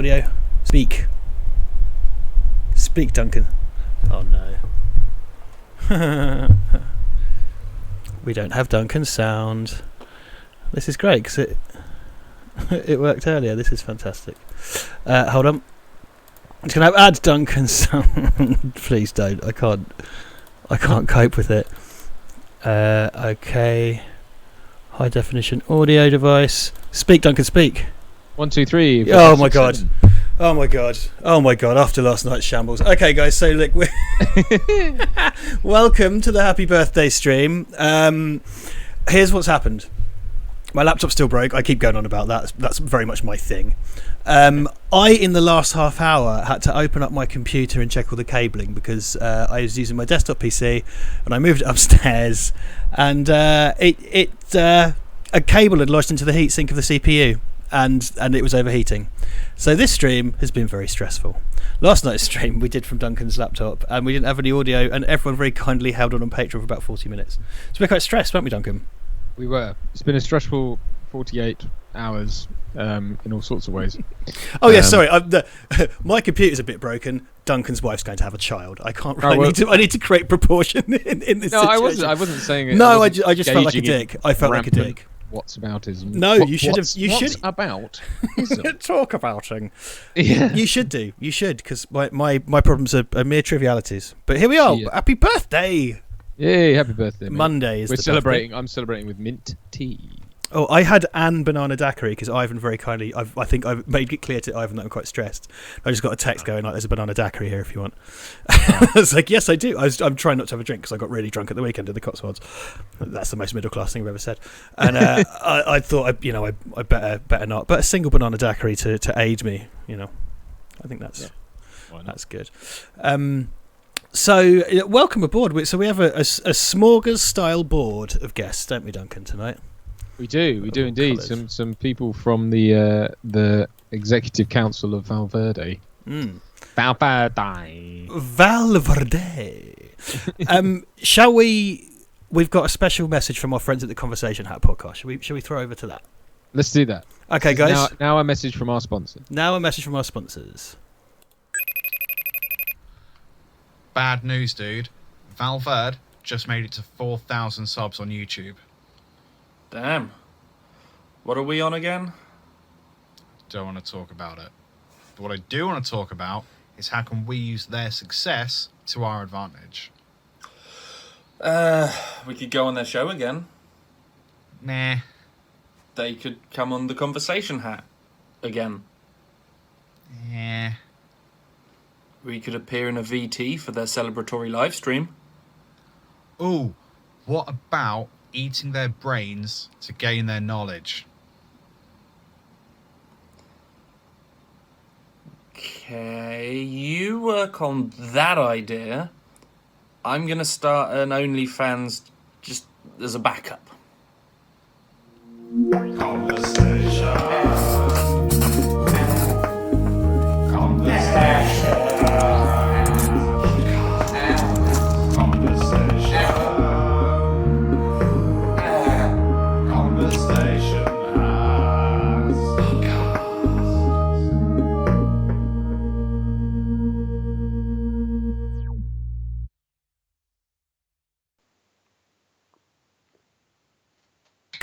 audio? Speak, Duncan. Oh no. We don't have Duncan's sound. This is great because it worked earlier. This is fantastic. Hold on. Can I add Duncan's sound? Please don't. I can't cope with it. Okay. High definition audio device. Speak, Duncan, speak. 1, 2, 3. Oh my god. Oh my god. Oh my god. After last night's shambles. Okay, guys. So look, welcome to the happy birthday stream. Here's what's happened. My laptop's still broke. I keep going on about that. That's very much my thing. I, in the last half hour, had to open up my computer and check all the cabling because I was using my desktop PC and I moved it upstairs and a cable had lodged into the heatsink of the CPU and it was overheating. So this stream has been very stressful. Last night's stream we did from Duncan's laptop and we didn't have any audio and everyone very kindly held on Patreon for about 40 minutes. So we're quite stressed, weren't we, Duncan? We were. It's been a stressful 48 hours in all sorts of ways. Oh yeah, sorry. My computer's a bit broken. Duncan's wife's going to have a child. I can't. I need to create proportion in this. No, situation. I wasn't saying it. No, I just felt like a dick. I felt like a dick. What's aboutism? No, you should have. You what's should about talk abouting. Yeah, you should do. You should because my problems are mere trivialities. But here we are. Yeah. Happy birthday! Yay! Happy birthday! Mate. Monday is. We're celebrating. Birthday. I'm celebrating with mint tea. Oh, I had an banana daiquiri because Ivan very kindly. I think I've made it clear to Ivan that I'm quite stressed. I just got a text going like, "There's a banana daiquiri here if you want." I was like, "Yes, I do." I'm trying not to have a drink because I got really drunk at the weekend at the Cotswolds. That's the most middle class thing I've ever said. And I thought, I better not. But a single banana daiquiri to aid me, I think that's good. So welcome aboard. So we have a smorgas style board of guests, don't we, Duncan, tonight? We do indeed. Colours. Some people from the executive council of Val Verde. Val Verde. Shall we? We've got a special message from our friends at the Conversation Hat podcast. Shall we throw over to that? Let's do that. Okay, guys. Now a message from our sponsors. Bad news, dude. Val Verde just made it to 4,000 subs on YouTube. Damn. What are we on again? Don't want to talk about it. But what I do want to talk about is how can we use their success to our advantage. We could go on their show again. Nah. They could come on the Conversation Hat again. Yeah. We could appear in a VT for their celebratory live stream. Ooh, what about eating their brains to gain their knowledge? Okay, you work on that idea. I'm going to start an OnlyFans just as a backup. Conversation.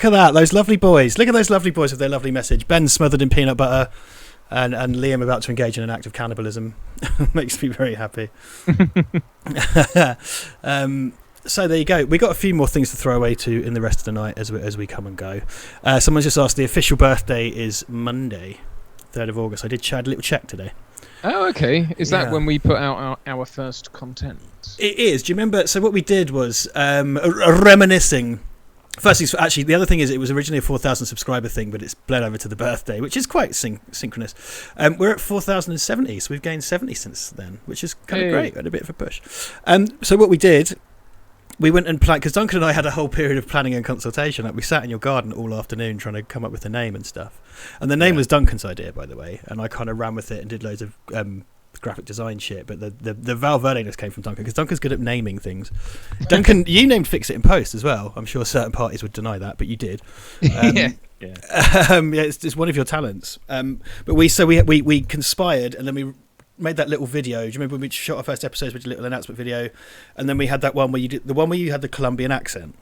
Look at that, those lovely boys. Look at those lovely boys with their lovely message. Ben smothered in peanut butter and Liam about to engage in an act of cannibalism. Makes me very happy. So there you go. We got a few more things to throw away to in the rest of the night as we come and go. Someone's just asked, the official birthday is Monday, 3rd of August. I did a little check today. Oh, okay. Is that when we put out our first content? It is. Do you remember? So what we did was Reminiscing. First thing, actually, the other thing is it was originally a 4,000 subscriber thing, but it's bled over to the birthday, which is quite synchronous. We're at 4,070, so we've gained 70 since then, which is kind of great. We had a bit of a push. So what we did, we went and planned, because Duncan and I had a whole period of planning and consultation. Like we sat in your garden all afternoon trying to come up with a name and stuff. And the name was Duncan's idea, by the way, and I kind of ran with it and did loads of graphic design shit, but the Val Verde came from Duncan, because Duncan's good at naming things. Duncan, you named Fix It in Post as well. I'm sure certain parties would deny that, but you did. Yeah. It's one of your talents. But we conspired, and then we made that little video. Do you remember when we shot our first episodes? We did a little announcement video, and then we had that one where you had the Colombian accent.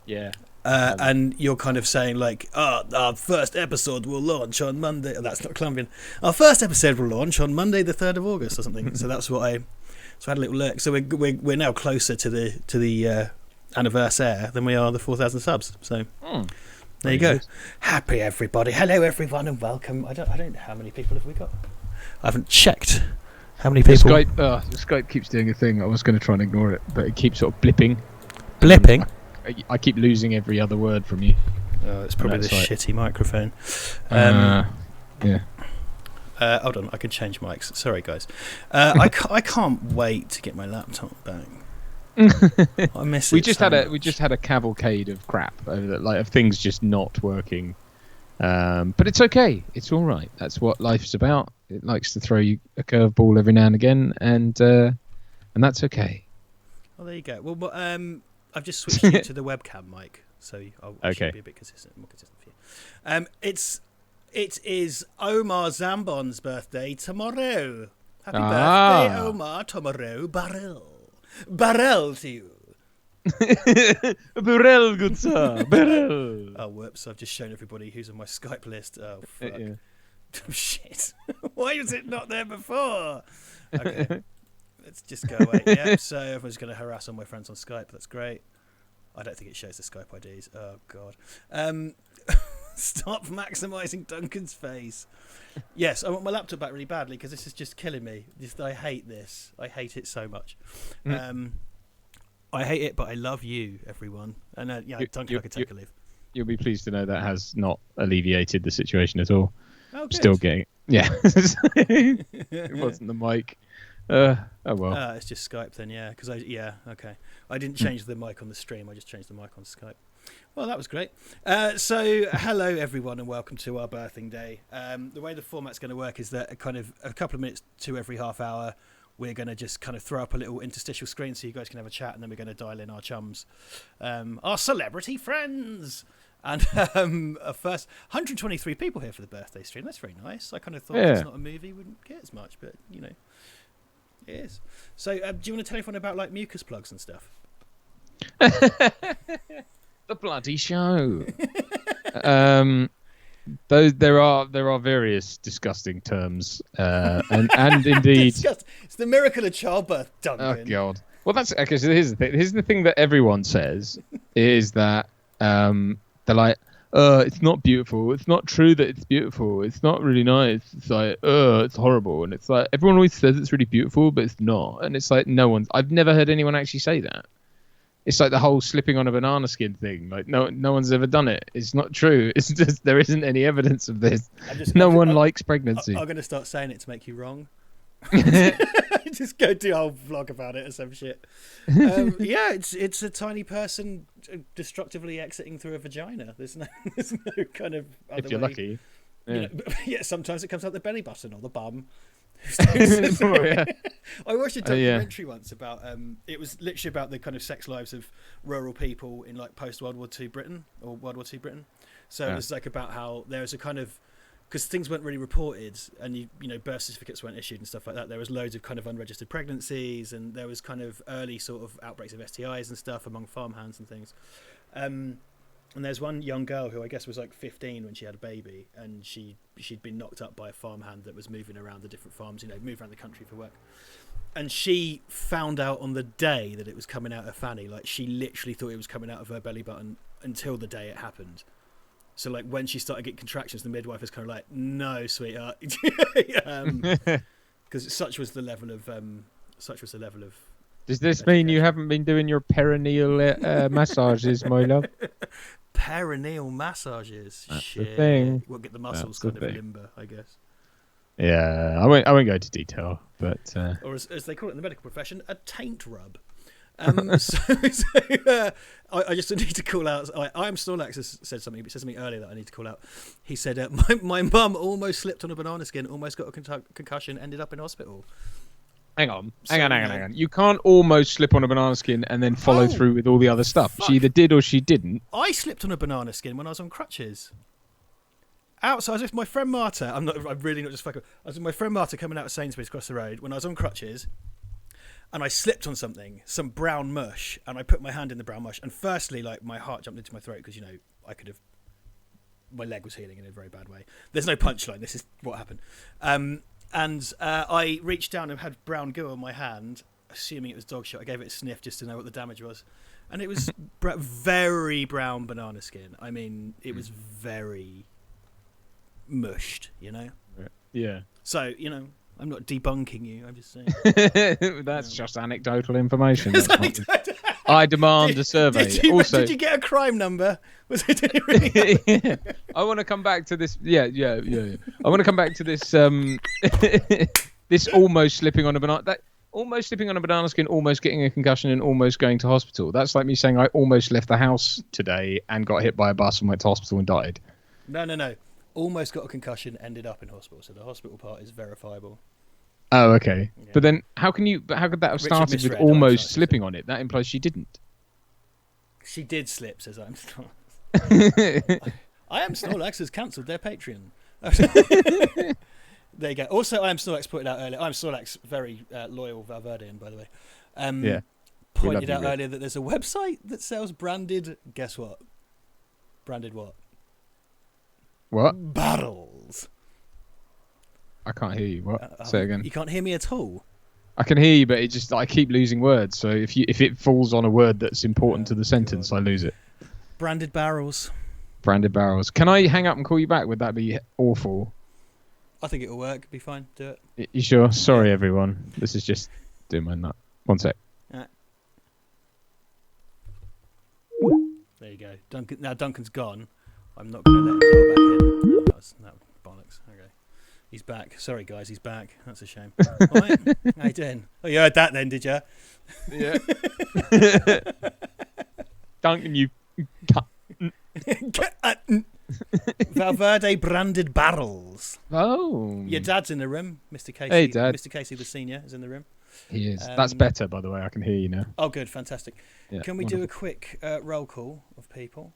Yeah. And you're kind of saying like, our first episode will launch on Monday. Oh, that's not Colombian. Our first episode will launch on Monday, the 3rd of August, or something. So that's what I had a little look. So we're now closer to the anniversary than we are the 4,000 subs. So there you go. Happy everybody. Hello everyone and welcome. I don't know how many people have we got. I haven't checked how many people. The Skype keeps doing a thing. I was going to try and ignore it, but it keeps sort of blipping. Blipping? I keep losing every other word from you. It's probably the shitty microphone. Yeah. Hold on, I can change mics. Sorry, guys. I can't wait to get my laptop back. I miss it. We just had a cavalcade of crap over that, like of things just not working. But it's okay. It's all right. That's what life's about. It likes to throw you a curveball every now and again, and that's okay. Well, there you go. Well, I've just switched you to the webcam mic, so I should be a bit more consistent for you. It is Omar Zambon's birthday tomorrow. Happy birthday, Omar. Tomorrow, Barrel to you. Barrel, good sir. Barrel. Oh, whoops! I've just shown everybody who's on my Skype list. Oh, fuck. Shit. Why was it not there before? Okay. Let's just go away. Yeah, so everyone's going to harass all my friends on Skype. That's great. I don't think it shows the Skype IDs. Oh, God. Stop maximising Duncan's face. Yes, I want my laptop back really badly because this is just killing me. I hate this. I hate it so much. I hate it, but I love you, everyone. And Duncan, I could take a leave. You'll be pleased to know that has not alleviated the situation at all. Oh, good. Still getting... Yeah. It wasn't the mic. Oh well. It's just Skype then, yeah. Because okay. I didn't change the mic on the stream. I just changed the mic on Skype. Well, that was great. So, hello everyone, and welcome to our birthing day. The way the format's going to work is that kind of a couple of minutes to every half hour, we're going to just kind of throw up a little interstitial screen so you guys can have a chat, and then we're going to dial in our chums, our celebrity friends. And first 123 people here for the birthday stream. That's very nice. I kind of thought if it's not a movie, wouldn't get as much, but it is. So, do you want to tell everyone about like mucus plugs and stuff? The bloody show. There are various disgusting terms, and indeed, it's the miracle of childbirth, Duncan. Oh God. Well, that's okay. So here's the thing. Here's the thing that everyone says is that they're like, it's not beautiful. It's not true that it's beautiful. It's not really nice. It's like, it's horrible. And it's like, everyone always says it's really beautiful, but it's not. And it's like, I've never heard anyone actually say that. It's like the whole slipping on a banana skin thing. Like, no one's ever done it. It's not true. It's just, there isn't any evidence of this. No one likes pregnancy. I'm going to start saying it to make you wrong. Just go do a whole vlog about it or some shit. It's a tiny person destructively exiting through a vagina. There's no kind of other if you're way. Lucky. Yeah. Sometimes it comes out the belly button or the bum. I watched a documentary once about it was literally about the kind of sex lives of rural people in like post World War II Britain or World War II Britain. So it was like about how there was a kind of, because things weren't really reported and you know birth certificates weren't issued and stuff like that, there was loads of kind of unregistered pregnancies and there was kind of early sort of outbreaks of STIs and stuff among farmhands and things. And there's one young girl who I guess was like 15 when she had a baby, and she'd been knocked up by a farmhand that was moving around the different farms, move around the country for work. And she found out on the day that it was coming out her fanny. Like, she literally thought it was coming out of her belly button until the day it happened. So like when she started getting contractions, the midwife was kind of like, "No, sweetheart," because such was the level of. Does this mean you haven't been doing your perineal massages, my love? Perineal massages. That's Shit. the thing. We'll get the muscles kind of limber, I guess. Yeah, I won't go into detail, but or as they call it in the medical profession, a taint rub. I just need to call out. I am Snorlax has said something. He said something earlier that I need to call out. He said, "My mum almost slipped on a banana skin, almost got a concussion, ended up in hospital." Hang on. You can't almost slip on a banana skin and then follow through with all the other stuff. Fuck. She either did or she didn't. I slipped on a banana skin when I was on crutches. Outside, I was with my friend Marta. I'm really not just fucking. I was with my friend Marta coming out of Sainsbury's across the road when I was on crutches, and I slipped on some brown mush, and I put my hand in the brown mush. And firstly, like my heart jumped into my throat because I could have. My leg was healing in a very bad way. There's no punchline. This is what happened. And I reached down and had brown goo on my hand, assuming it was dog shit. I gave it a sniff just to know what the damage was. And it was very brown banana skin. I mean, it was very mushed, Yeah. So, I'm not debunking you. I'm just saying. That's just anecdotal information. I demand a survey. Did you get a crime number? Was it really? Yeah. I want to come back to this. Yeah. I want to come back to this. This almost slipping on a banana. Almost slipping on a banana skin, almost getting a concussion, and almost going to hospital. That's like me saying I almost left the house today and got hit by a bus and went to hospital and died. No. Almost got a concussion, ended up in hospital. So the hospital part is verifiable. Oh, okay. Yeah. But then how could that have started with almost slipping on it? That implies she didn't. She did slip, says I'm Snorlax. I am Snorlax has cancelled their Patreon. There you go. Also, I am Snorlax pointed out earlier. I'm Snorlax, very loyal Val Verdean, by the way. Yeah. Pointed out earlier that there's a website that sells branded. Guess what? Branded what? What? Barrels. I can't hear you. What? Say it again. You can't hear me at all. I can hear you, but I keep losing words. So if it falls on a word that's important to the sentence, I lose it. Branded barrels. Branded barrels. Can I hang up and call you back? Would that be awful? I think it'll work. Be fine. Do it. You sure? Sorry, everyone. This is just doing my nut. One sec. Right. There you go. Now Duncan's gone. I'm not going to let him go back in. No, that bollocks. Okay. He's back. Sorry, guys. He's back. That's a shame. All right. How you doing? Oh, you heard that then, did you? Yeah. Duncan, you... Val Verde branded barrels. Oh. Your dad's in the room, Mr. Casey. Hey, Dad. Mr. Casey, the senior, is in the room. He is. That's better, by the way. I can hear you now. Oh, good. Fantastic. Yeah, Can we do a quick roll call of people?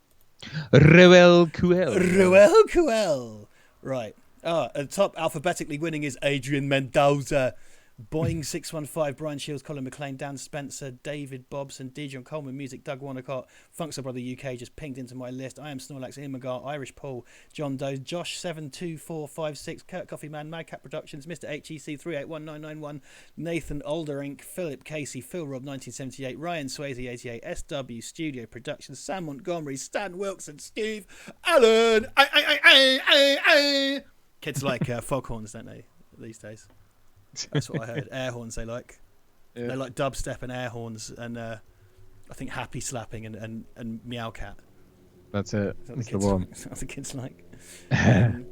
Roel Cuel. Roel Cuel. Right. At the top, alphabetically winning is Adrian Mendoza. Boeing 615, Brian Shields, Colin McLean, Dan Spencer, David Bobson, Dijon Coleman Music, Doug Wanacott, Funkster Brother UK just pinged into my list. I am Snorlax, Ian McGar, Irish Paul, John Doe, Josh 72456, Kurt Coffeeman, Madcap Productions, Mr. HEC 381991, Nathan Olderink, Philip Casey, Phil Rob 1978, Ryan Swayze 88, SW Studio Productions, Sam Montgomery, Stan Wilkson, Steve Allen. Kids like foghorns, don't they, these days? That's what I heard. Air horns they like. Yeah. They like dubstep and air horns and I think happy slapping and meow cat. That's it. That's the one. That's what the kids like. Doug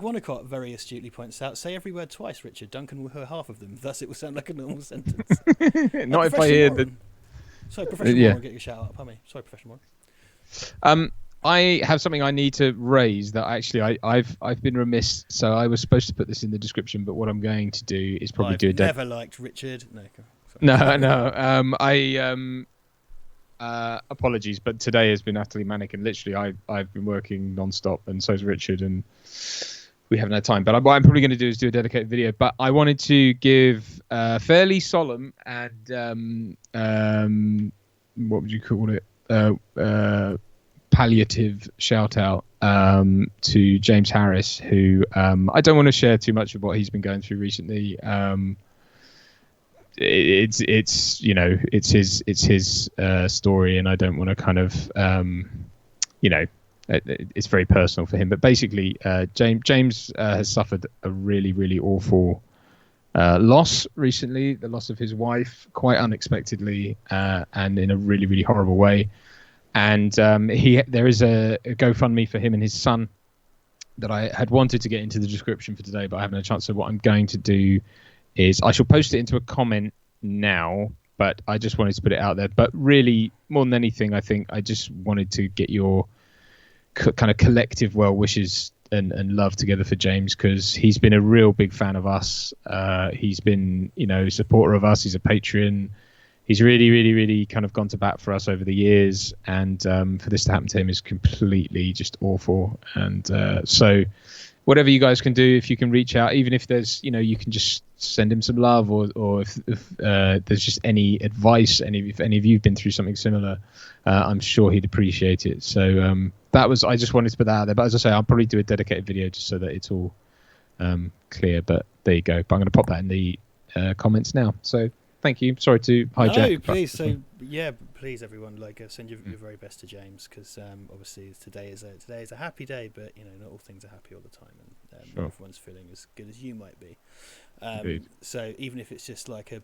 Wanacott very astutely points out, say every word twice, Richard. Duncan will hear half of them. Thus it will sound like a normal sentence. Not if I hear the... Sorry, professional moron, get your shout out. Pardon me. Sorry, professional moron. I have something I need to raise that actually I've been remiss. So I was supposed to put this in the description, but what I'm going to do is probably do a... never liked Richard. Apologies, but today has been utterly manic, and literally I've been working non-stop, and so's Richard, and we haven't had time. But what I'm probably going to do is do a dedicated video. But I wanted to give a fairly solemn and what would you call it? Palliative shout out to James Harris, who I don't want to share too much of what he's been going through recently. It's his story, and I don't want to kind of it's very personal for him. But basically, James has suffered a really, really awful loss recently. The loss of his wife, quite unexpectedly, and in a really, really horrible way. And there is a GoFundMe for him and his son that I had wanted to get into the description for today, but I haven't had a chance. So what I'm going to do is I shall post it into a comment now, but I just wanted to put it out there. But really, more than anything, I think I just wanted to get your kind of collective well wishes and love together for James, because he's been a real big fan of us. He's been, a supporter of us. He's a Patreon. He's really kind of gone to bat for us over the years, and for this to happen to him is completely just awful. And so whatever you guys can do, if you can reach out, even if there's, you can just send him some love, or if there's just any advice, if any of you've been through something similar, I'm sure he'd appreciate it. So I just wanted to put that out there. But as I say, I'll probably do a dedicated video just so that it's all clear. But there you go. But I'm going to pop that in the comments now. So thank you. Sorry to hijack. No, please. So please, everyone, send your very best to James, because obviously today is a happy day, but not all things are happy all the time, and Sure. not everyone's feeling as good as you might be. Indeed. So even if it's just like a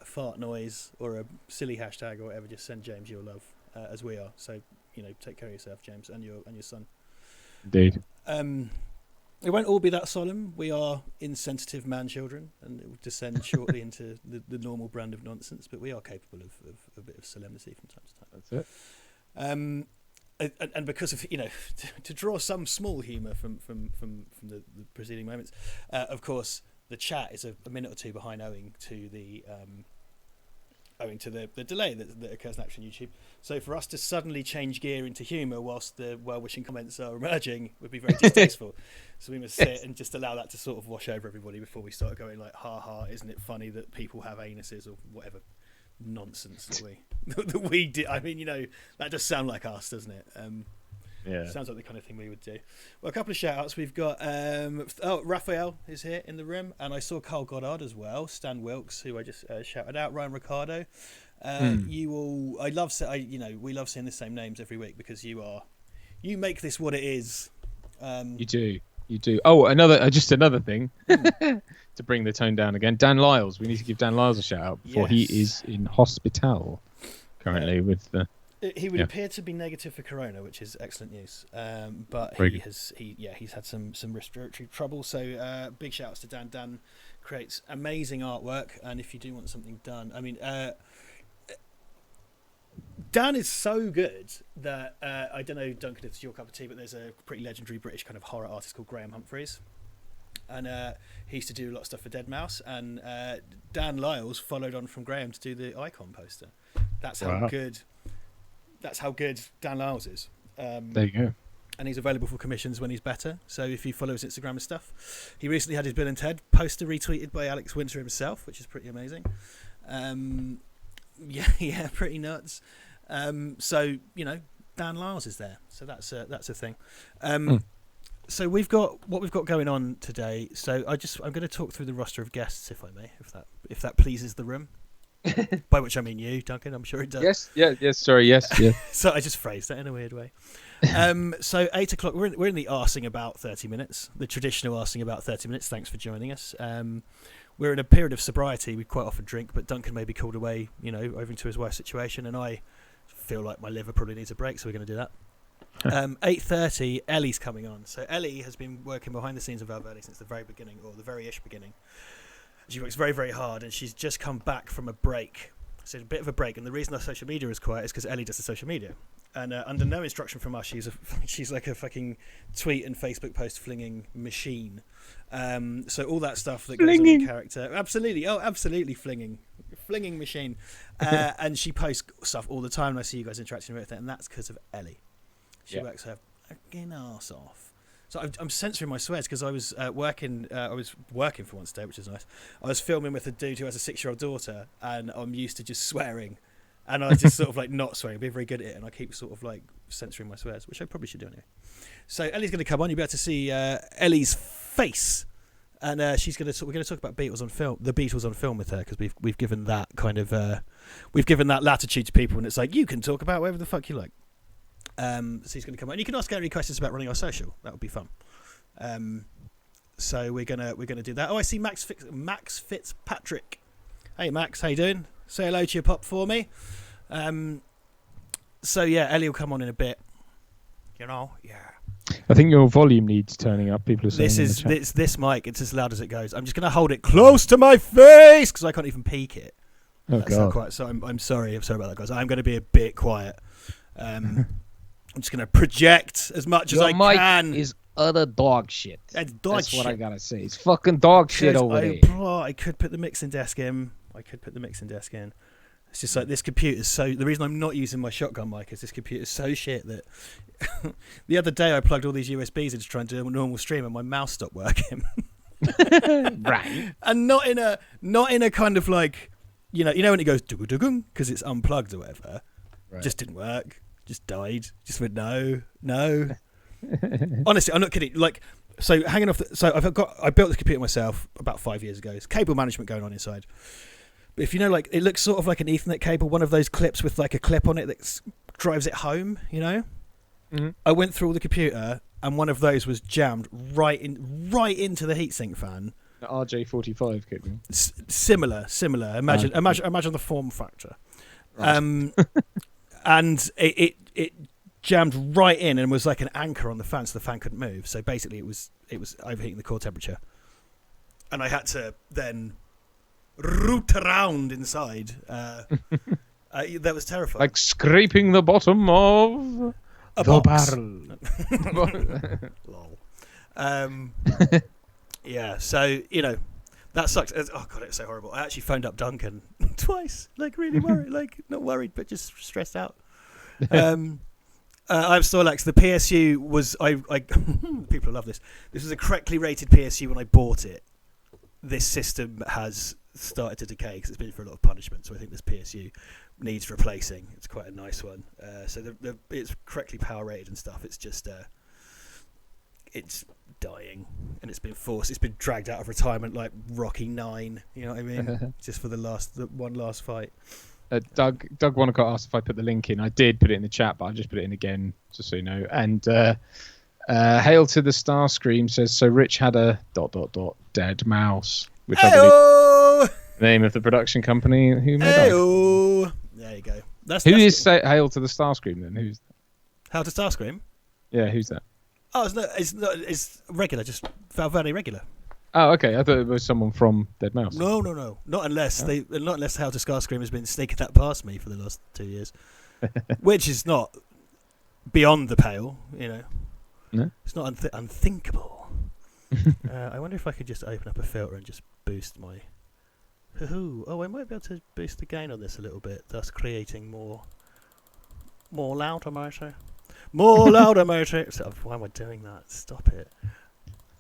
fart noise or a silly hashtag or whatever, just send James your love, as we are. So take care of yourself, James, and your son. Indeed. It won't all be that solemn. We are insensitive man-children, and it will descend shortly into the normal brand of nonsense, but we are capable of a bit of solemnity from time to time. That's it. And because of to draw some small humour from the preceding moments, of course the chat is a minute or two behind, owing to the delay that occurs naturally on YouTube. So for us to suddenly change gear into humour whilst the well-wishing comments are emerging would be very distasteful. So we must sit and just allow that to sort of wash over everybody before we start going like, ha ha, isn't it funny that people have anuses, or whatever nonsense that we do. I mean, that does sound like us, doesn't it? Yeah. Sounds like the kind of thing we would do. Well, a couple of shout outs. We've got Rafael is here in the room, and I saw Carl Goddard as well, Stan Wilkes, who I just shouted out, Ryan Ricardo. You all, we love seeing the same names every week, because you make this what it is. You do. Oh, another thing to bring the tone down again. Dan Lyles. We need to give Dan Lyles a shout out before he is in hospital currently with the. He would appear to be negative for corona, which is excellent news. But he's had some respiratory trouble. So big shout outs to Dan. Dan creates amazing artwork, and if you do want something done, I mean, Dan is so good that I don't know, Duncan, if it's your cup of tea, but there's a pretty legendary British kind of horror artist called Graham Humphreys, and he used to do a lot of stuff for Deadmau5, and Dan Lyles followed on from Graham to do the Icon poster. That's how good. That's how good Dan Lyles is. There you go. And he's available for commissions when he's better. So if you follow his Instagram and stuff, he recently had his Bill and Ted poster retweeted by Alex Winter himself, which is pretty amazing. Pretty nuts. So Dan Lyles is there. So that's a thing. So we've got what we've got going on today. So I'm going to talk through the roster of guests, if I may, if that pleases the room. By which I mean you, Duncan. I'm sure it does. Yes. Sorry. Yes. So I just phrased that in a weird way. So 8 o'clock. We're in the arsing about 30 minutes. The traditional arsing about 30 minutes. Thanks for joining us. We're in a period of sobriety. We quite often drink, but Duncan may be called away, over into his wife's situation, and I feel like my liver probably needs a break, so we're going to do that. 8:30. Ellie's coming on. So Ellie has been working behind the scenes of Val Verde since the very beginning, or the very-ish beginning. She works very, very hard, and she's just come back from a break. So a bit of a break, and the reason our social media is quiet is because Ellie does the social media. And under no instruction from us, she's like a fucking tweet and Facebook post flinging machine. So all that stuff that goes on in character, absolutely flinging machine. And she posts stuff all the time, and I see you guys interacting with it, and that's because of Ellie. She works her fucking ass off. So I'm censoring my swears because I was working. I was working for once today, which is nice. I was filming with a dude who has a 6-year-old daughter, and I'm used to just swearing, and I just sort of like not swearing, being very good at it, and I keep sort of like censoring my swears, which I probably should do anyway. So Ellie's going to come on. You'll be able to see Ellie's face, and we're going to talk about Beatles on film, the Beatles on film with her, because we've given that kind of we've given that latitude to people, and it's like you can talk about whatever the fuck you like. So he's going to come on. And you can ask any questions about running our social. That would be fun. So we're gonna do that. Oh, I see Max Fitzpatrick. Hey Max, how you doing? Say hello to your pop for me. So yeah, Ellie will come on in a bit. I think your volume needs turning up. People are saying this mic. It's as loud as it goes. I'm just gonna hold it close to my face because I can't even peek it. Oh God. Quiet. So I'm sorry. I'm sorry about that, guys. I'm going to be a bit quiet. I'm just going to project as much as I can. Is utter dog shit. That's That's shit. what I gotta say. It's fucking dog shit over there. I could put the mixing desk in. It's just like this computer's so. The reason I'm not using my shotgun mic is this computer's so shit that the other day I plugged all these USBs in to try and do a normal stream and my mouse stopped working. Right. And not in a kind of like, you know when it goes because it's unplugged or whatever. Right. Just didn't work. Just died. Just went no. Honestly, I'm not kidding. Like, so hanging off. I built this computer myself about 5 years ago. It's cable management going on inside. But if you know, like, it looks sort of like an Ethernet cable, one of those clips with like a clip on it that drives it home. You know. Mm-hmm. I went through all the computer, and one of those was jammed right into the heatsink fan. The RJ45 cable. Similar. Imagine the form factor. Right. And it jammed right in and was like an anchor on the fan, so the fan couldn't move. So basically, it was overheating the core temperature, and I had to then root around inside. That was terrifying. Like scraping the bottom of a the box. barrel. Lol. Yeah. So that sucks. Oh god, it's so horrible. I actually phoned up Duncan twice, like really worried, like not worried, but just stressed out. I'm Snorlax. The PSU was I people love this. This was a correctly rated PSU when I bought it. This system has started to decay because it's been for a lot of punishment. So I think this PSU needs replacing. It's quite a nice one. So it's correctly power rated and stuff. It's just it's dying and it's been dragged out of retirement like Rocky 9. You know what I mean? Just for the one last fight. Doug Wanacott asked if I put the link in. I did put it in the chat, but I'll just put it in again, just so you know. And Hail to the Starscream says, so Rich had a ... dead mouse, which I believe the name of the production company who made it. There you go. Who is Hail to the Starscream then? Who's Hail to Starscream? Yeah, who's that? Oh, it's regular, just Val Verde regular. Oh, okay. I thought it was someone from Dead Mouse. No. Not unless Hail to Starscream has been sneaking that past me for the last 2 years, which is not beyond the pale, No? It's not unthinkable. I wonder if I could just open up a filter and just boost my. Oh, I might be able to boost the gain on this a little bit, thus creating more louder motor. More louder motor. Why am I doing that? Stop it.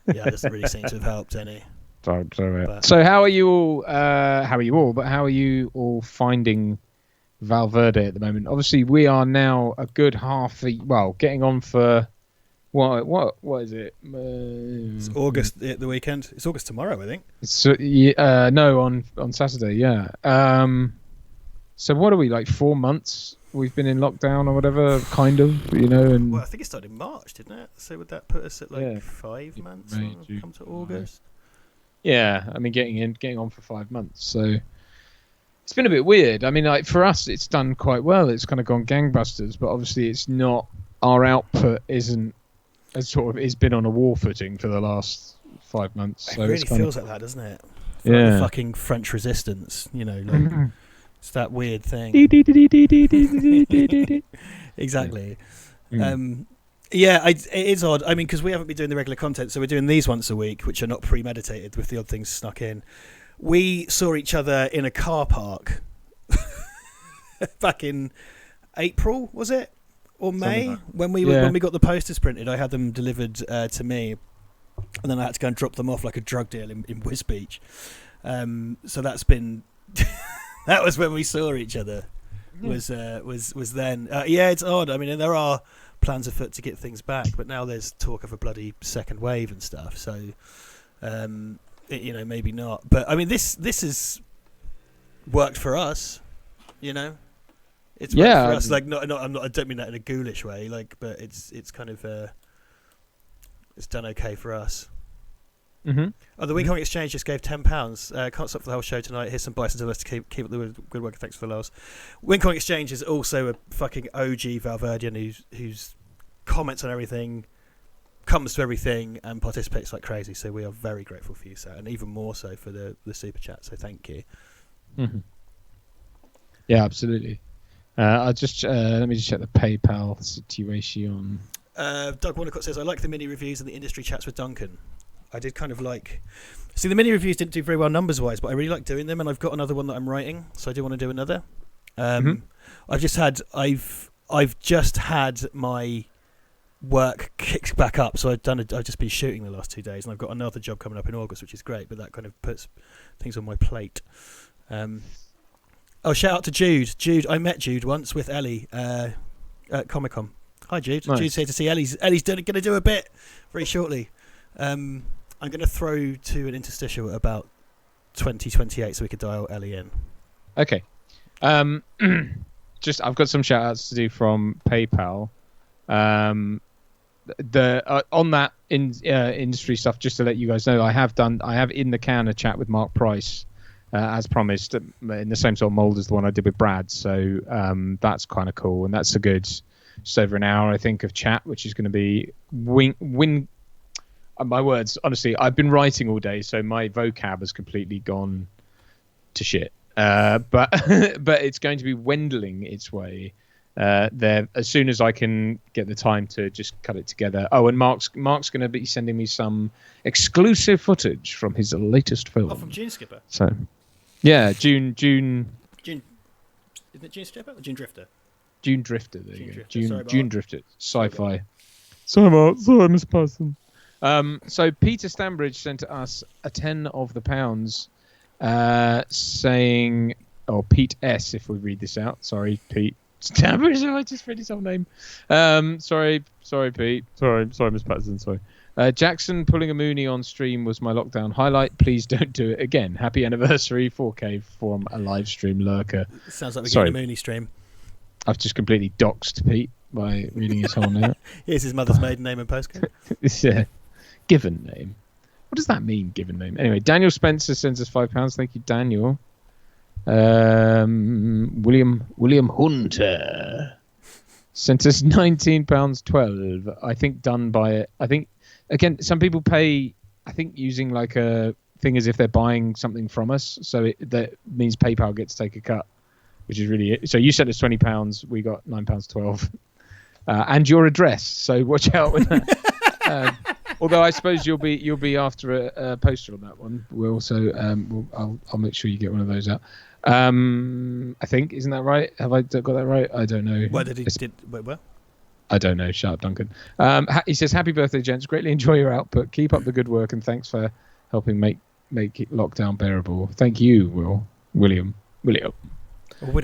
Yeah, it doesn't really seem to have helped any. So how are you all? But how are you all finding Val Verde at the moment? Obviously, we are now a good getting on for what is it? It's August the weekend. It's August tomorrow, I think. On Saturday. Yeah. So what are we, like 4 months? We've been in lockdown or whatever, kind of, and well, I think it started in March, didn't it? So would that put us at 5 months? May, June, come to August. Yeah, I mean, getting on for 5 months. So it's been a bit weird. I mean, like for us, it's done quite well. It's kind of gone gangbusters, but obviously, it's not. Our output isn't. It's been on a war footing for the last 5 months. So it really feels like that, doesn't it? Yeah. Like the fucking French resistance, like. It's that weird thing. Exactly. Yeah, it is odd. I mean, because we haven't been doing the regular content, so we're doing these once a week, which are not premeditated with the odd things snuck in. We saw each other in a car park back in April, was it? Or May? When we got the posters printed, I had them delivered to me, and then I had to go and drop them off like a drug deal in Wisbech. So that's been... That was when we saw each other. Was then? Yeah, it's odd. I mean, there are plans afoot to get things back, but now there's talk of a bloody second wave and stuff. So, maybe not. But I mean, this has worked for us. It's worked for us. Like, I don't mean that in a ghoulish way. Like, but it's kind of it's done okay for us. Mm-hmm. Oh, the Wing Kong Exchange just gave £10. Can't stop for the whole show tonight. Here's some bison to us to keep up the good work. Thanks for the lows. Wing Kong Exchange is also a fucking OG Valverdian who's comments on everything, comes to everything, and participates like crazy. So we are very grateful for you, sir, and even more so for the super chat. So thank you. Mm-hmm. Yeah, absolutely. I'll just let me just check the PayPal situation. Doug Wanacott says, I like the mini reviews and the industry chats with Duncan. I did kind of like... See, the mini reviews didn't do very well numbers-wise, but I really like doing them, and I've got another one that I'm writing, so I do want to do another. I've just had my work kicked back up, so I've just been shooting the last 2 days, and I've got another job coming up in August, which is great, but that kind of puts things on my plate. Shout out to Jude. I met Jude once with Ellie at Comic-Con. Hi, Jude. Nice. Jude's here to see Ellie's going to do a bit very shortly. I'm going to throw to an interstitial at about 2028 so we could dial Ellie in. Okay. I've got some shout outs to do from PayPal. On that industry stuff, just to let you guys know, I have in the can a chat with Mark Price, as promised, in the same sort of mold as the one I did with Brad. So that's kind of cool, and that's a good just over an hour, I think, of chat, which is going to be my words, honestly, I've been writing all day, so my vocab has completely gone to shit. But it's going to be wendling its way there as soon as I can get the time to just cut it together. Oh, and Mark's going to be sending me some exclusive footage from his latest film. Oh, from June Skipper. So, yeah, June. Isn't it June Skipper or June Drifter? June Drifter. There you go. Sorry, June Drifter. Sci-fi. Sorry, Mark. Sorry, Miss Person. So Peter Stambridge sent us a £10 of the pounds, saying, or Pete S. If we read this out. Sorry, Pete Stambridge. I just read his whole name. Sorry, Pete. Sorry, Miss Patterson. Sorry. Jackson pulling a Mooney on stream was my lockdown highlight. Please don't do it again. Happy anniversary, 4K from a live stream lurker. Sounds like we're getting a Mooney stream. I've just completely doxed Pete by reading his whole name. Here's his mother's maiden name and postcode. Yeah. Given name. What does that mean, given name? Anyway, Daniel Spencer sends us £5. Thank you, Daniel. William Hunter sent us £19.12. I think done by it. I think, again, some people pay, I think, using like a thing as if they're buying something from us. So that means PayPal gets to take a cut, which is really it. So you sent us £20. We got £9.12. And your address. So watch out with that. Although I suppose you'll be after a poster on that one. We'll also I'll make sure you get one of those out. I think, isn't that right? Have I got that right? I don't know. What did he did? Wait, what? I don't know. Shut up, Duncan. He says, "Happy birthday, gents! Greatly enjoy your output. Keep up the good work, and thanks for helping make it lockdown bearable. Thank you, William.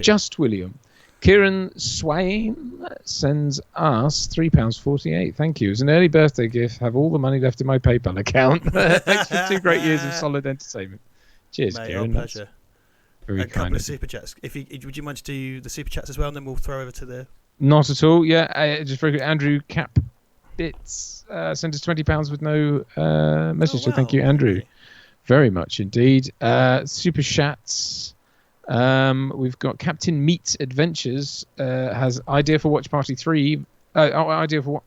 Just William." Kieran Swain sends us £3.48. Thank you. As an early birthday gift, have all the money left in my PayPal account. Thanks for 2 great years of solid entertainment. Cheers, Mate, Kieran. Pleasure. Very a kind couple of of super chats. Would you mind to do the super chats as well, and then we'll throw over to the... Not at all. Yeah, just very quick. Andrew Cap Bits sent us £20 with no message. So thank you, Andrew. Okay. Very much indeed. Super chats. We've got Captain Meat Adventures has idea for Watch Party 3. Idea for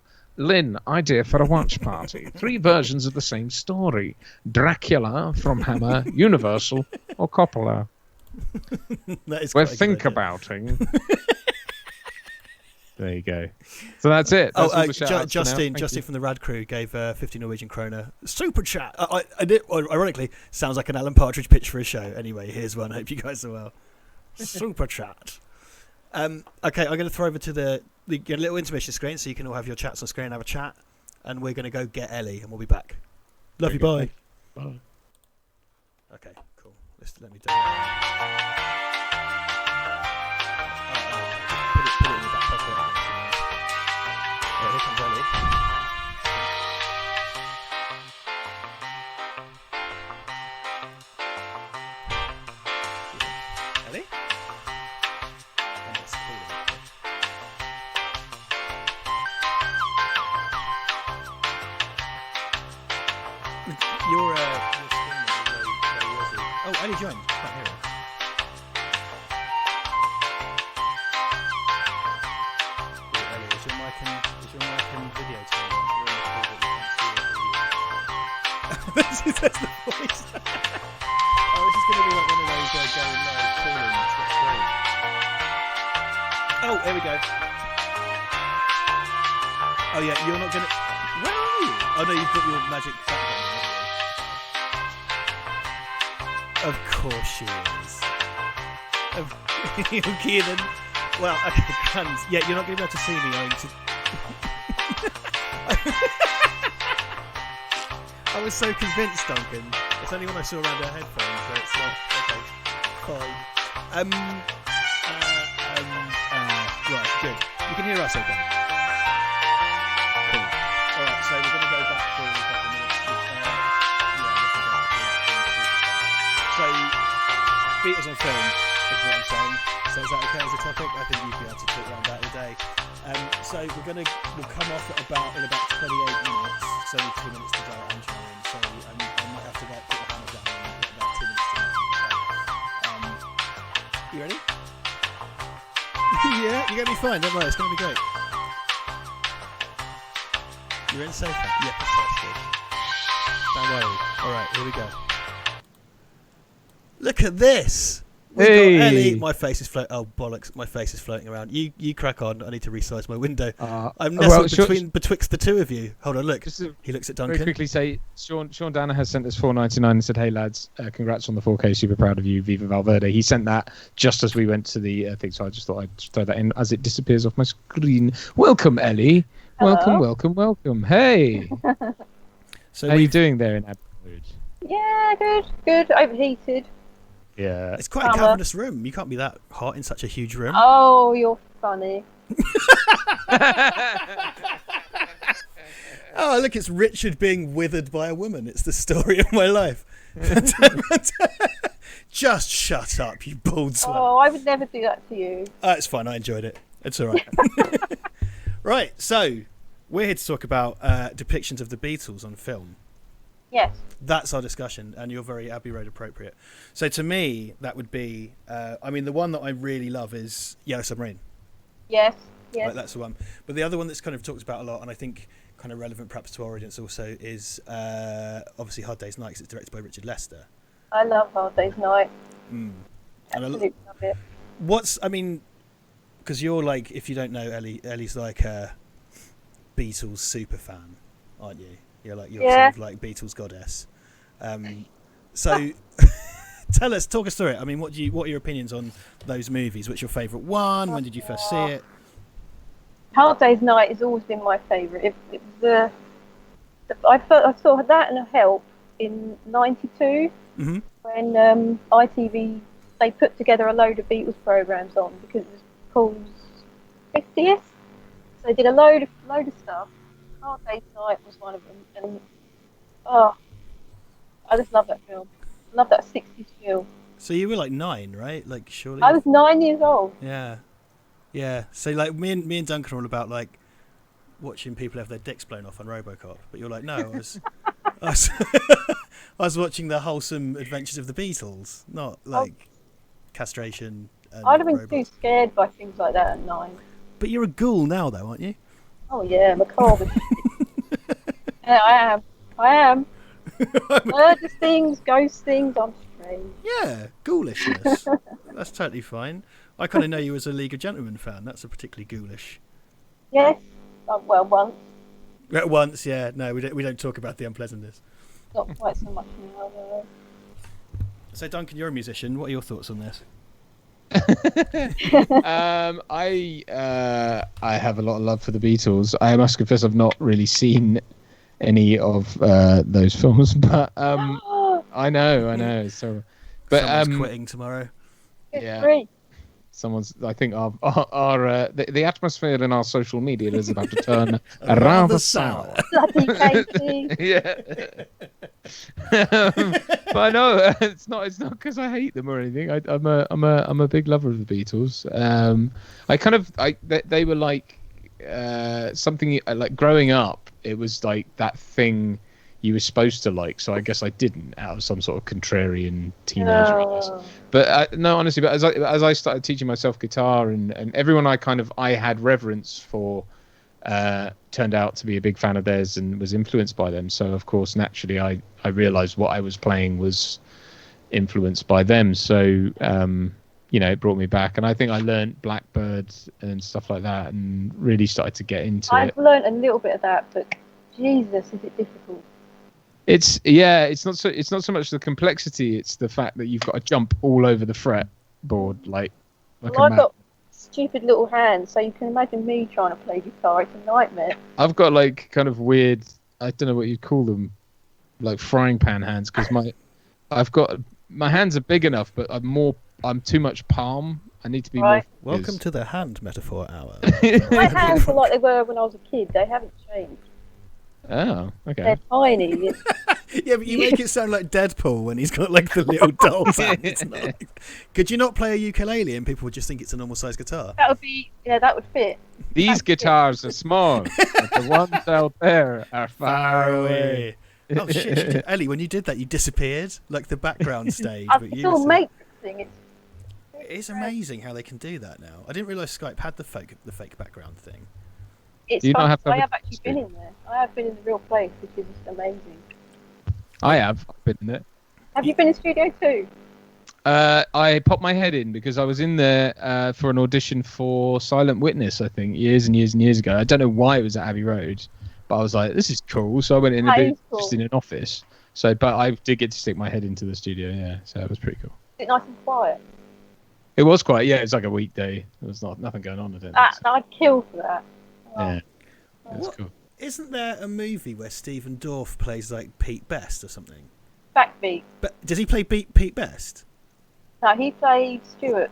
a watch party. 3 versions of the same story. Dracula from Hammer, Universal, or Coppola. That is We're think-abouting. There you go. So that's it. That's Justin from the Rad Crew gave 50 Norwegian kroner super chat. Ironically, sounds like an Alan Partridge pitch for a show. Anyway, here's one. Hope you guys are well. Super chat. Okay, I'm going to throw over to the little intermission screen so you can all have your chats on screen and have a chat. And we're going to go get Ellie, and we'll be back. Love you. Bye. Bye. Okay, cool. Let me do it. Put it in your back pocket. Right, here comes Ellie. Ellie? Oh, it's cool. Your screen is low resi. Oh, Ellie joined. Can't hear her. Is your mic and video turned on? You're in the call, but you can't see it. That's the voice. Oh, this is going to be like one of those going live call-ins. That's great. Oh, here we go. Oh yeah, you're not gonna. Where are you? Oh no, you've got your magic background, haven't you? Of course she is. Okay then. Well, okay, grand. Yeah, you're not gonna be able to see me. I was so convinced, Duncan. It's only when I saw around her headphones that it's not. Okay, fine. Right, good. You can hear us okay. Cool. Alright, so we're going to go back for a couple of minutes. So, Beatles on film is what I'm saying. So is that okay as a topic? I think you'd be able to talk around that all day. So we'll come off in about 28 minutes. It's only 2 minutes to go at Angelo. So I might have to put the hammer down and get about 2 minutes to go. You ready? Yeah, you're going to be fine, don't worry, it's going to be great. You're in safe? Yeah, fantastic. Don't worry. Alright, here we go. Look at this! We've got Ellie. My face is floating. Oh, bollocks, my face is floating around. You crack on, I need to resize my window. I'm nestled betwixt the two of you. Hold on, look. He looks at Duncan. Very quickly say, Sean Dana has sent us $4.99 and said, hey lads, congrats on the 4K, super proud of you, Viva Val Verde. He sent that just as we went to the thing, so I just thought I'd throw that in as it disappears off my screen. Welcome, Ellie. Hello. Welcome. Hey. So how are you doing there in Abbey? Yeah, good. Overheated. Yeah. It's quite a cavernous room. You can't be that hot in such a huge room. Oh, you're funny. Oh, look, it's Richard being withered by a woman. It's the story of my life. Just shut up, you bald swat. Oh, I would never do that to you. It's fine. I enjoyed it. It's all right. Right, so we're here to talk about depictions of the Beatles on film. Yes. That's our discussion, and you're very Abbey Road appropriate. So to me, that would be, the one that I really love is Yellow Submarine. Yes. Like, that's the one. But the other one that's kind of talked about a lot, and I think kind of relevant perhaps to our audience also, is obviously Hard Day's Night, 'cause it's directed by Richard Lester. I love Hard Day's Night. Absolutely love it. Because you're like, if you don't know Ellie's like a Beatles super fan, aren't you? You're sort of like Beatles goddess. So talk us through it. I mean, what are your opinions on those movies? What's your favourite one? When did you first see it? Hard Day's Night has always been my favourite. It was I saw that and Help in '92 when ITV they put together a load of Beatles programmes on because it was Paul's 50th. So they did a load of stuff. Hard Day's Night was one of them, and I just love that film. I love that 60s film. So you were like 9, right? Like surely. I was 9 years old. Yeah. So like me and Duncan are all about like watching people have their dicks blown off on RoboCop, but you're like, no, I was watching the wholesome adventures of the Beatles, not like castration. And I'd have been robots. too scared by things like that at 9. But you're a ghoul now, though, aren't you? Oh yeah, macabre. Yeah, I am. Murder things, ghost things. I'm strange. Yeah, ghoulishness. That's totally fine. I kind of know you as a League of Gentlemen fan. That's a particularly ghoulish. Yes. Well, once. At once, yeah. No, we don't talk about the unpleasantness. Not quite so much now, though. So, Duncan, you're a musician. What are your thoughts on this? I have a lot of love for the Beatles. I must confess I've not really seen any of those films, but I know. So, but someone's quitting tomorrow. Yeah. Free. I think the atmosphere in our social media is about to turn rather sour. Bloody Katie. Yeah. But I know it's not because I hate them or anything. I'm a big lover of the Beatles. They were like something like growing up. It was like that thing you were supposed to like, so I guess I didn't out of some sort of contrarian teenager. I guess. But no, honestly, but as I started teaching myself guitar and everyone I had reverence for turned out to be a big fan of theirs and was influenced by them. So of course, naturally, I realised what I was playing was influenced by them. So it brought me back. And I think I learned Blackbirds and stuff like that, and really started to get into it. I've learned a little bit of that, but Jesus, is it difficult? It's not so much the complexity, it's the fact that you've got to jump all over the fretboard like Well, I've got stupid little hands, so you can imagine me trying to play guitar. It's a nightmare. I've got like kind of weird, I don't know what you'd call them, like frying pan hands, because my hands are big enough, but I'm too much palm. I need to be more. Welcome to the hand metaphor hour. My hands are like they were when I was a kid. They haven't changed. Oh, okay. They're tiny. Yeah, but you make it sound like Deadpool when he's got like the little doll's hand. It's not like... Could you not play a ukulele and people would just think it's a normal sized guitar? That would fit. These guitars are small, but the ones out there are far away. Oh shit, Ellie! When you did that, you disappeared like the background stage. I still make this thing. It's amazing how they can do that now. I didn't realise Skype had the fake background thing. It's Do you not have to I have actually been in there. I have been in the real place, which is amazing. I have been in it. Have you been in Studio 2? I popped my head in because I was in there for an audition for Silent Witness, I think, years and years and years ago. I don't know why it was at Abbey Road, but I was like, this is cool. So I went in just in an office. But I did get to stick my head into the studio, yeah. So it was pretty cool. Is it nice and quiet? It was quite, yeah. It's like a weekday. There was nothing going on. I don't think. I'd kill for that. Yeah, that's cool. Isn't there a movie where Stephen Dorff plays like Pete Best or something? Backbeat. But does he play Pete Best? No, he played Stuart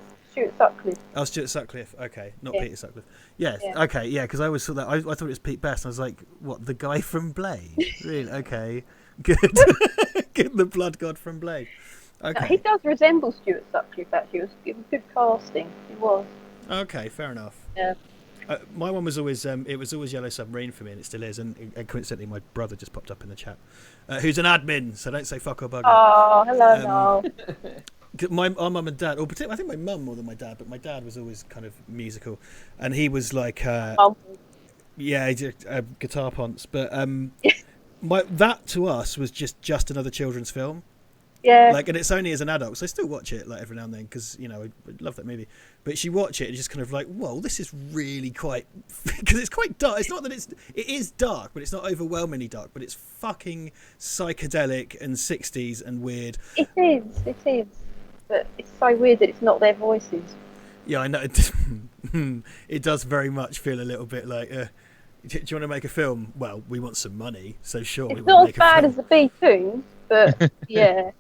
Sutcliffe. Oh, Stuart Sutcliffe. Okay, not Peter Sutcliffe. Yes. Yeah. Okay. Yeah, because I always thought that. I thought it was Pete Best. And I was like, what? The guy from Blade? Really? Okay. Good. Get the blood god from Blade. Okay. No, he does resemble Stuart Sutcliffe. Actually, it was good casting. It was. Okay. Fair enough. Yeah. My one was always it was always Yellow Submarine for me, and it still is. And coincidentally, my brother just popped up in the chat, who's an admin. So don't say fuck or bugger. Oh, hello, Noel. Our mum and dad, or particularly, I think my mum more than my dad, but my dad was always kind of musical, and he was like, yeah, he did guitar ponce, but that to us was just another children's film. Yeah. Like, and it's only as an adult, so I still watch it like every now and then because I love that movie. But you watch it and just kind of like, whoa, this is really quite, because it's quite dark. It's not that it is dark, but it's not overwhelmingly dark. But it's fucking psychedelic and 60s and weird. It is. But it's so weird that it's not their voices. Yeah, I know. It does very much feel a little bit like. Do you want to make a film? Well, we want some money, so sure. It's not as bad as the B-Tunes, but yeah.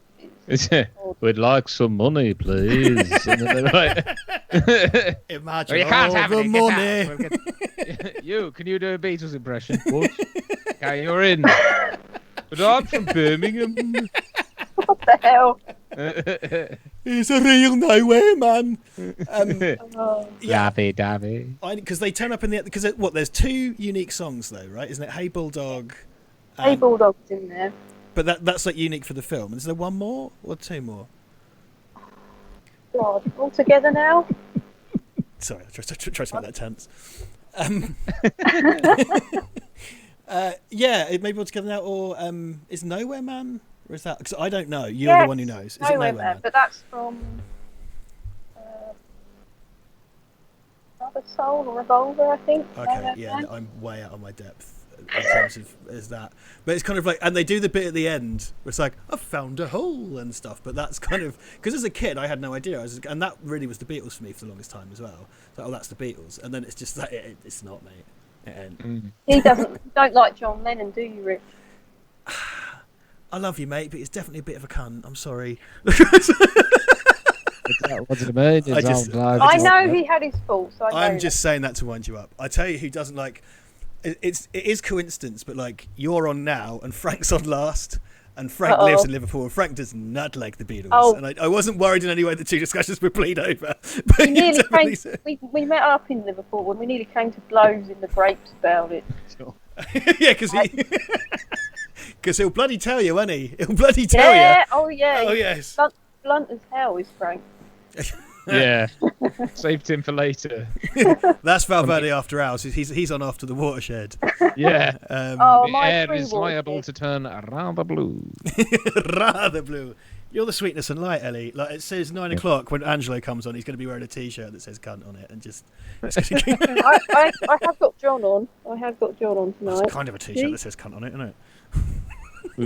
We'd like some money, please. Imagine you can't have the money. Can you do a Beatles impression? What? Okay, you're in. But I'm from Birmingham. What the hell? He's a real nowhere man. Davy. Because they turn up in the because there's two unique songs though, right? Isn't it? Hey Bulldog. Hey Bulldog's in there. But that's like unique for the film. Is there one more or two more? God, all together now. Sorry, I tried to make that tense. Yeah, it may be all together now, or is Nowhere Man, or is that? Because I don't know. You're the one who knows. Is Nowhere it Nowhere Man? But that's from Another Soul or Revolver, I think. Okay, yeah, I'm way out of my depth in terms of is that, but it's kind of like, and they do the bit at the end where it's like I found a hole and stuff, but that's kind of because as a kid I had no idea, and that really was the Beatles for me for the longest time as well. So that's the Beatles, and then it's just that it's not, mate. He don't like John Lennon, do you, Rich? I love you, mate, but he's definitely a bit of a cunt. I'm sorry. I know he had his faults. I'm just saying that to wind you up. I tell you who doesn't like. It is coincidence, but like you're on now and Frank's on last, and Frank lives in Liverpool, and Frank does not like the Beatles. And I wasn't worried in any way the two discussions would bleed over. But we met up in Liverpool and we nearly came to blows in the grapes about it. Sure. Yeah, because he'll bloody tell you, won't he? He'll bloody tell you. Oh yeah. Oh yes. Blunt as hell is Frank. Yeah, saved him for later. That's Val Verde After Hours. He's on After the Watershed. Yeah. The air is liable to turn rather blue. Rather blue. You're the sweetness and light, Ellie. Like it says 9 o'clock when Angelo comes on, he's going to be wearing a T-shirt that says "cunt" on it, and just. I have got John on. I have got John on tonight. It's kind of a T-shirt that says "cunt" on it, isn't it?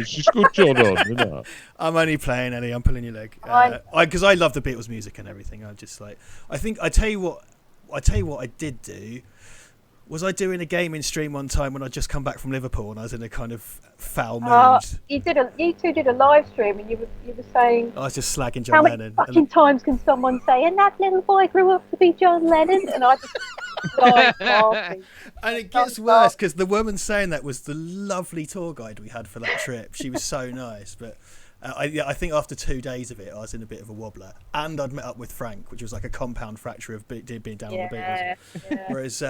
She's got John on, you know. I'm only playing, Ellie. I'm pulling your leg. Because I love the Beatles music and everything. I'm just like, I tell you what I did do was I doing a gaming stream one time when I'd just come back from Liverpool and I was in a kind of foul mood. You two did a live stream and you were saying I was just slagging John how Lennon. many fucking times can someone say, and that little boy grew up to be John Lennon? And I just died laughing. And it gets worse because the woman saying that was the lovely tour guide we had for that trip. She was so nice, but I think after 2 days of it, I was in a bit of a wobbler. And I'd met up with Frank, which was like a compound fracture of being down on the Beatles. Yeah. Whereas,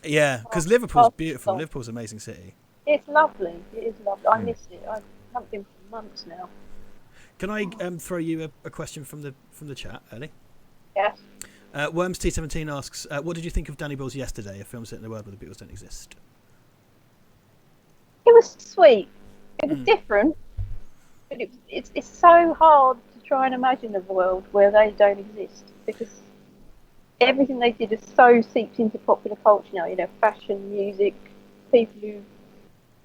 because Liverpool's beautiful. Liverpool's an amazing city. It's lovely. It is lovely. I miss it. I haven't been for months now. Can I throw you a question from the chat, Ellie? Yes. Worms T17 asks, what did you think of Danny Boyle's Yesterday, a film set in a world where the Beatles don't exist? It was sweet. It was different. But it's so hard to try and imagine a world where they don't exist because everything they did is so seeped into popular culture now. You know, fashion, music, people who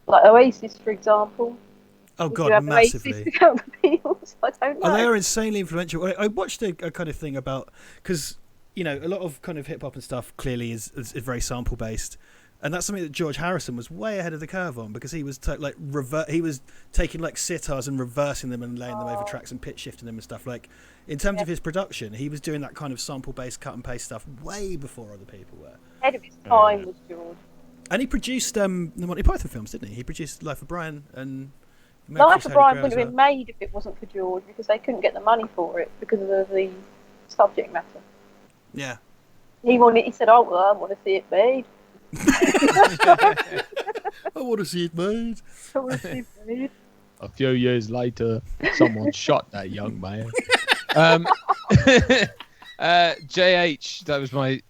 like Oasis, for example. Oh God, massively. Oasis without the Beatles? I don't know. Oh, they are insanely influential. I watched a kind of thing about because a lot of kind of hip hop and stuff clearly is very sample based. And that's something that George Harrison was way ahead of the curve on because he was he was taking like sitars and reversing them and laying them over tracks and pitch shifting them and stuff. Like in terms of his production, he was doing that kind of sample based cut and paste stuff way before other people were. Ahead of his time was George. And he produced the Monty Python films, didn't he? He produced Life of Brian and Life of Brian wouldn't have been made if it wasn't for George because they couldn't get the money for it because of the subject matter. Yeah. He said, "Oh well, I want to see it made." I want to see it made. A few years later, someone shot that young man. JH, that was my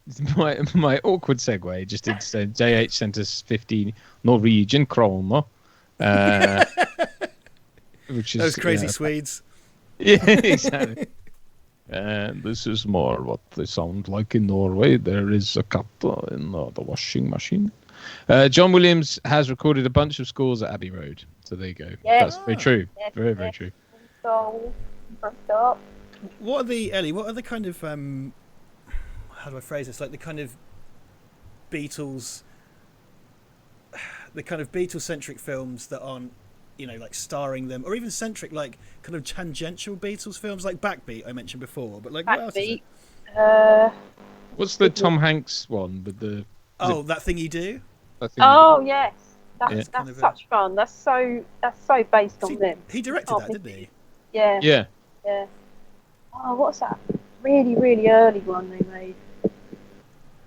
awkward segue. Just to say, JH sent us 50 Norwegian kroner, which is those crazy Swedes. Yeah, exactly. And this is more what they sound like in Norway. There is a cat in the washing machine. John Williams has recorded a bunch of scores at Abbey Road. So there you go. Yes. That's very true. Yes, very, very true. So, first up. What are the kind of how do I phrase this? Like the kind of Beatles centric films that aren't, like starring them, or even centric, like kind of tangential Beatles films, like Backbeat I mentioned before. But like, what else is it? What's the Tom Hanks one with the? That Thing You Do. Oh yes, that's such fun. That's so based on them. He directed that, didn't he? Yeah. Yeah. Yeah. Oh, what's that? Really, really early one they made.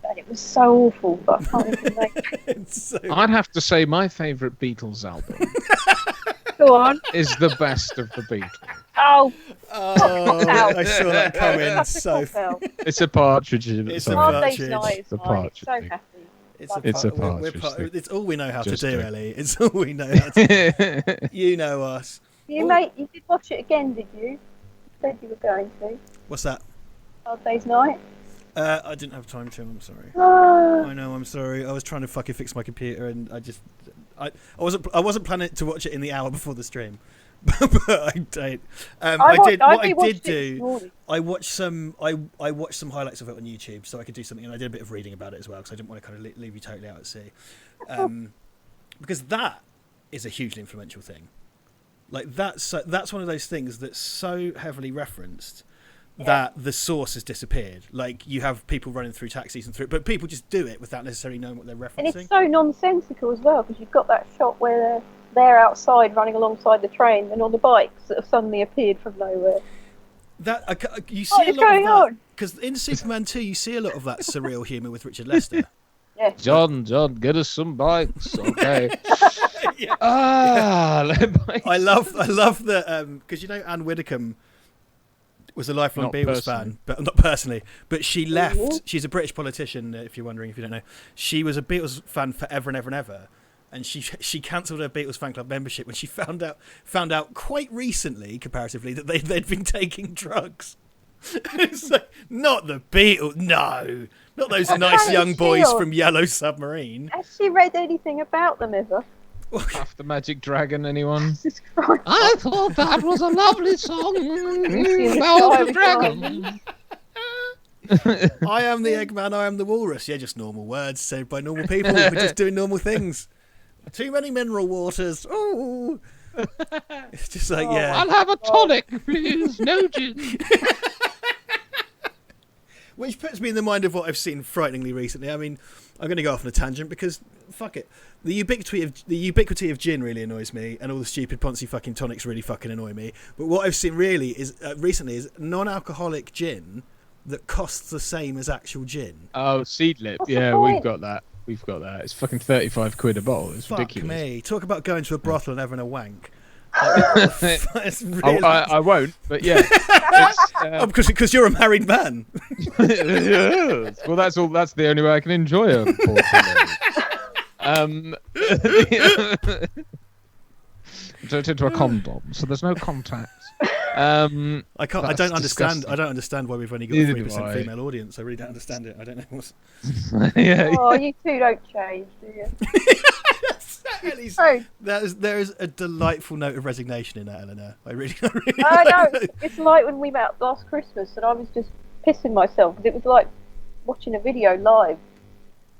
And it was so awful, but I can't even make it. I'd have to say my favourite Beatles album. Go on. Is the best of the Beatles. Oh, I saw that coming. It's a partridge in It's a a partridge. partridge. It's a partridge. So happy. It's a partridge. It's all we know how to do, Ellie. It's all we know how to do. You know us. You did watch it again, did you? You said you were going to. What's that? Hard Day's Night. I didn't have time to. I'm sorry. I know. I'm sorry. I was trying to fucking fix my computer, and I wasn't planning to watch it in the hour before the stream, but I don't. I watched some highlights of it on YouTube, so I could do something, and I did a bit of reading about it as well, because I didn't want to kind of leave you totally out at sea, because that is a hugely influential thing. Like that's one of those things that's so heavily referenced. That the source has disappeared. Like you have people running through taxis but people just do it without necessarily knowing what they're referencing. And it's so nonsensical as well because you've got that shot where they're outside running alongside the train and on the bikes that have suddenly appeared from nowhere. That you see a lot of that because in Superman 2 you see a lot of that surreal humour with Richard Lester. Yeah. John, get us some bikes, okay? I love that because Anne Widdecombe was a lifelong Beatles fan, but not personally. But she left. She's a British politician, if you're wondering, if you don't know. She was a Beatles fan forever and ever and ever. and she cancelled her Beatles fan club membership when she found out quite recently, comparatively, that they'd been taking drugs. It's like, not the Beatles, no, not those nice young boys from Yellow Submarine. Has she read anything about them ever? Half the Magic Dragon, anyone? Jesus Christ. I thought that was a lovely song. About the dragon. I am the Eggman, I am the walrus. Yeah, just normal words said by normal people who are just doing normal things. Too many mineral waters. Oh, it's just like, yeah. I'll have a tonic, please. No gin. Which puts me in the mind of what I've seen frighteningly recently. I mean, I'm going to go off on a tangent because, fuck it. The ubiquity of gin really annoys me, and all the stupid Ponzi fucking tonics really fucking annoy me. But what I've seen really is recently is non-alcoholic gin that costs the same as actual gin. Oh, Seedlip. What's Yeah, the we've point? got that. We've got that. It's fucking 35 quid a bottle. It's Fuck ridiculous. me. Talk about going to a brothel and having a wank. It's really... I won't, but yeah. It's, because you're a married man. well, that's all. That's the only way I can enjoy it. Don't into a condom, so there's no contact. I don't understand. Disgusting. I don't understand why we've only got a Neither do 3% I. female audience. I really don't understand it. I don't know what's. Yeah. Oh, you two don't change, do you? Ellie's, Oh. there is a delightful note of resignation in that, Eleanor. I really. No, it's like when we met last Christmas and I was just pissing myself because it was like watching a video live,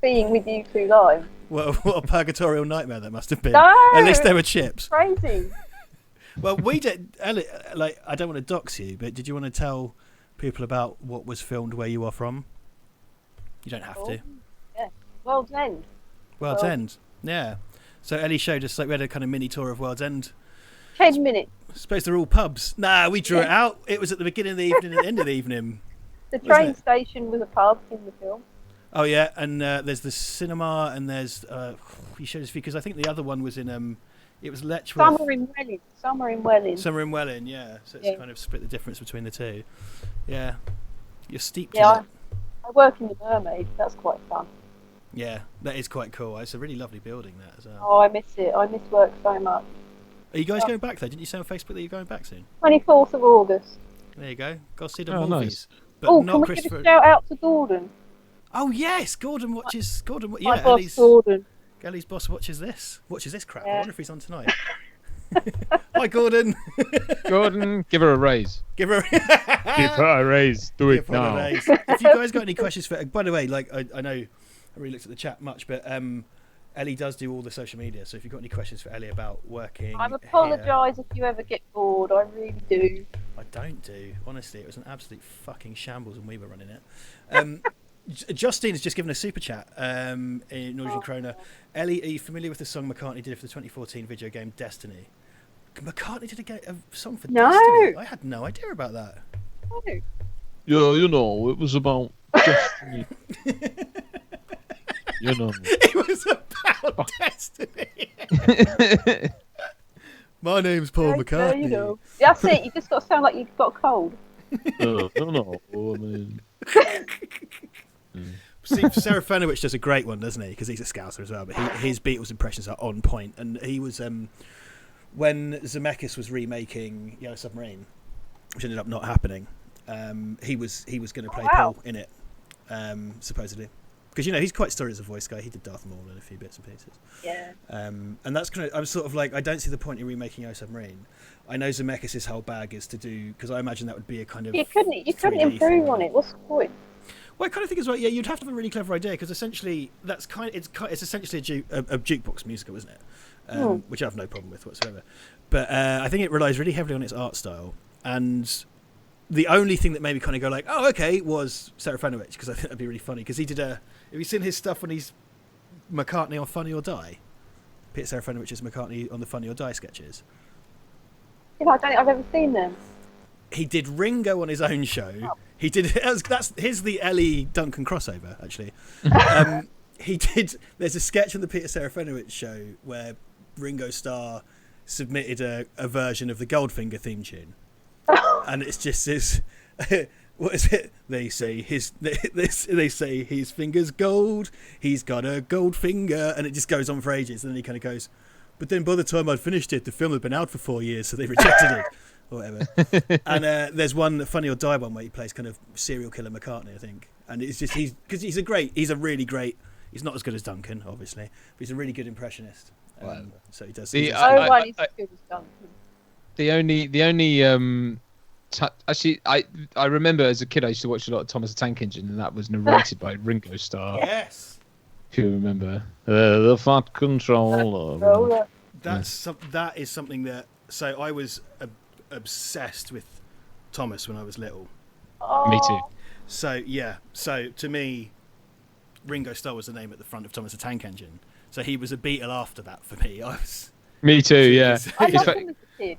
being with you two live. What a purgatorial nightmare that must have been. No! At least there were chips. Crazy. Well, we did. Ellie, like, I don't want to dox you, but did you want to tell people about what was filmed where you are from? You don't have to. Yeah. World's End. World's End. Yeah. So Ellie showed us, like, we had a kind of mini tour of World's End. 10 minutes. I suppose they're all pubs. Nah, we drew it out. It was at the beginning of the evening and the end of the evening. The Wasn't train it? station was a pub in the film. Oh yeah, and there's the cinema, and there's you showed us because I think the other one was in it was Letchworth. Summer in Welling. Summer in Welling. Summer in Welling, yeah. So it's kind of split the difference between the two. Yeah, you're steeped in it. I work in the Mermaid. That's quite fun. Yeah, that is quite cool. It's a really lovely building, that as well. Oh, I miss it. I miss work so much. Are you guys going back though? Didn't you say on Facebook that you're going back soon? 24th of August. There you go. Go see the Oh, movies. nice. But Oh, not can we Christopher. give a shout out to Gordon? Oh yes, Gordon watches. Gordon, My yeah, boss, Ellie's Gordon. boss watches this. Watches this crap. I Yeah. wonder if he's on tonight. Hi, Gordon. Gordon, give her a raise. Give her. Give her a raise. Do Give it her a now. raise. If you guys got any questions for, by the way, like I know I really looked at the chat much, but Ellie does do all the social media. So if you've got any questions for Ellie about working, I here- apologise if you ever get bored. I really do. I don't do. Honestly, it was an absolute fucking shambles when we were running it. Justine has just given a super chat in Norwegian Krona. Ellie, are you familiar with the song McCartney did for the 2014 video game Destiny? McCartney did a song for No. Destiny? I had no idea about that. Oh. Yeah, you know, it was about destiny. You know. It was about Destiny. My name's Paul Yeah, McCartney. you know. That's it. You just got to sound like you've got a cold. No, I mean. See, Serafinowicz does a great one, doesn't he? Because he's a Scouser as well. But his Beatles impressions are on point. And he was when Zemeckis was remaking Yellow Submarine, which ended up not happening. He was going to play Paul in it, supposedly. Because he's quite storied as a voice guy. He did Darth Maul and a few bits and pieces. Yeah. And that's kind of. I'm sort of like, I don't see the point in remaking Yellow Submarine. I know Zemeckis' whole bag is to do, because I imagine that would be a kind of. You couldn't 3D improve thing. on it. What's the point? Well, I kind of think as well. Yeah, you'd have to have a really clever idea, because essentially it's essentially a jukebox musical, isn't it? Which I have no problem with whatsoever. But I think it relies really heavily on its art style, and the only thing that made me kind of go like, oh, okay, was Serafinowicz, because I think that'd be really funny. Because he did have you seen his stuff when he's McCartney on Funny or Die? Peter Serafinowicz is McCartney on the Funny or Die sketches. Yeah, I don't think I've ever seen them. He did Ringo on his own show. He did. Here's the Ellie Duncan crossover. Actually, he did. There's a sketch on the Peter Serafinowicz show where Ringo Starr submitted a version of the Goldfinger theme tune, and it's just this. what is it? They say they say his finger's gold. He's got a gold finger, and it just goes on for ages. And then he kind of goes, but then by the time I'd finished it, the film had been out for 4 years, so they rejected it. Or whatever. And there's one Funny or Die one where he plays kind of serial killer McCartney, I think. And it's just he's a really great. He's not as good as Duncan, obviously, but he's a really good impressionist. So he does. No one is as good as Duncan. The only actually, I remember as a kid I used to watch a lot of Thomas the Tank Engine, and that was narrated by Ringo Starr. Yes. If you remember the Fat Controller. That is something that. So I was obsessed with Thomas when I was little. Oh. Me too. So to me, Ringo Starr was the name at the front of Thomas the Tank Engine. So he was a Beatle after that for me. Me too. Yeah. I loved him as a kid.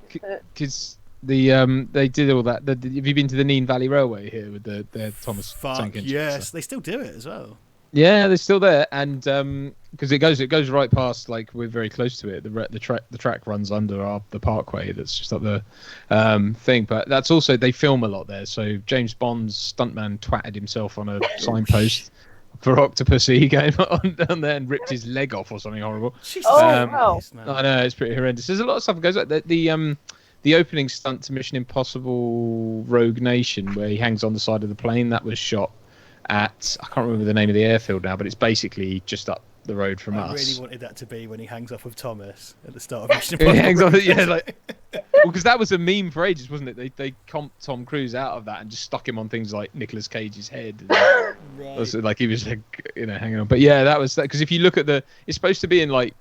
Because they did all that. Have you been to the Nene Valley Railway here with the Thomas Tank Engine? Yes, they still do it as well. Yeah, they're still there, and because it goes right past, like, we're very close to it. The track runs under the parkway that's just up the thing. But that's also, they film a lot there. So James Bond's stuntman twatted himself on a signpost for Octopussy going on down there and ripped his leg off or something horrible. Wow. I know, it's pretty horrendous. There's a lot of stuff that goes like that. The opening stunt to Mission Impossible Rogue Nation, where he hangs on the side of the plane, that was shot at, I can't remember the name of the airfield now, but it's basically just up the road from us. I really wanted that to be when he hangs off with Thomas at the start of Mission Impossible. He hangs off, yeah, like, well, because that was a meme for ages, wasn't it? They comped Tom Cruise out of that and just stuck him on things like Nicolas Cage's head. And Right. like he was, like, hanging on. But yeah, that was that. Because if you look at it's supposed to be in like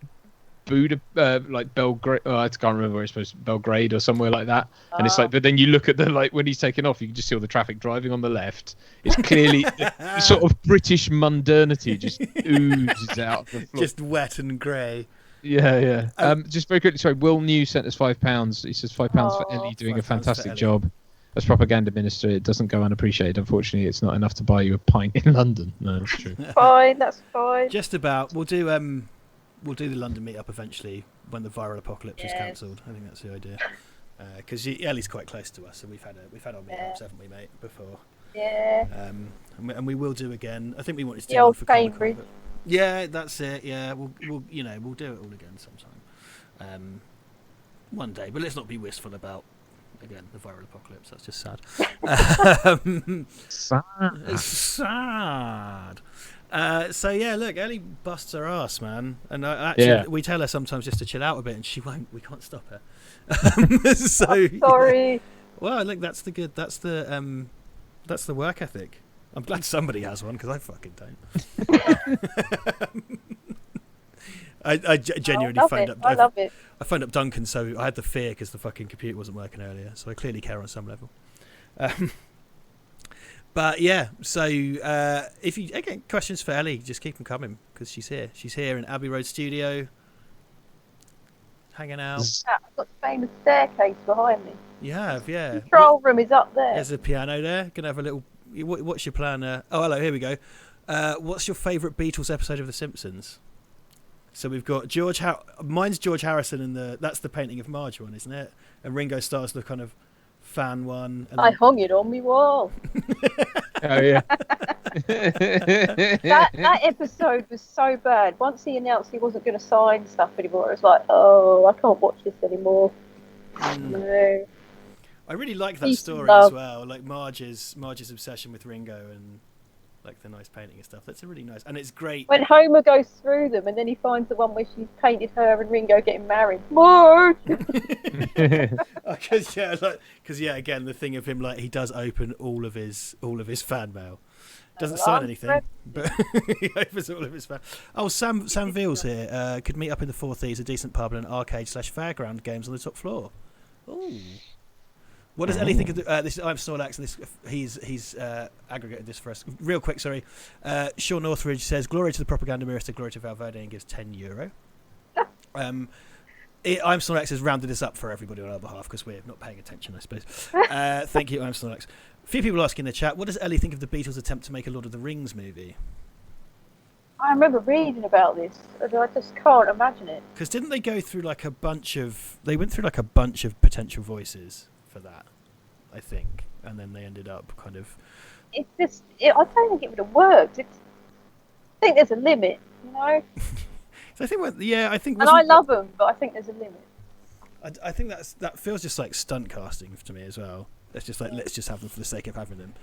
like Belgrade. I can't remember where it's supposed to be, Belgrade or somewhere like that. And it's like, but then you look at when he's taking off, you can just see all the traffic driving on the left. It's clearly the sort of British mundanity just oozes out of the floor. Just wet and grey. Yeah. Just very quickly, sorry, Will New sent us £5. He says £5 for Ellie doing a £5 fantastic for job. As propaganda minister, it doesn't go unappreciated. Unfortunately, it's not enough to buy you a pint in London. No, that's true. Fine, that's fine. Just about. We'll do the London meetup eventually when the viral apocalypse is cancelled. I think that's the idea. Because Ellie's quite close to us, so we've had our meetups, haven't we, mate? Before. Yeah. And we will do again. I think we wanted to do The old one for Cambridge. Comic-Con, but- Yeah, that's it. Yeah, we'll do it all again sometime. One day, but let's not be wistful about again the viral apocalypse. That's just sad. Sad. So yeah, look, Ellie busts her ass, man, and we tell her sometimes just to chill out a bit, and she won't. We can't stop her. So Sorry. Well, look, that's the work ethic. I'm glad somebody has one because I fucking don't. I genuinely phoned up. I love it. I phoned up Duncan, so I had the fear because the fucking computer wasn't working earlier. So I clearly care on some level. But yeah, so if you again questions for Ellie, just keep them coming because she's here. She's here in Abbey Road Studio, hanging out. I've got the famous staircase behind me. You have, yeah. The control room is up there. There's a piano there. Gonna have a little. What's your plan? Oh, hello. Here we go. What's your favourite Beatles episode of The Simpsons? So we've got mine's George Harrison, and that's the painting of Marge one, isn't it? And Ringo Starr's the kind of fan one. And I hung it on my wall. Oh yeah. that episode was so bad. Once he announced he wasn't going to sign stuff anymore, it was like, oh, I can't watch this anymore. No. I really like that Peace story and love. as well. Like Marge's obsession with Ringo and like the nice painting and stuff. That's a really nice, and it's great. When Homer goes through them and then he finds the one where she's painted her and Ringo getting married. Marge! Because again, the thing of him, like, he does open all of his fan mail. Doesn't sign anything, but he opens all of his fan. Oh, Sam Veal's here. Could meet up in the Four Thieves, a decent pub and an arcade/fairground games on the top floor. Ooh. What does Ellie think of this? I'm Snorlax, and he's aggregated this for us. Real quick, sorry. Sean Northridge says, "Glory to the propaganda minister, glory to Val Verde," and gives €10. I'm Snorlax has rounded this up for everybody on our behalf because we're not paying attention, I suppose. Thank you, I'm Snorlax. A few people asking in the chat, what does Ellie think of the Beatles' attempt to make a Lord of the Rings movie? I remember reading about this, and I just can't imagine it. Because didn't they go through like a bunch of... They went through like a bunch of potential voices for that, I think. and then they ended up kind of. I don't think it would have worked. I think there's a limit, you know. So I think, I think. And I love them, but I think there's a limit. I think that feels just like stunt casting to me as well. It's just like let's just have them for the sake of having them,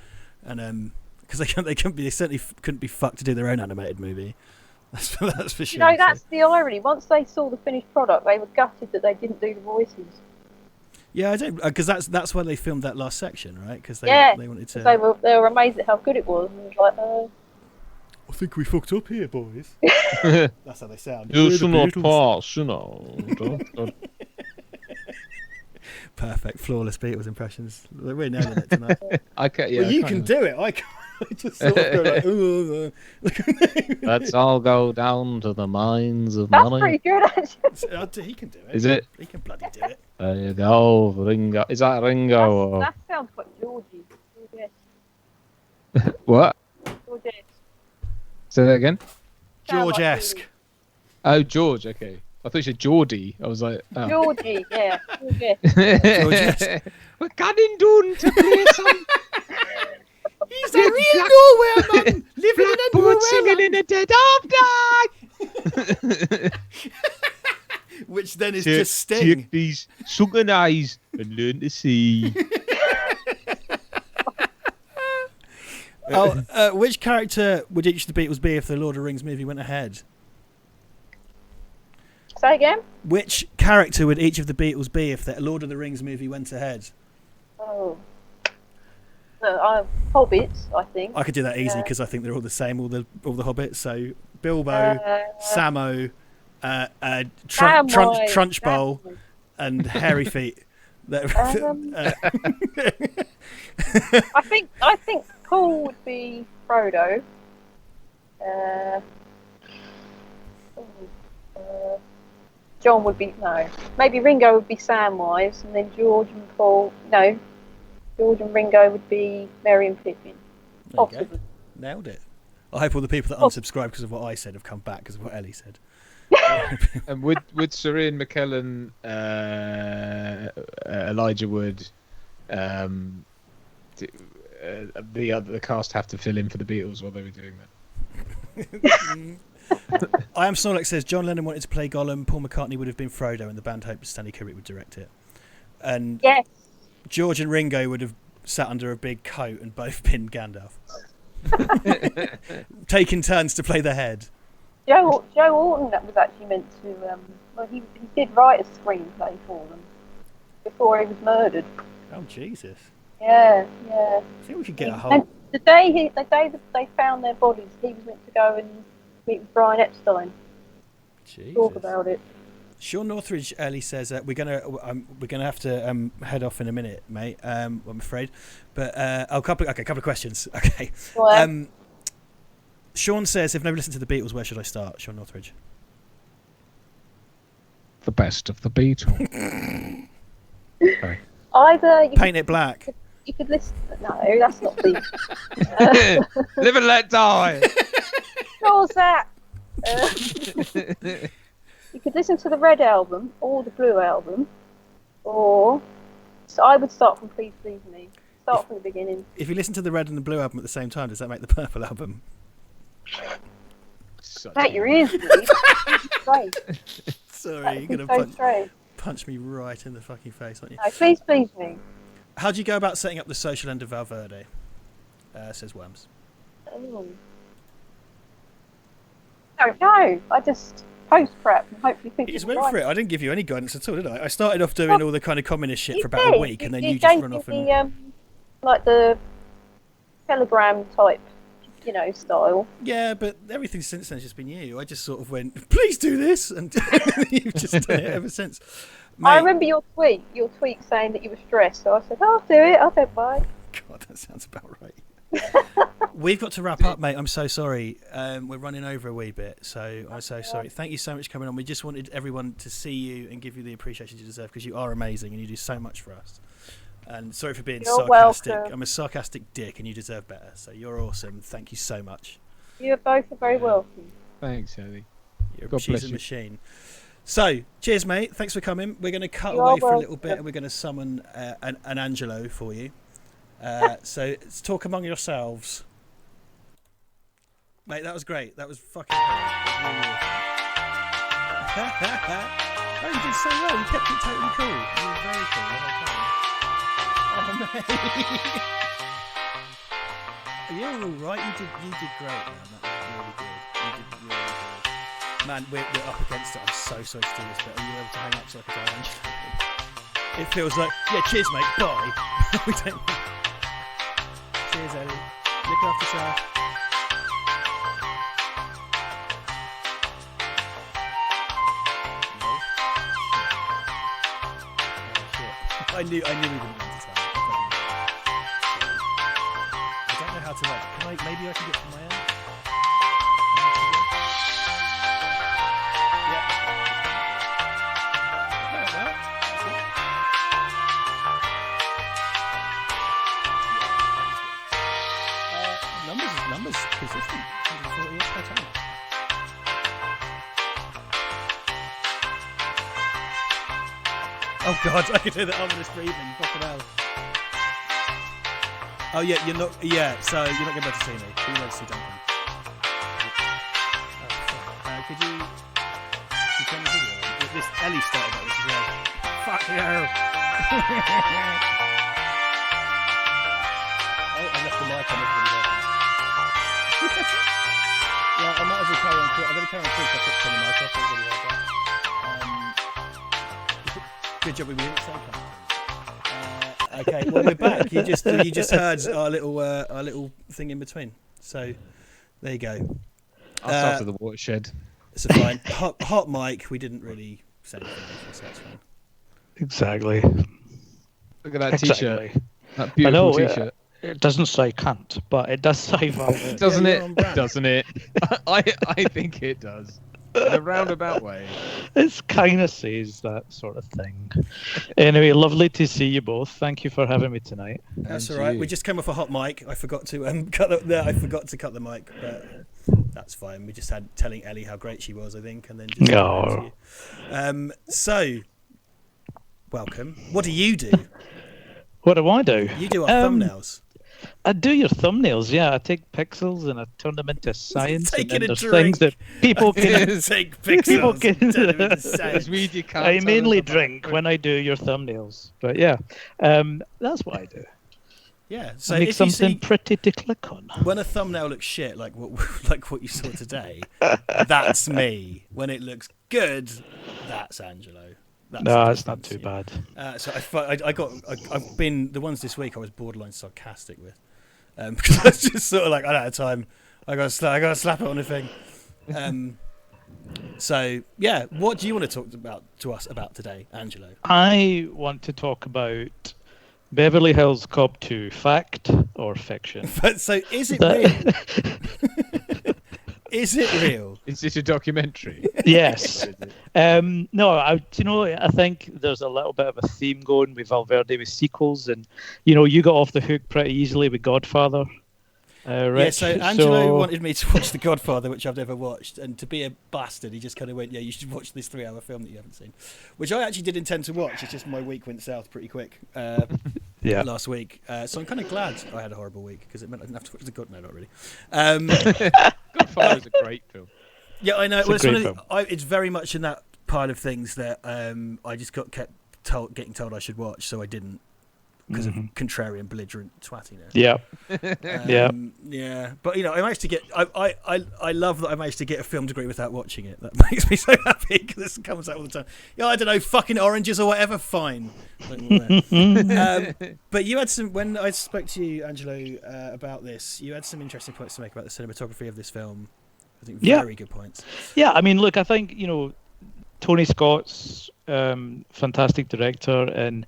and because they certainly couldn't be fucked to do their own animated movie. That's for sure. You know, that's the irony. Once they saw the finished product, they were gutted that they didn't do the voices. Yeah, I don't, because that's why they filmed that last section, right? Because they wanted to. They were amazed at how good it was, and it was like, I think we fucked up here, boys. That's how they sound. You should not pass, you know. Perfect, flawless Beatles impressions. We're nailing it tonight. You can do it. I can't. I just sort of go like, let's all go down to the mines of that's money. pretty good, actually. He can do it. Is it? He can bloody do it. There you go, Ringo. Is that Ringo? Or... That sounds quite Georgie. What? George. Say that again? George-esque. Oh, George. Okay. I thought you said Geordie. I was like, oh. Georgie, yeah. George-esque. We're coming down to play some. He's a real nowhere man, living in a Blackboard nowhere singing in the dead of night. Which then is just Sting. Take these sunken eyes and learn to see. Which character would each of the Beatles be if the Lord of the Rings movie went ahead? Say again? Which character would each of the Beatles be if the Lord of the Rings movie went ahead? Oh. Hobbits, I think. I could do that easy because I think they're all the same, all the Hobbits. So Bilbo, Sammo, Trunchbull, and Hairy Feet. I think Paul would be Frodo. John would be maybe Ringo would be Samwise, and then George and Ringo would be Merry and Pippin. Possibly. Nailed it. I hope all the people that unsubscribed because of what I said have come back because of what Ellie said. And would Sir Ian McKellen, Elijah Wood, the cast have to fill in for the Beatles while they were doing that? I Am Snorlax says John Lennon wanted to play Gollum, Paul McCartney would have been Frodo, and the band hoped Stanley Kubrick would direct it. And yes. George and Ringo would have sat under a big coat and both been Gandalf. Taking turns to play the head. Joe Orton was actually meant to. He did write a screenplay for them before he was murdered. Oh Jesus! Yeah. I think we could get a whole. And the day they found their bodies, he was meant to go and meet with Brian Epstein. Jesus. Talk about it. Sean Northridge early says we're gonna have to head off in a minute, mate. I'm afraid, but a couple of questions. Okay. Well, Sean says, "If never listened to the Beatles, where should I start?" Sean Northridge. The best of the Beatles. Sorry. Either Paint It Black. You could listen. No, that's not the. Live and let die. What's that? You could listen to the Red album or the Blue album, or so I would start from Please Please Me. Start from the beginning. If you listen to the Red and the Blue album at the same time, does that make the Purple album? Mate, your ears bleed. Sorry, you're gonna punch me right in the fucking face, aren't you? No, Please Please Me. How do you go about setting up the social end of Val Verde? Says Worms. Oh. Don't know. I just post prep and hopefully people. You just went for it. I didn't give you any guidance at all, did I? I started off doing all the kind of communist shit for about a week, and then you just run off and like the Telegram type, style. Yeah, but everything since then has just been you. I just sort of went, please do this, and you've just done it ever since. Mate, I remember your tweet saying that you were stressed, so I said, I'll do it. I don't mind. God, that sounds about right. We've got to wrap up, mate. I'm so sorry. We're running over a wee bit, so I'm so sorry. Thank you so much for coming on. We just wanted everyone to see you and give you the appreciation you deserve because you are amazing and you do so much for us. And sorry for being sarcastic. Welcome. I'm a sarcastic dick and you deserve better. So you're awesome. Thank you so much. You both are very welcome. Thanks, Ellie. She's a machine. So, cheers, mate. Thanks for coming. We're going to cut away for a little bit and we're going to summon an Angelo for you. So let's talk among yourselves. Mate, that was great. That was fucking great. Oh, you did so well. You kept it totally cool. You were very cool. Oh, mate. You're all right. You did great, man. That was really good. You did really good. Man, we're up against it. I'm so sorry to do this, but are you able to hang up so I can tell Angelo? It feels like, yeah, cheers, mate. Bye. We don't. Cheers, Ellie. Look after yourself. I knew we didn't want to tell. I don't know how to like. Maybe I can get from my end. Yeah. Well, numbers consistent. 148 per time. Oh god, I can hear the ominous breathing. Fucking hell. Oh yeah, you're not. Yeah, so you're not going to be able to see me. You won't see Duncan. Oh, fuck. Could you turn the video on? This Ellie started that, which is well. Fuck you. Oh, I left the mic on. Yeah, I might as well carry on. I'm going to carry on through, so I put the mic off. Everybody like that. Good job we didn't say that. Okay, well we're back. You just heard our little thing in between. So there you go. I'll start with the watershed. It's a fine hot mic. We didn't really say anything, so that's fine. Exactly. Look at that t-shirt. That beautiful t-shirt. It doesn't say cunt, but it does say Val Verde. Doesn't it? Doesn't it? I think it does. In a roundabout way. It kind of says that sort of thing. Anyway, lovely to see you both. Thank you for having me tonight. That's all right. We just came off a hot mic. I forgot to cut the mic, but that's fine. We just had telling Ellie how great she was, I think, and then just so welcome. What do you do? What do I do? You do our thumbnails. I do your thumbnails, yeah. I take pixels and I turn them into science. Taking and a there's drink. things that people can take pixels. People can. You can't I mainly drink when I do your thumbnails, but yeah, that's what I do. Yeah, so I make if something you see, pretty to click on. When a thumbnail looks shit, like what you saw today, that's me. When it looks good, that's Angelo. No, it's not too bad. So I've been the ones this week I was borderline sarcastic with, because I was just sort of like I don't have time. I got to slap it on the thing. So yeah, what do you want to talk to us about today, Angelo? I want to talk about Beverly Hills Cop 2, fact or fiction? But so is it real? Is it real? Is it a documentary? Yes. No, I think there's a little bit of a theme going with Val Verde with sequels, and you got off the hook pretty easily with Godfather. Rich, yeah, so Angelo wanted me to watch The Godfather, which I've never watched, and to be a bastard, he just kind of went, yeah, you should watch this 3-hour film that you haven't seen, which I actually did intend to watch. It's just my week went south pretty quick last week. So I'm kind of glad I had a horrible week, because it meant I didn't have to watch The God. No, not really. Godfather is a great film. Yeah, I know. It's it's very much in that pile of things that I just kept getting told I should watch, so I didn't. Because of contrarian, belligerent twattiness. Yeah, yeah. But I managed to get. I love that I managed to get a film degree without watching it. That makes me so happy because this comes out all the time. Yeah, I don't know, fucking oranges or whatever. Fine. But you had some when I spoke to you, Angelo, about this. You had some interesting points to make about the cinematography of this film. I think very good points. Yeah, I mean, look, I think Tony Scott's fantastic director, and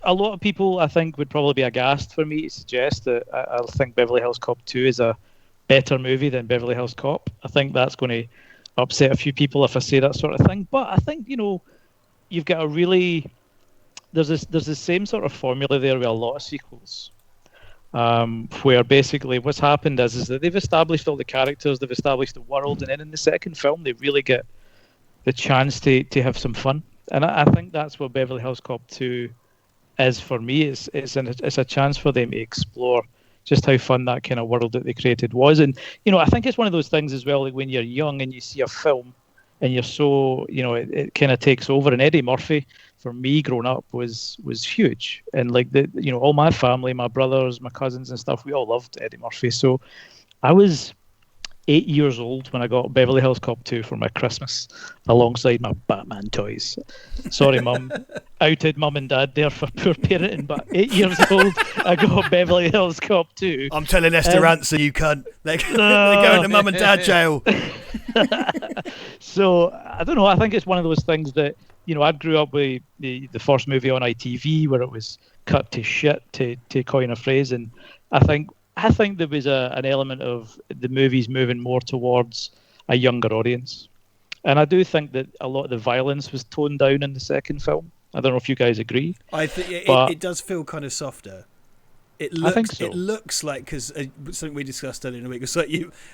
a lot of people I think would probably be aghast for me to suggest that I think Beverly Hills Cop 2 is a better movie than Beverly Hills Cop. I think that's going to upset a few people if I say that sort of thing, but I think you've got a really there's the same sort of formula there with a lot of sequels, where basically what's happened is that they've established all the characters, they've established the world, and then in the second film they really get the chance to have some fun. And I think that's what Beverly Hills Cop 2 is for me, it's a chance for them to explore just how fun that kind of world that they created was. And I think it's one of those things as well, like when you're young and you see a film and you're so, it kind of takes over. And Eddie Murphy, for me growing up, was huge. And like all my family, my brothers, my cousins and stuff, we all loved Eddie Murphy. So I was 8 years old when I got Beverly Hills Cop 2 for my Christmas, alongside my Batman toys. Sorry, Mum. Outed Mum and Dad there for poor parenting, but 8 years old, I got Beverly Hills Cop 2. I'm telling Esther Ranson, you cunt. They're going to Mum and Dad jail. So, I don't know, I think it's one of those things that, I grew up with the first movie on ITV where it was cut to shit, to coin a phrase, and I think there was an element of the movies moving more towards a younger audience. And I do think that a lot of the violence was toned down in the second film. I don't know if you guys agree. I think it does feel kind of softer. I think so. It looks like, because something we discussed earlier in the week was like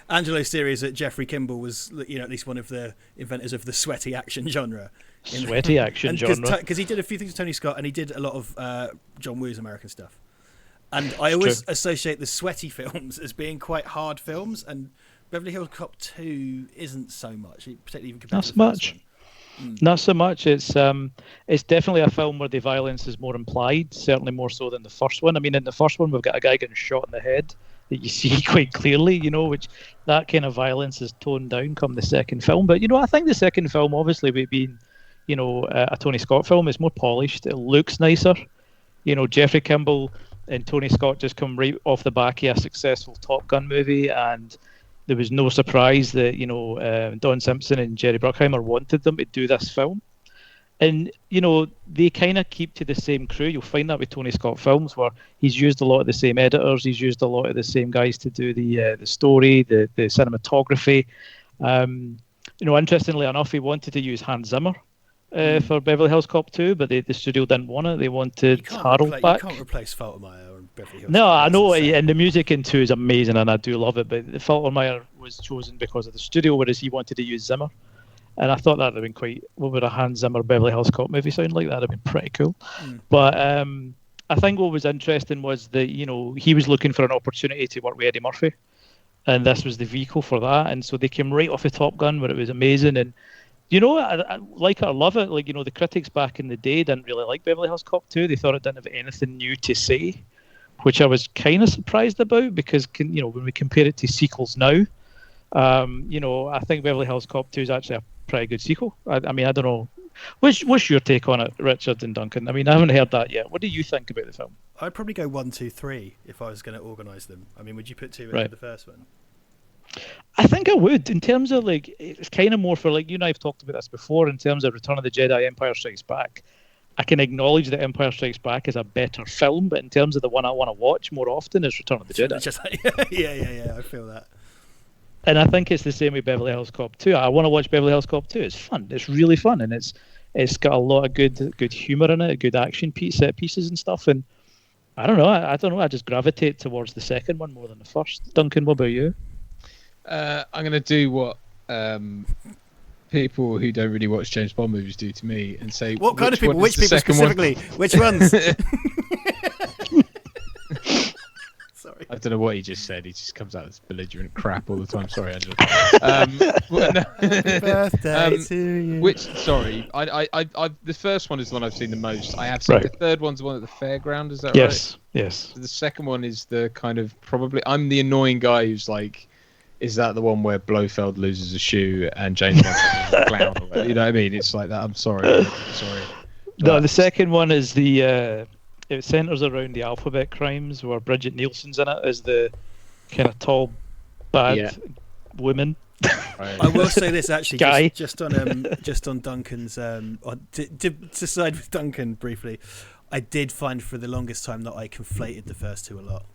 Angelo's theory is that Jeffrey Kimball was, at least one of the inventors of the sweaty action genre. Sweaty action genre. Because he did a few things with Tony Scott, and he did a lot of John Woo's American stuff. And I always associate the sweaty films as being quite hard films, and Beverly Hills Cop 2 isn't so much, particularly even compared to the first one. Not so much. It's definitely a film where the violence is more implied, certainly more so than the first one. I mean, in the first one, we've got a guy getting shot in the head that you see quite clearly, which that kind of violence is toned down come the second film. But, I think the second film, obviously, being, a Tony Scott film, is more polished. It looks nicer. Jeffrey Kimball and Tony Scott just come right off the back of a successful Top Gun movie, and there was no surprise that Don Simpson and Jerry Bruckheimer wanted them to do this film. And they kind of keep to the same crew. You'll find that with Tony Scott films, where he's used a lot of the same editors, he's used a lot of the same guys to do the story, the cinematography. Interestingly enough, he wanted to use Hans Zimmer for Beverly Hills Cop 2, but the studio didn't want it. They wanted Harold back. You can't replace Faltermeyer and Beverly Hills. No, I know, and the music in 2 is amazing, and I do love it, but Faltermeyer was chosen because of the studio, whereas he wanted to use Zimmer. And I thought that would have been quite... What would a Hans Zimmer Beverly Hills Cop movie sound like? That would have been pretty cool. But I think what was interesting was that, he was looking for an opportunity to work with Eddie Murphy, and this was the vehicle for that. And so they came right off of Top Gun, where it was amazing. And I like it or love it. Like, the critics back in the day didn't really like Beverly Hills Cop 2. They thought it didn't have anything new to say, which I was kind of surprised about, because, when we compare it to sequels now, I think Beverly Hills Cop 2 is actually a pretty good sequel. I mean, I don't know. What's your take on it, Richard and Duncan? I mean, I haven't heard that yet. What do you think about the film? I'd probably go 1, 2, 3 if I was going to organise them. I mean, would you put 2 into the first one? I think I would, in terms of, like, it's kind of more for, like, you and I have talked about this before, in terms of Return of the Jedi, Empire Strikes Back. I can acknowledge that Empire Strikes Back is a better film, but in terms of the one I want to watch more often is Return of the Jedi. Just like, yeah, I feel that. And I think it's the same with Beverly Hills Cop 2. I want to watch Beverly Hills Cop 2. It's fun. It's really fun, and it's got a lot of good humour in it, good action set pieces and stuff. And I don't know. I just gravitate towards the second one more than the first. Duncan, what about you? I'm going to do what people who don't really watch James Bond movies do to me and say... What kind of people? Which people specifically? Which ones? Sorry. I don't know what he just said. He just comes out as belligerent crap all the time. Sorry, Angelo. Happy birthday to you. Sorry, I the first one is the one I've seen the most. I have seen the third one's the one at the fairground. Is that right? Yes. So the second one is the kind of probably... I'm the annoying guy who's like... Is that the one where Blofeld loses a shoe and James Bond is a clown? Or whatever? You know what I mean? It's like that. I'm sorry. No, the second one is the... it centres around the alphabet crimes, where Bridget Nielsen's in it as the kind of tall, bad woman. Right. I will say this actually, Guy. just on Duncan's, to side with Duncan briefly, I did find for the longest time that I conflated the first two a lot.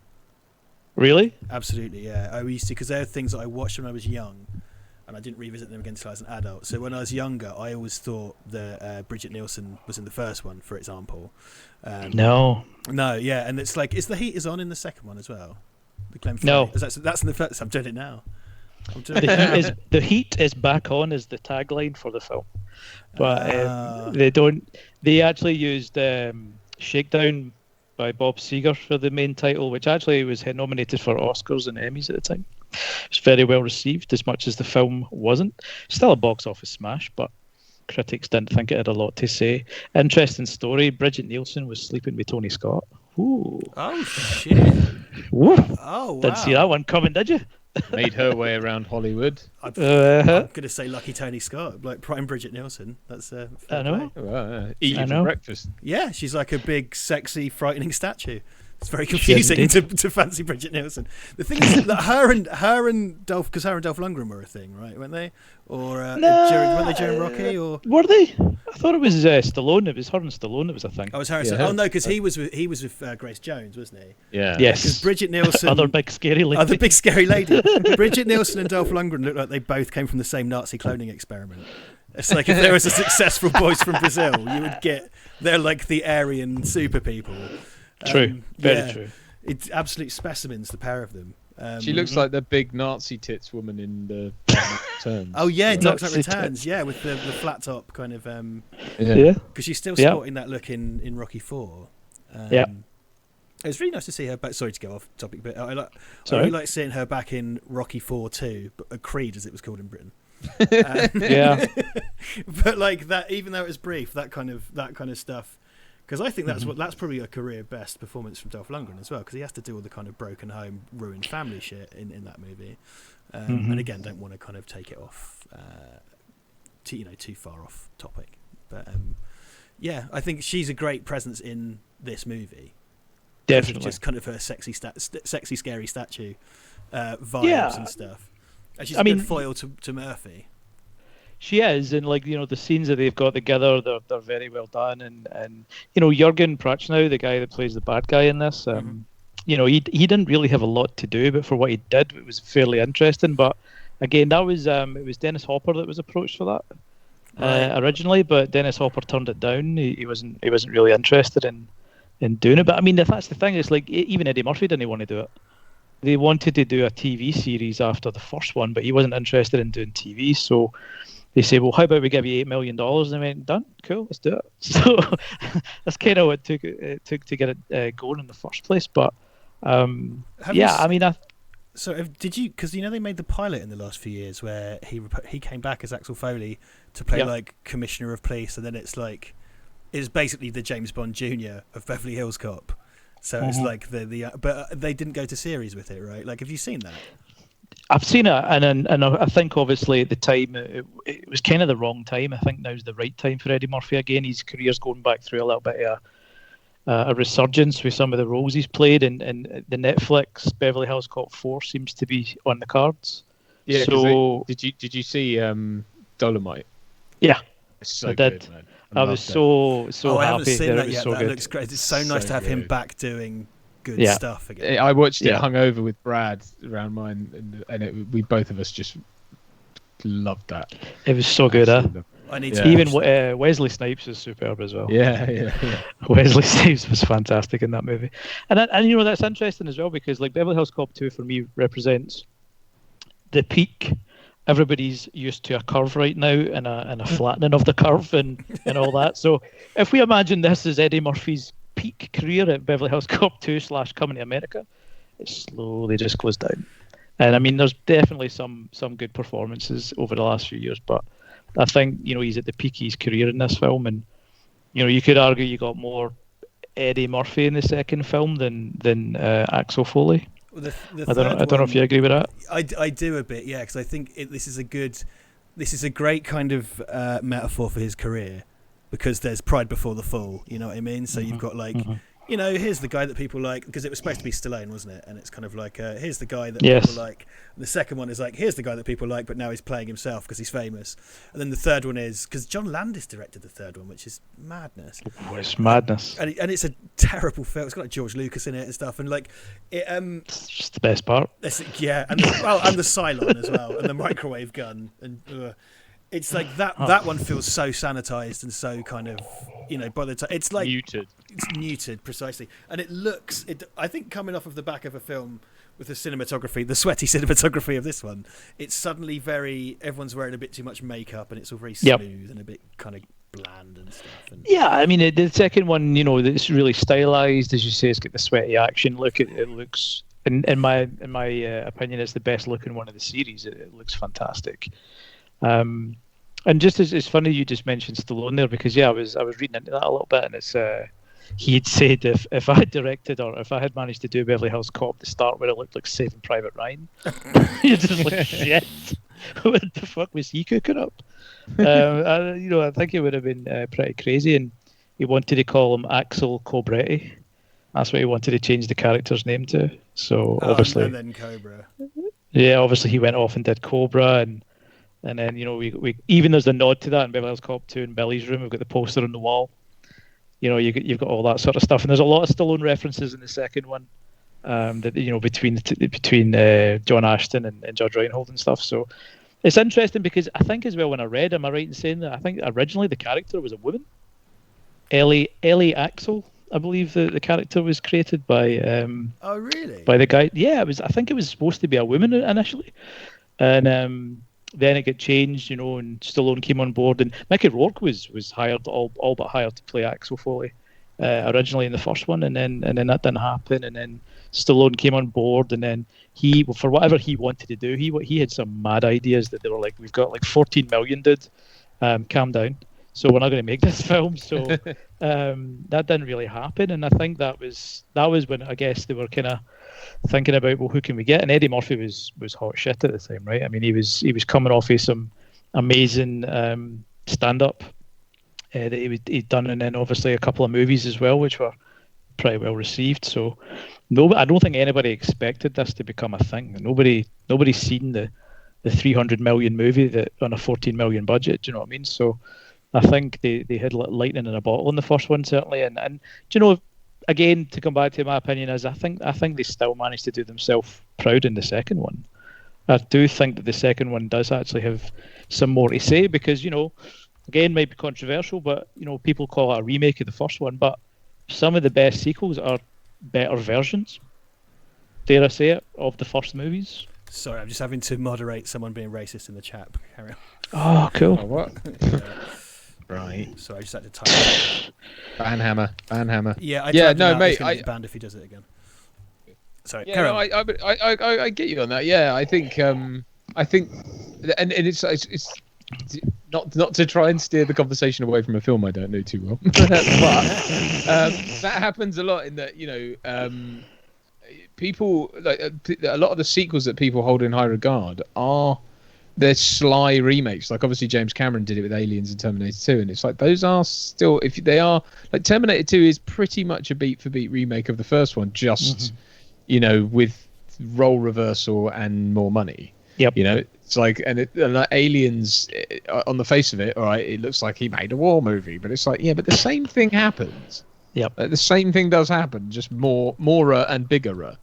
Really? Absolutely, yeah. I used to, because there are things that I watched when I was young, and I didn't revisit them again until I was an adult. So when I was younger, I always thought that Bridget Nielsen was in the first one, for example. No, yeah, and it's like, is The Heat is on in the second one as well? The Glenn No. Frey. That's in the first. I'm doing it now. The heat is back on is the tagline for the film, but they don't. They actually used Shakedown by Bob Seger for the main title, which actually was nominated for Oscars and Emmys at the time. It was very well received, as much as the film wasn't. Still a box office smash, but critics didn't think it had a lot to say. Interesting story, Bridget Nielsen was sleeping with Tony Scott. Ooh. Oh, shit. Woo. Oh, wow. Didn't see that one coming, did you? Made her way around Hollywood. I'm going to say lucky Tony Scott, like prime Bridget Nielsen. That's I know. Eating for breakfast. Yeah, she's like a big, sexy, frightening statue. It's very confusing to fancy Bridget Nielsen. The thing is that her and Dolph, because her and Dolph Lundgren were a thing, right? Weren't they? Or weren't they during Rocky? Or were they? I thought it was Stallone. It was her and Stallone. It was a thing. Oh, it was her. Yeah. Oh no, because he was with Grace Jones, wasn't he? Yeah. Yes. Because Bridget Nielsen, other big scary lady. Bridget Nielsen and Dolph Lundgren looked like they both came from the same Nazi cloning experiment. It's like if there was a successful boys from Brazil, you would get they're like the Aryan super people. True, very true. It's absolute specimens, the pair of them. She looks like the big Nazi tits woman in the Returns. Oh yeah, Dark Knight Returns. Yeah, with the flat top kind of. Because she's still sporting that look in Rocky 4. It was really nice to see her back. Sorry to go off topic, but I really like seeing her back in Rocky 4 too, but Creed as it was called in Britain. But like that, even though it was brief, that kind of stuff. Because I think that's probably a career best performance from Dolph Lundgren as well, because he has to do all the kind of broken home, ruined family shit in that movie. And again, don't want to kind of take it off, too far off topic. But I think she's a great presence in this movie. Definitely, just kind of her sexy, scary statue vibes and stuff. And she's a good foil to Murphy. She is, and the scenes that they've got together, they're very well done. And Jürgen Prochnow, the guy that plays the bad guy in this, he didn't really have a lot to do, but for what he did, it was fairly interesting. But again, that was it was Dennis Hopper that was approached for that originally, but Dennis Hopper turned it down. He wasn't really interested in doing it. But I mean, if that's the thing, it's like even Eddie Murphy didn't want to do it. They wanted to do a TV series after the first one, but he wasn't interested in doing TV, so they say, well, how about we give you $8 million? And they went, done, cool, let's do it. So that's kind of what it took to get it going in the first place. But did you? Because they made the pilot in the last few years where he came back as Axel Foley to play like Commissioner of Police, and then it's basically the James Bond Jr. of Beverly Hills Cop. So it's like but they didn't go to series with it, right? Like, have you seen that? I've seen it, and I think obviously at the time it was kind of the wrong time. I think now's the right time for Eddie Murphy again. His career's going back through a little bit of a resurgence with some of the roles he's played, and the Netflix Beverly Hills Cop 4 seems to be on the cards. Yeah. So did you see Dolomite? Yeah, it's so I did. Good, man. I was so happy. I haven't seen that yet. So that good. Looks great. It's so nice to have him back doing good stuff again. I watched it hungover with Brad around mine, and we both of us just loved that. It was so good, I need to even Wesley Snipes is superb as well. Yeah. Wesley Snipes was fantastic in that movie, and that's interesting as well, because like Beverly Hills Cop 2 for me represents the peak. Everybody's used to a curve right now, and a flattening of the curve and all that. So if we imagine this as Eddie Murphy's peak career at Beverly Hills Cop 2 / Coming to America, it slowly just goes down. And I mean, there's definitely some good performances over the last few years, but I think he's at the peak of his career in this film, and you could argue you got more Eddie Murphy in the second film than Axel Foley. Well, I don't know if you agree with that. I do a bit, yeah, because I think this is a great kind of metaphor for his career, because there's pride before the fall. You know what I mean? So you've got here's the guy that people like, because it was supposed to be Stallone, wasn't it? And it's kind of like here's the guy that people like. And the second one is like, here's the guy that people like, but now he's playing himself because he's famous. And then the third one is because John Landis directed the third one, which is madness. Oh, it's madness. And it's a terrible film. It's got like George Lucas in it and stuff, and like it. It's just the best part. And the Cylon as well, and the microwave gun, and it's like that one feels so sanitized and so kind of by the time it's like muted. It's muted precisely, and it looks. I think coming off of the back of a film with the cinematography, the sweaty cinematography of this one, it's suddenly everyone's wearing a bit too much makeup, and it's all very smooth and a bit kind of bland and stuff. And... Yeah, I mean, the second one, it's really stylized, as you say. It's got the sweaty action look. It looks, in my opinion, it's the best looking one of the series. It looks fantastic. And just as it's funny you just mentioned Stallone there, because I was reading into that a little bit, and it's he had said if I had directed or if I had managed to do Beverly Hills Cop to start where it looked like Saving Private Ryan, you're just like, shit, what the fuck was he cooking up? I think it would have been pretty crazy, and he wanted to call him Axel Cobretti. That's what he wanted to change the character's name to. So obviously, and then Cobra. Yeah, obviously he went off and did Cobra, and then we even there's a nod to that in Beverly Hills Cop 2 in Billy's room. We've got the poster on the wall. You've got all that sort of stuff, and there's a lot of Stallone references in the second one. That between John Ashton and Judge Reinhold and stuff. So it's interesting because I think as well when I read, am I right in saying that I think originally the character was a woman, Ellie Axel, I believe the character was created by. Oh really? By the guy, yeah, I think it was supposed to be a woman initially, and then it got changed, and Stallone came on board, and Mickey Rourke was hired all but hired to play Axel Foley originally in the first one, and then that didn't happen, and then Stallone came on board, and then he, for whatever he wanted to do, he had some mad ideas that they were like, we've got like 14 million, dude, calm down, so we're not going to make this film. So that didn't really happen, and I think that was when I guess they were kind of thinking about, well, who can we get? And Eddie Murphy was hot shit at the time, right? I mean, he was coming off of some amazing stand-up that he'd done, and then obviously a couple of movies as well, which were pretty well received. So I don't think anybody expected this to become a thing. Nobody's seen the 300 million movie that on a 14 million budget. Do you know what I mean? So I think they had lightning in a bottle in the first one, certainly, and do you know, again, to come back to my opinion, is I think they still managed to do themselves proud in the second one. I do think that the second one does actually have some more to say, because again, might be controversial, but people call it a remake of the first one, but some of the best sequels are better versions, dare I say it, of the first movies. Sorry, I'm just having to moderate someone being racist in the chat. Carry on. Oh, cool. Oh, what? Right. So I just had to type. Ban hammer. Yeah, mate. He's get banned if he does it again. Sorry. Yeah, no, I get you on that. Yeah, I think, and it's not to try and steer the conversation away from a film I don't know too well, but that happens a lot in that people like a lot of the sequels that people hold in high regard are. They're sly remakes. Like obviously James Cameron did it with Aliens and Terminator 2, and it's like those are still, if they are like Terminator 2 is pretty much a beat for beat remake of the first one, just with role reversal and more money. Yep. It's like and like Aliens on the face of it, all right, it looks like he made a war movie, but it's like but the same thing happens. Yep. Like, the same thing does happen, just more and bigger.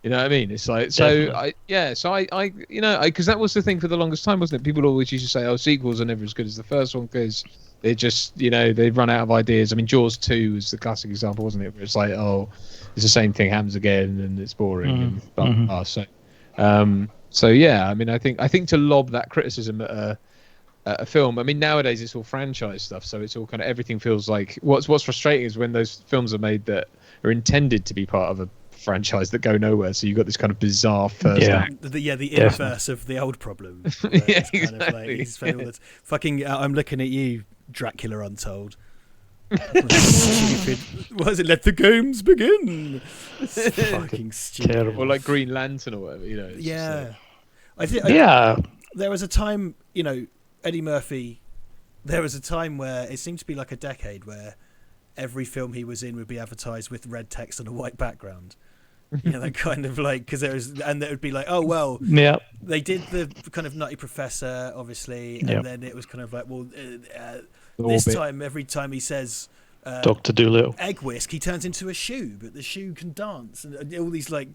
You know what I mean? It's like, definitely. Because that was the thing for the longest time, wasn't it? People always used to say, sequels are never as good as the first one because they just, they've run out of ideas. I mean, Jaws 2 is the classic example, wasn't it? Where it's like, it's the same thing happens again and it's boring and blah, blah. So yeah, I mean, I think to lob that criticism at a film, I mean, nowadays it's all franchise stuff, so it's all kind of, everything feels like, what's frustrating is when those films are made that are intended to be part of a franchise that go nowhere, so you've got this kind of bizarre first act. The inverse of the old problem. Yeah, exactly. Kind of like, he's fucking I'm looking at you, Dracula Untold. Stupid. What is it? Let the games begin. Fucking stupid. Terrible. Or like Green Lantern or whatever, It's there was a time, Eddie Murphy. There was a time where it seemed to be like a decade where every film he was in would be advertised with red text on a white background. That kind of like, because there was, and it would be like, they did the kind of Nutty Professor, obviously, and then it was kind of like, this time, every time he says Dr. Dolittle egg whisk, he turns into a shoe, but the shoe can dance, and all these like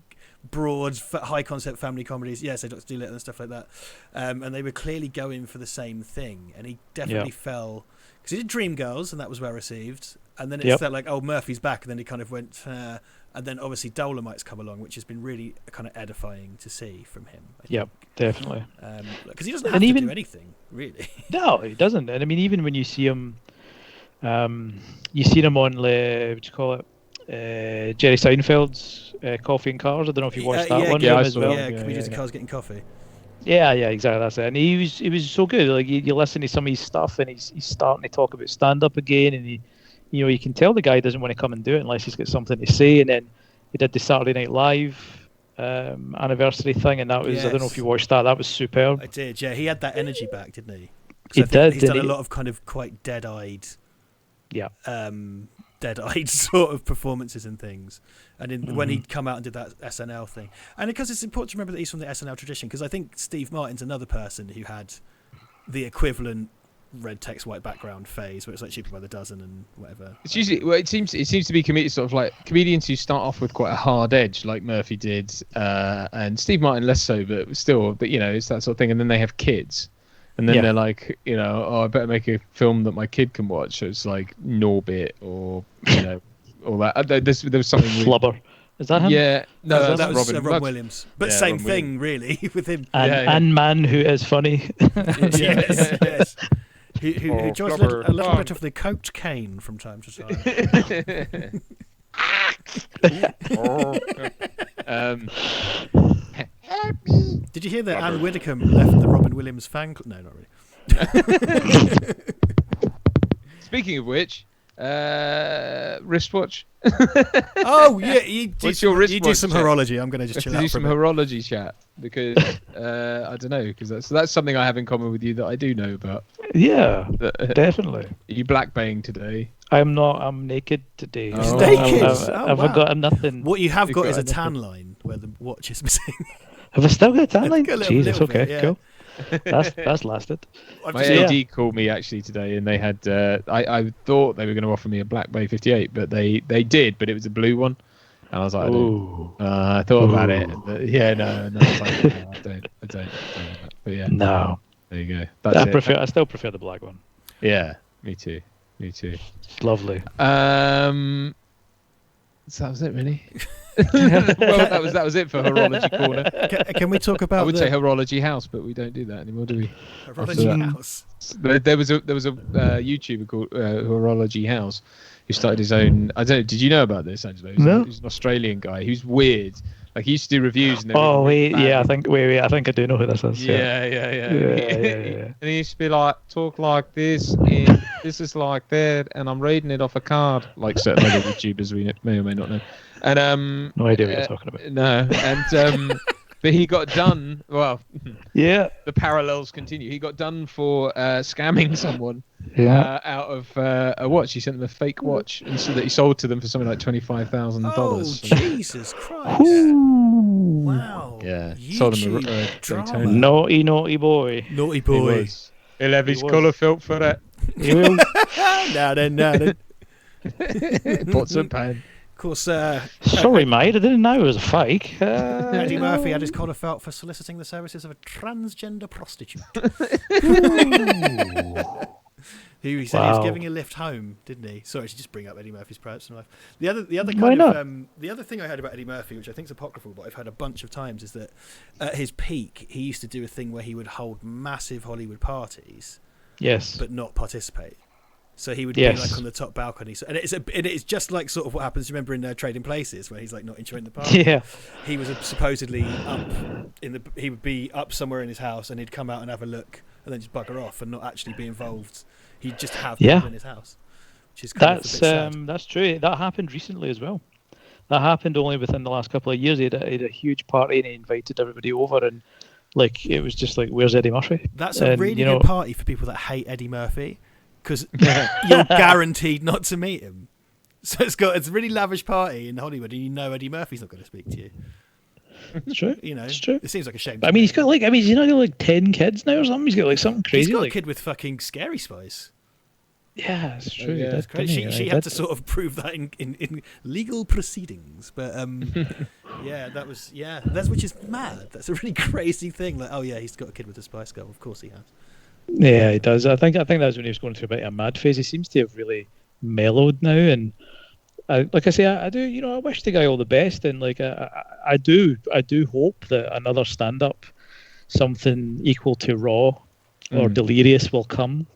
broad, high concept family comedies. So Dr. Dolittle and stuff like that, and they were clearly going for the same thing, and he definitely fell. Because he did Dreamgirls, and that was well received. And then it's that like, Murphy's back, and then he kind of went, and then obviously Dolomite's come along, which has been really kind of edifying to see from him. Yep, definitely. Because he doesn't have to do anything, really. No, he doesn't. And I mean, even when you see him, You seen him on what do you call it? Jerry Seinfeld's Coffee and Cars. I don't know if you watched that one. I as saw well. it. Yeah, comedians and cars getting coffee. Yeah, exactly. That's it. And he was so good. Like you listen to some of his stuff, and he's starting to talk about stand up again, and you can tell the guy doesn't want to come and do it unless he's got something to say. And then he did the Saturday Night Live anniversary thing, and that was I don't know if you watched that. That was superb. I did. Yeah, he had that energy back, didn't he? He did. He's done a lot of kind of quite dead-eyed. Yeah. Dead-eyed sort of performances and things, and when he'd come out and did that SNL thing, and because it's important to remember that he's from the SNL tradition, because I think Steve Martin's another person who had the equivalent red text white background phase where it's like cheaper by the dozen and whatever. It's usually it seems to be sort of like comedians who start off with quite a hard edge, like Murphy did, and Steve Martin less so, but still, it's that sort of thing, and then they have kids. And then they're like, I better make a film that my kid can watch. So it's like Norbit or, all that. There was something Flubber. Is that him? Yeah. No, that was Robin. Rob Williams. But same Robin thing, really, with him. And man who is funny. Yes. Who joins a little bit of the cocaine from time to time. Did you hear that Anne Widdecombe left the Robin Williams fan club? No, not really. Speaking of which, wristwatch. Oh yeah, you do some chat? Horology. I'm going to just chill out do for a some bit. horology chat because I don't know, because that's something I have in common with you that I do know about. Yeah, definitely. Are you black baying today? I'm not. I'm naked today. Oh. Naked? I've got nothing. What you have got is a tan line where the watch is missing. Have I still got a tan line? Jesus, little bit, okay, yeah. cool. That's lasted. My AD called me actually today, and they had. I thought they were going to offer me a Black Bay 58, but they did, but it was a blue one, and I was like, I thought about it, but no, I was like, no, I don't. But yeah, no. There you go. That's I still prefer the black one. Yeah, me too. It's lovely. So that was it, really. Well, that was it for Horology Corner. Can we talk about? I would say Horology House, but we don't do that anymore, do we? Horology House. There was a YouTuber called Horology House who started his own. I don't know. Did you know about this, Angelo? He's an Australian guy who's weird. Like he used to do reviews. And I think I do know who this is. Yeah. And he used to be like, talk like this, and this is like that, and I'm reading it off a card, like certain other YouTubers we may or may not know. And no idea what you're talking about. No, and but he got done. Well, yeah, the parallels continue. He got done for scamming someone. Yeah. Out of a watch. He sent them a fake watch, and so that he sold to them for something like $25,000. Oh, Jesus Christ! Wow. Yeah. YouTube Sold him a drama. Naughty boy. Naughty boy. He'll have his colour filter for it. He will. Now then. Pots and pan. Of course. Sorry, mate. I didn't know it was a fake. Eddie Murphy had his collar felt for soliciting the services of a transgender prostitute. Who he said he was giving a lift home, didn't he? Sorry to just bring up Eddie Murphy's personal life. The other thing I heard about Eddie Murphy, which I think is apocryphal, but I've heard a bunch of times, is that at his peak, he used to do a thing where he would hold massive Hollywood parties, but not participate. So he would be like on the top balcony, and it's just like sort of what happens. Remember in Trading Places, where he's like not enjoying the party. Yeah, he was supposedly up he would be up somewhere in his house, and he'd come out and have a look, and then just bugger off and not actually be involved. He'd just have people in his house, which is that's true. That happened recently as well. That happened only within the last couple of years. He had a huge party and he invited everybody over, and like it was just like, where's Eddie Murphy? That's a really good party for people that hate Eddie Murphy, because you're guaranteed not to meet him. So it's a really lavish party in Hollywood, and Eddie Murphy's not going to speak to you. It's true. It's true. It seems like a shame. I mean, he's got he's not got like 10 kids now or something. He's got like something crazy. He's got a kid with fucking Scary Spice. Yeah, it's true. Yeah, that's crazy. She had to sort of prove that in legal proceedings, but that's which is mad. That's a really crazy thing. Like, he's got a kid with a Spice Girl. Of course he has. Yeah, he does. I think that's when he was going through a bit of a mad phase. He seems to have really mellowed now, and I do. I wish the guy all the best, and like I do hope that another stand-up, something equal to Raw or Delirious, will come.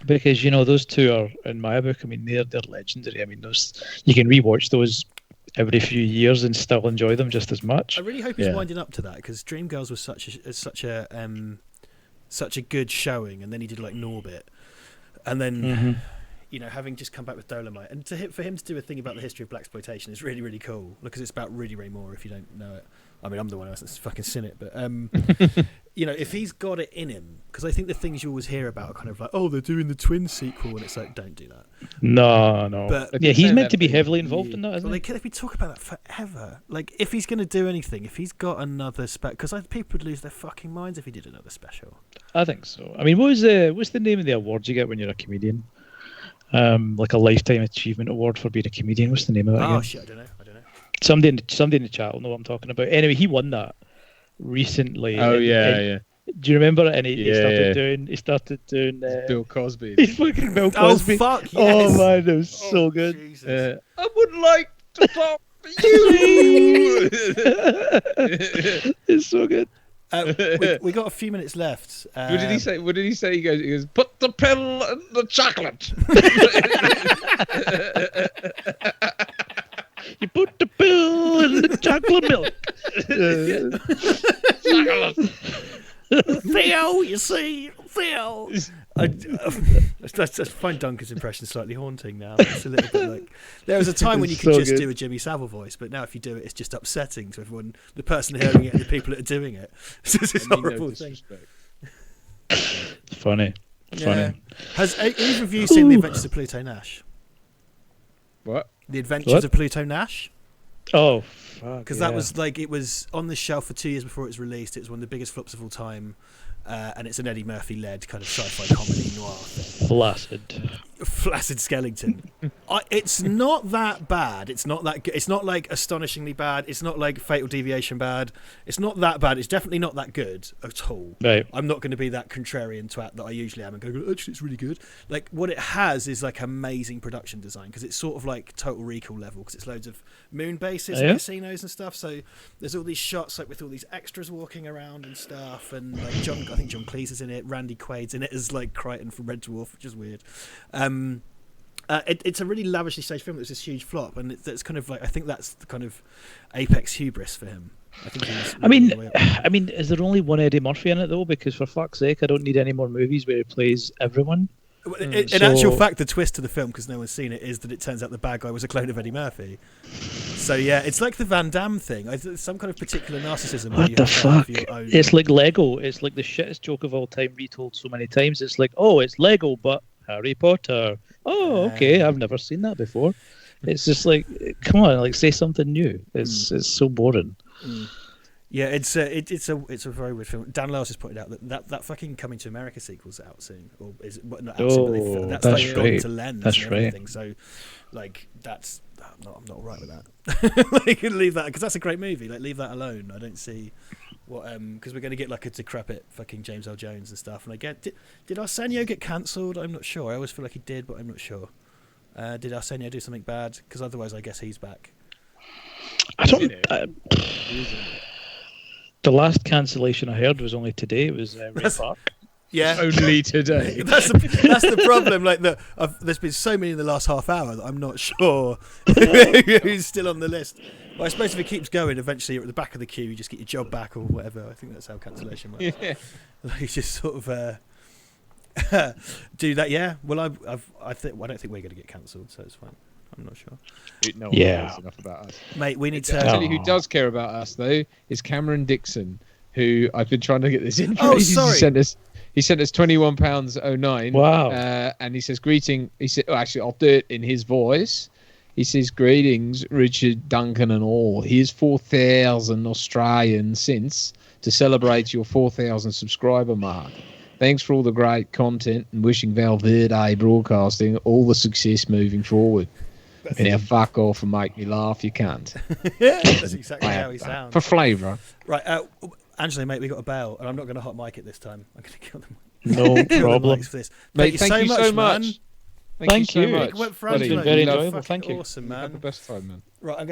Because those two are in my book. I mean, they're legendary. I mean, those you can rewatch those every few years and still enjoy them just as much. I really hope he's winding up to that, because Dreamgirls was such a good showing, and then he did like Norbit, and then having just come back with Dolomite, and for him to do a thing about the history of blaxploitation is really, really cool, because it's about Rudy Ray Moore. If you don't know it, I mean, I'm the one who hasn't fucking seen it, but if he's got it in him, because I think the things you always hear about are kind of like, oh, they're doing the twin sequel, and it's like, don't do that. No. But he's meant to be heavily involved in that, isn't he? We talk about that forever. Like, if he's going to do anything, if he's got another because people would lose their fucking minds if he did another special. I think so. I mean, what's the name of the award you get when you're a comedian? Like a lifetime achievement award for being a comedian. What's the name of that? Oh again? shit, I don't know. Somebody in the chat will know what I'm talking about. Anyway, he won that recently. Oh yeah. Do you remember it? And he started doing Bill Cosby. He's fucking Bill Cosby. Oh fuck! Yes. Oh man, it was so good. I would like to talk to you. It's so good. We got a few minutes left. What did he say? He goes, put the pill in the chocolate. You put the pill in the chocolate milk. Theo, you see, Theo. I find Duncan's impression slightly haunting now. It's a little bit like, there was a time when you could just do a Jimmy Savile voice, but now if you do it, it's just upsetting to everyone, the person hearing it and the people that are doing it. It's just this horrible thing. Funny. Has either of you seen The Adventures of Pluto Nash? What? The Adventures of Pluto Nash? Oh, fuck. Because that was like, it was on the shelf for 2 years before it was released. It was one of the biggest flops of all time. And it's an Eddie Murphy led kind of sci-fi comedy noir thing. Flaccid Skellington. It's not that bad. It's not that good. It's not like astonishingly bad. It's not like Fatal Deviation bad. It's not that bad. It's definitely not that good at all. Right. I'm not going to be that contrarian twat that I usually am and go, actually, it's really good. Like, what it has is like amazing production design, because it's sort of like Total Recall level, because it's loads of moon bases and casinos and stuff. So there's all these shots like with all these extras walking around and stuff, and like I think John Cleese is in it. Randy Quaid's in it as like Crichton from Red Dwarf, which is weird. It's a really lavishly staged film. It was this huge flop, and it's kind of like, I think that's the kind of apex hubris for him. I think I mean, is there only one Eddie Murphy in it though? Because for fuck's sake, I don't need any more movies where he plays everyone. In actual fact, the twist to the film, because no one's seen it, is that it turns out the bad guy was a clone of Eddie Murphy. So yeah, it's like the Van Damme thing. Some kind of particular narcissism. What the fuck? It's like Lego. It's like the shittest joke of all time, retold so many times. It's like, oh, it's Lego, but Harry Potter. Oh, okay, I've never seen that before. It's just like, come on, like say something new. It's so boring. Yeah, it's a very weird film. Dan Lars has pointed out that fucking Coming to America sequel's out soon, or is it not out soon? But that's like gone to lens and everything. So, like, I'm not right with that. Like, leave that, because that's a great movie. Like, leave that alone. I don't see what because we're going to get like a decrepit fucking James L. Jones and stuff. And I get did Arsenio get cancelled? I'm not sure. I always feel like he did, but I'm not sure. Did Arsenio do something bad? Because otherwise, I guess he's back. I don't. The last cancellation I heard was only today. It was Ray Park. Yeah, only today. That's the problem. Like there's been so many in the last half hour that I'm not sure who's still on the list. Well, I suppose if it keeps going, eventually you're at the back of the queue. You just get your job back or whatever. I think that's how cancellation works. Yeah. Like, you just sort of do that. Yeah. Well, I don't think we're going to get cancelled, so it's fine. I'm not sure. No one cares enough about us, mate. We need to. I'll tell you who does care about us though is Cameron Dixon, who I've been trying to get this in. Oh, sorry. He sent us £21.09. Wow. And he says greeting. He said, actually, I'll do it in his voice. He says, greetings, Richard, Duncan, and all. Here's 4,000 Australian cents to celebrate your 4,000 subscriber mark. Thanks for all the great content and wishing Val Verde Broadcasting all the success moving forward. And now fuck off and make me laugh, you can't. Yeah, that's exactly how he sounds. For flavour. Right, Angelo, mate, we got a bail, and I'm not going to hot mic it this time. I'm going to kill them. No problem. For this. Mate, thank you so much. Man. Thank you. So much. Went for Angelo. Very enjoyable. Thank you. Awesome, man. Have the best time, man. Right, I'm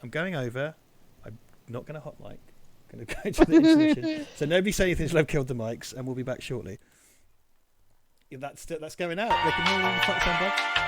going over. I'm not going to hot mic. I'm going to go to the intermission. So nobody say anything until I've killed the mics, and we'll be back shortly. That's going out. They can hear all the clock sound back.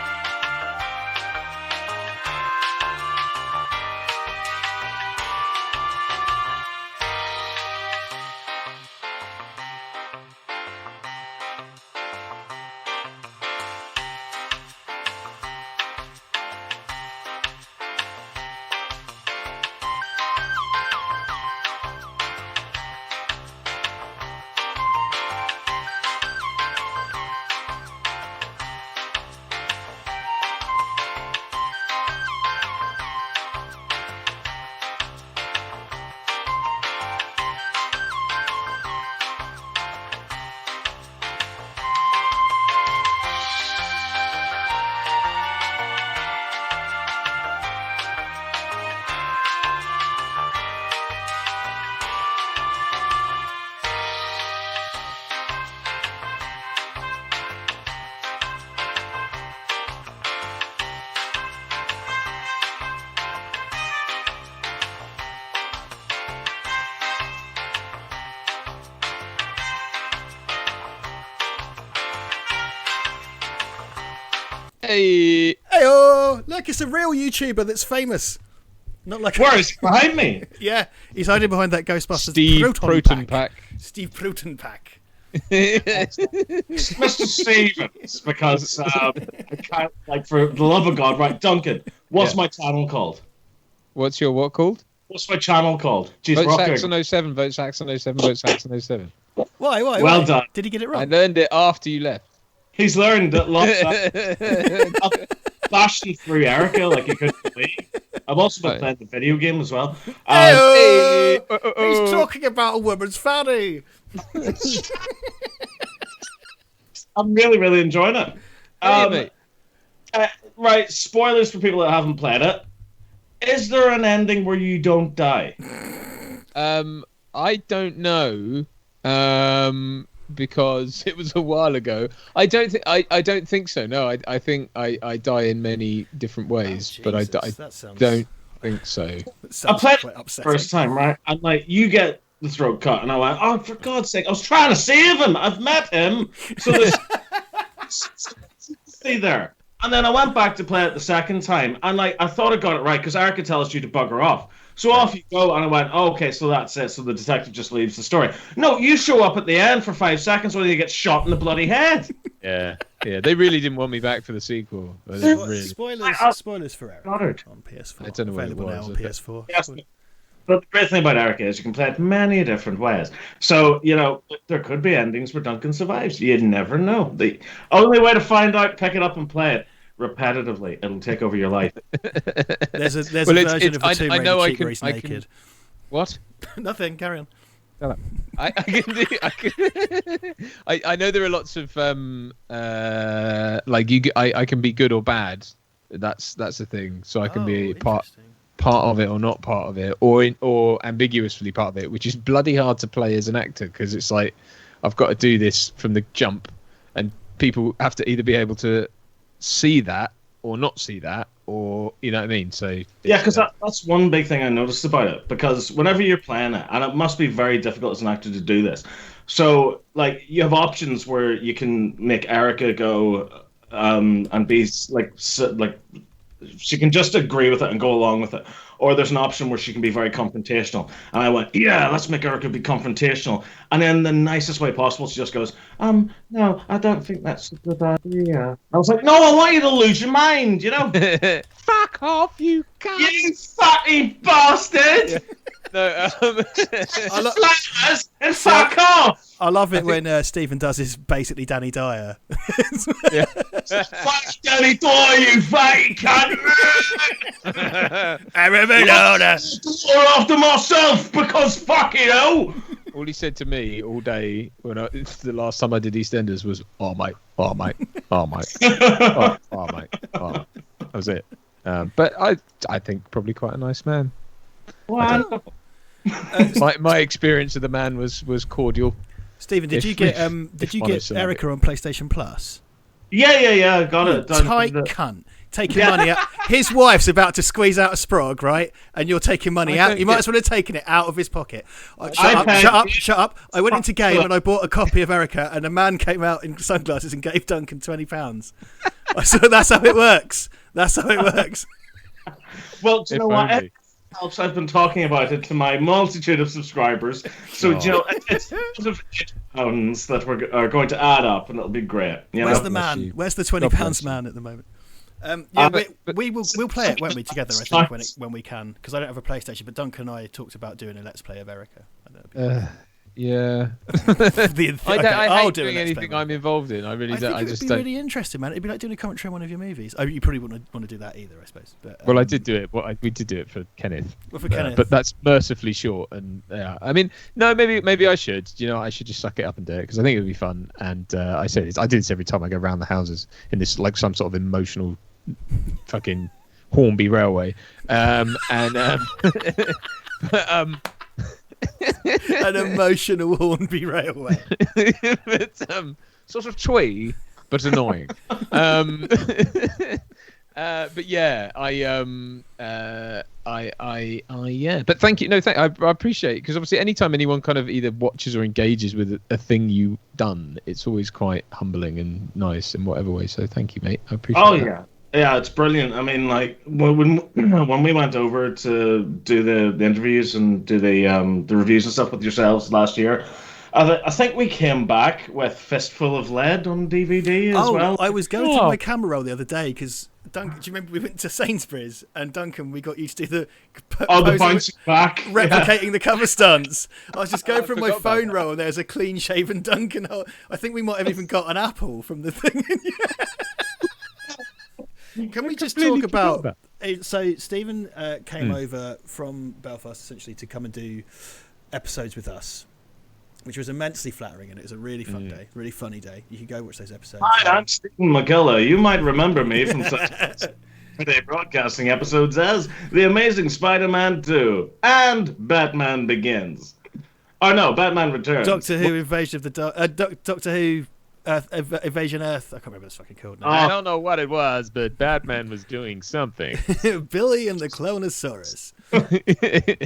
Hey, Hey-oh! Look, it's a real YouTuber that's famous. Not like Where is he behind me? Yeah, he's hiding behind that Ghostbusters Steve Proton Pack. Steve Proton Pack. Mr. Stevens, because I can't, like, for the love of God, right, Duncan, what's my channel called? What's your what called? What's my channel called? Jeez, Vote Rocker. Saxon 07, vote Saxon 07, vote Saxon 07. Why? Well done. Did he get it I wrong? learned it after you left. He's learned that lots of flashing through Erica like you couldn't believe. I've also been playing the video game as well. Hey-oh! He's talking about a woman's fanny. I'm really, really enjoying it. Hey, mate. Right, spoilers for people that haven't played it. Is there an ending where you don't die? I don't know. Because it was a while ago. I don't think so. No, I think I die in many different ways, but I don't think so. I played it the first time, right? And like you get the throat cut, and I went, "Oh, for God's sake! I was trying to save him. I've met him." So there's see there. And then I went back to play it the second time, and like I thought I got it right because Erica tells you to bugger off. So off you go, and I went, oh, okay, so that's it. So the detective just leaves the story. No, you show up at the end for 5 seconds when you get shot in the bloody head. Yeah. They really didn't want me back for the sequel. Really. Spoilers for Eric on PS4. I don't know what it Available was, now on PS4. Yes. But the great thing about Erica is you can play it many different ways. So, you know, there could be endings where Duncan survives. You never know. The only way to find out, pick it up and play it repetitively. It'll take over your life. There's a version of the Tomb Raider cheat where he's I naked. What? Nothing. Carry on. I know there are lots of like I can be good or bad. That's the thing. So I can be part of it or not part of it, or ambiguously part of it, which is bloody hard to play as an actor because it's like I've got to do this from the jump, and people have to either be able to see that or not see that, or you know what I mean. So yeah, because that's one big thing I noticed about it. Because whenever you're playing it, and it must be very difficult as an actor to do this. So like you have options where you can make Erica go and be like she can just agree with it and go along with it, or there's an option where she can be very confrontational. And I went, yeah, let's make Erica be confrontational. And then the nicest way possible, she just goes, no, I don't think that's a good idea. I was like, no, I want you to lose your mind, you know? Fuck off, you cunt! You fatty bastard! No, and fuck off! I love it when Stephen does his basically Danny Dyer. Yeah. Fuck Danny Dyer, you fatty cunt! I'm a Madonna. Or after myself because fuck you know. All he said to me all day when the last time I did EastEnders was, "Oh mate, oh mate, oh mate, oh mate." Oh. That was it. But I think probably quite a nice man. My experience of the man was cordial. Stephen, did you get Erica on PlayStation Plus? Yeah, I got You it. tight cunt. taking money out. His wife's about to squeeze out a sprog, right? And you're taking money out. You might as well have taken it out of his pocket. Shut up. I went into game and I bought a copy of Erica, and a man came out in sunglasses and gave Duncan £20. So that's how it works. Well, do you know what? It helps. I've been talking about it to my multitude of subscribers. So, you know, it's £8 that are going to add up, and it'll be great. Where's the man? Where's the £20 man at the moment? We'll play it, won't we, together? I think when we can, because I don't have a PlayStation. But Duncan and I talked about doing a Let's Play of Erica. Yeah. I hate doing anything I'm involved in. I really don't. It'd be really interesting, man. It'd be like doing a commentary on one of your movies. Oh, you probably wouldn't want to do that either, I suppose. But, well, I did do it. We did do it for Kenneth. Kenneth. But that's mercifully short. And yeah, I mean, no, maybe I should. You know, I should just suck it up and do it because I think it would be fun. And I do this every time I go around the houses in this like some sort of emotional fucking Hornby Railway. An emotional Hornby Railway. But, sort of twee, but annoying. But yeah, yeah. But thank you. No, I appreciate it because obviously, anytime anyone kind of either watches or engages with a thing you've done, it's always quite humbling and nice in whatever way. So thank you, mate. I appreciate it. Oh yeah. Yeah, it's brilliant. I mean, like when we went over to do the interviews and do the reviews and stuff with yourselves last year, I think we came back with Fistful of Lead on DVD as well. I was going through my camera roll the other day because Duncan, do you remember we went to Sainsbury's and Duncan, we got used to the bouncing back, replicating the cover stunts. I was just going through my phone roll and there's a clean shaven Duncan. I think we might have even got an apple from the thing. Can we just talk about? So Stephen came over from Belfast essentially to come and do episodes with us, which was immensely flattering, and it was a really fun day, really funny day. You can go watch those episodes. Hi, I'm Stephen McKellar. You might remember me from such broadcasting episodes as The Amazing Spider-Man 2 and Batman Begins. Oh no, Batman Returns. Doctor Who Invasion of the Doctor Who. Invasion Earth. I can't remember what it's fucking called now. I don't know what it was, but Batman was doing something. Billy and the Clonosaurus.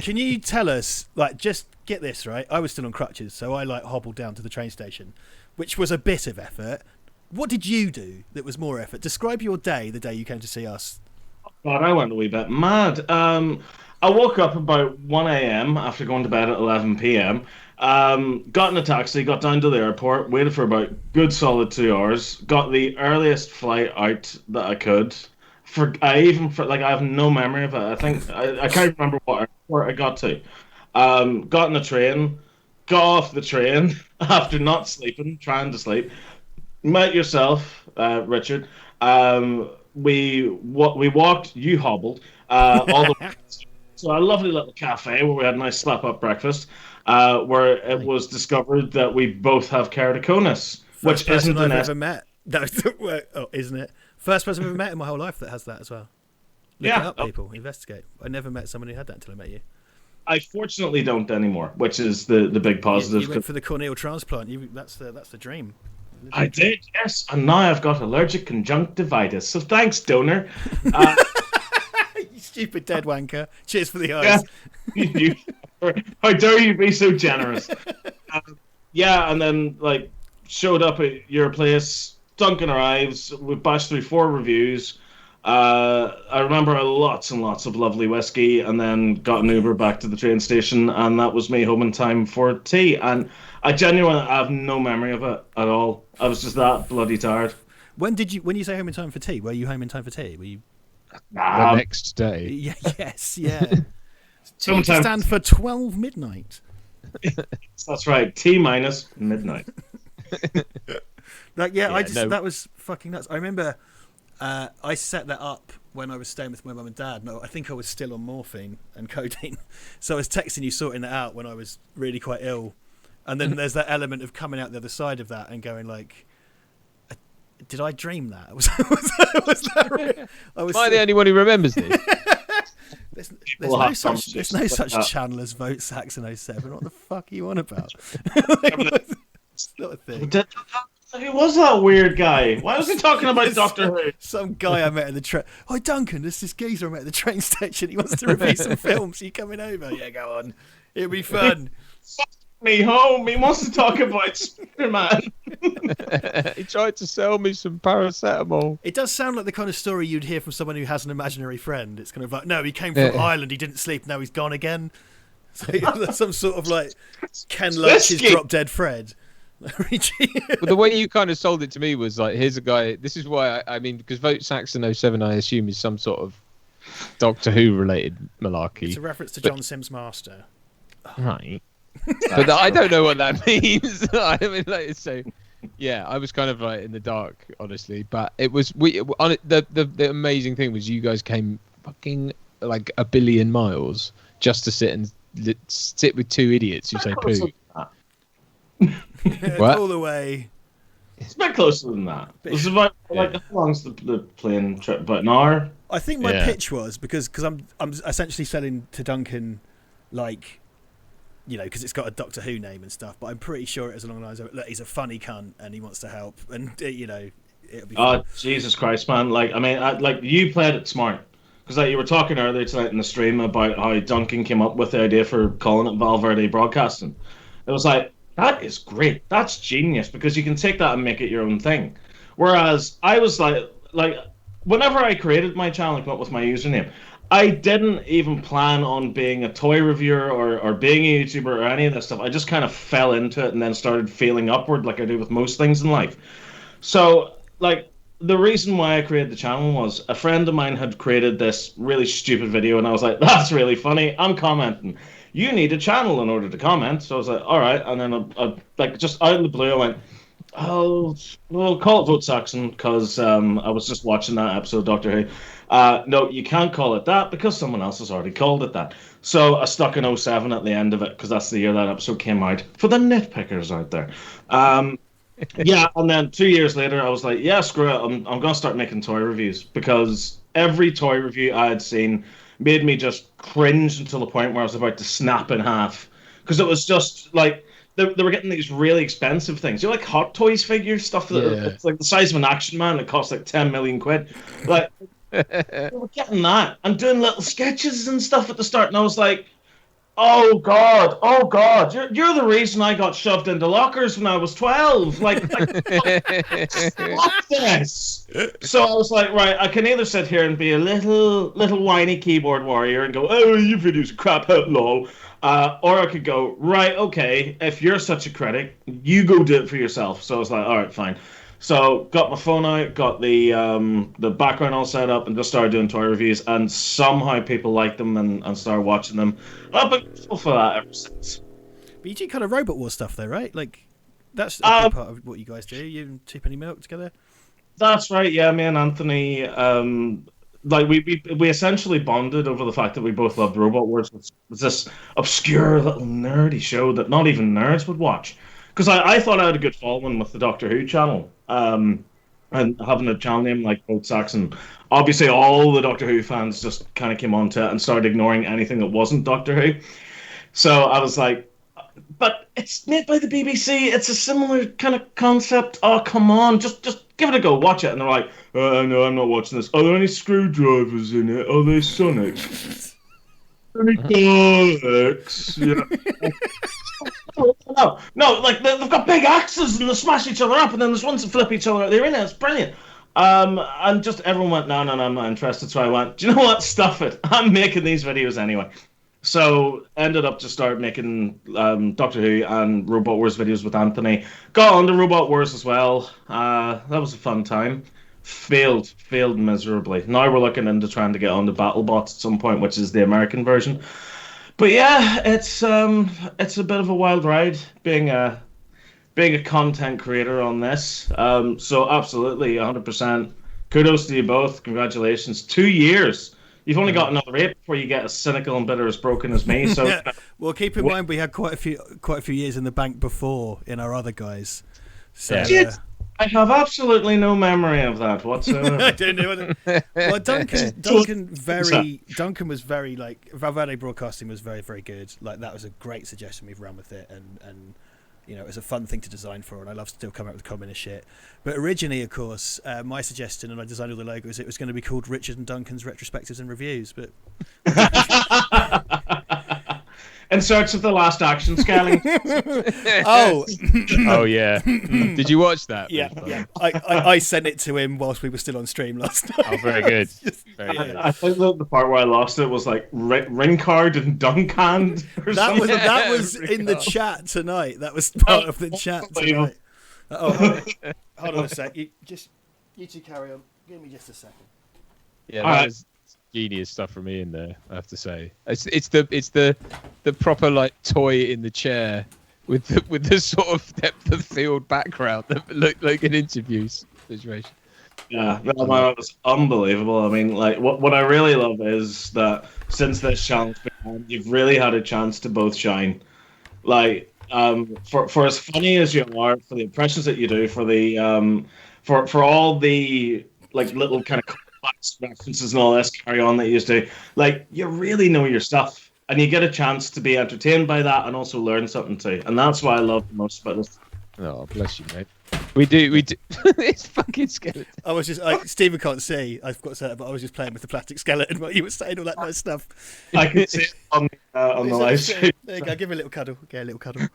Can you tell us, like, just get this right? I was still on crutches, so I like hobbled down to the train station, which was a bit of effort. What did you do that was more effort? Describe your day, the day you came to see us. God, I went a wee bit mad. I woke up about 1 a.m. after going to bed at 11 p.m. Got in a taxi, got down to the airport, waited for about good solid 2 hours, got the earliest flight out that I could. I have no memory of it. I think I can't remember what airport I got to. Got in a train, got off the train after not sleeping, trying to sleep. Met yourself, Richard. We walked, you hobbled, all the way to a lovely little cafe where we had a nice slap-up breakfast. Where it was discovered that we both have keratoconus, which isn't I've ever met. Isn't it? First person I've ever met in my whole life that has that as well. Look it up, people. Investigate. I never met someone who had that until I met you. I fortunately don't anymore, which is the big positive. You went for the corneal transplant. That's the dream. I did, yes, and now I've got allergic conjunctivitis. So thanks, donor. You stupid dead wanker. Cheers for the eyes. How dare you be so generous? And then like showed up at your place. Duncan arrives. We bashed through 4 reviews. I remember lots and lots of lovely whiskey, and then got an Uber back to the train station, and that was me home in time for tea. And I genuinely have no memory of it at all. I was just that bloody tired. When you say home in time for tea? Were you home in time for tea? Were you? The next day. Yes. Tea to stand for 12 midnight. That's right. T minus midnight. That was fucking nuts. I remember I set that up when I was staying with my mum and dad. No, I think I was still on morphine and codeine. So I was texting you, sorting it out when I was really quite ill. And then there's that element of coming out the other side of that and going like, did I dream that? Was that real? Am I the only one who remembers this? There's no such channel as Vote Saxon 07. What the fuck are you on about? It's not a thing. Who was that weird guy? Why was he talking about Doctor Who? Some guy I met in the train. Oh, Duncan, there's this geezer I met at the train station. He wants to review some films. Are you coming over? Yeah, go on. It'll be fun. Me home. He wants to talk about Spider-Man. He tried to sell me some paracetamol. It does sound like the kind of story you'd hear from someone who has an imaginary friend. It's kind of like, no, he came from Ireland, he didn't sleep, now he's gone again. So some sort of like Ken Loach's Drop Dead Fred. But the way you kind of sold it to me was like, here's a guy. This is why I mean, because Vote Saxon 07, I assume, is some sort of Doctor Who related malarkey. It's a reference to John Sims' Master. Right. But I don't know what that means. I mean, like, so yeah, I was kind of like in the dark, honestly. But it was the amazing thing was you guys came fucking like a billion miles just to sit with two idiots who say poo. What? All the way. It's a bit closer than that. It was about like how long's the plane trip? About an hour. I think my pitch was because I'm essentially selling to Duncan, like, you know, because it's got a Doctor Who name and stuff. But I'm pretty sure it was along the lines of, look, he's a funny cunt and he wants to help, and you know, it'll be. Oh, Jesus Christ, man! Like, I mean, like you played it smart. Because like you were talking earlier tonight in the stream about how Duncan came up with the idea for calling it Val Verde Broadcasting. It was like, that is great. That's genius, because you can take that and make it your own thing. Whereas I was like whenever I created my channel and came up with my username, I didn't even plan on being a toy reviewer or being a YouTuber or any of that stuff. I just kind of fell into it and then started feeling upward like I do with most things in life. So, like, the reason why I created the channel was a friend of mine had created this really stupid video, and I was like, that's really funny. I'm commenting. You need a channel in order to comment. So I was like, all right. And then I like, just out of the blue, I went, oh, well, call it Vote Saxon, because I was just watching that episode of Doctor Who. No, you can't call it that because someone else has already called it that. So I stuck an 07 at the end of it because that's the year that episode came out, for the nitpickers out there. Yeah, and then 2 years later, I was like, yeah, screw it. I'm going to start making toy reviews, because every toy review I had seen made me just cringe until the point where I was about to snap in half. Because it was just like, they were getting these really expensive things. You know, like Hot Toys figures, stuff that it's like the size of an Action Man that costs like 10 million quid. Like, they were getting that and doing little sketches and stuff at the start. And I was like, oh God, you're the reason I got shoved into lockers when I was 12. Like what's this? So I was like, right, I can either sit here and be a little whiny keyboard warrior and go, oh, your videos are crap, lol. Or I could go, right, okay, if you're such a critic, you go do it for yourself. So I was like, all right, fine. So got my phone out, got the background all set up, and just started doing toy reviews. And somehow people liked them and started watching them. I've been grateful for that ever since. But you do kind of Robot Wars stuff, though, right? Like, that's a big part of what you guys do. You and Two Penny Milk together. That's right. Yeah, me and Anthony. Like we essentially bonded over the fact that we both loved Robot Wars. It was this obscure little nerdy show that not even nerds would watch. Because I thought I had a good following with the Doctor Who channel, and having a channel name like Vote Saxon. Obviously, all the Doctor Who fans just kind of came onto it and started ignoring anything that wasn't Doctor Who. So I was like, but it's made by the BBC. It's a similar kind of concept. Oh, come on, just give it a go. Watch it. And they're like, no, I'm not watching this. Are there any screwdrivers in it? Are they Sonic? Any Daleks? Yeah. No, like they've got big axes and they smash each other up, and then there's ones that flip each other out the arena. It's brilliant. And just everyone went, no, I'm not interested. So I went, do you know what? Stuff it. I'm making these videos anyway. So ended up just start making Doctor Who and Robot Wars videos with Anthony. Got onto Robot Wars as well. That was a fun time. Failed miserably. Now we're looking into trying to get onto BattleBots at some point, which is the American version. But yeah, it's a bit of a wild ride being a content creator on this. So absolutely, 100%. Kudos to you both. Congratulations. 2 years. You've only got another 8 before you get as cynical and bitter as broken as me. So yeah. Well, keep in mind we had quite a few years in the bank before in our other guys. So I have absolutely no memory of that whatsoever. I don't know. Well, Duncan was very like Val Verde Broadcasting was very, very good. Like that was a great suggestion. We've run with it, and you know, it was a fun thing to design for, and I love still coming up with communist shit. But originally, of course, my suggestion, and I designed all the logos, it was going to be called Richard and Duncan's Retrospectives and Reviews, but... In search of the last action scaling. Oh yeah. Did you watch that? Yeah. I sent it to him whilst we were still on stream last night. Oh, very good. Very good. I think the part where I lost it was like ring card and Duncan. That was in the chat tonight. That was part of the chat tonight. Hold on a sec. You two carry on. Give me just a second. Yeah, that was genius stuff from me in there, I have to say. It's the proper like toy in the chair with the sort of depth of field background that looked like an interview situation. Yeah, that was unbelievable. I mean, like what I really love is that since this challenge began, you've really had a chance to both shine. Like for as funny as you are, for the impressions that you do, for the for all the like little kind of references and all this carry on that you used to, like, you really know your stuff, and you get a chance to be entertained by that and also learn something too, and that's what I love the most about this. Oh, bless you, mate. We do. It's fucking skeleton. I was just Stephen can't see. I've got to say that, but I was just playing with the plastic skeleton while you were saying all that nice stuff. I can see it on the live stream. There you go. Give me a little cuddle. Okay, a little cuddle.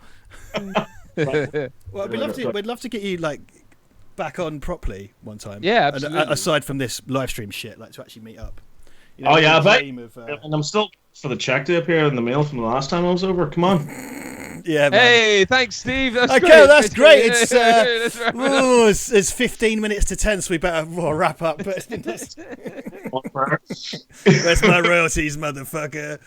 Well, we'd love to get you like back on properly one time. Yeah, absolutely. And, aside from this live stream shit, like to actually meet up. You know, I bet. And I'm still for the check to appear in the mail from the last time I was over. Come on. Yeah. Man. Hey, thanks, Steve. That's okay, great. That's great. It's 15 minutes to 10, so we better wrap up. But where's my royalties, motherfucker?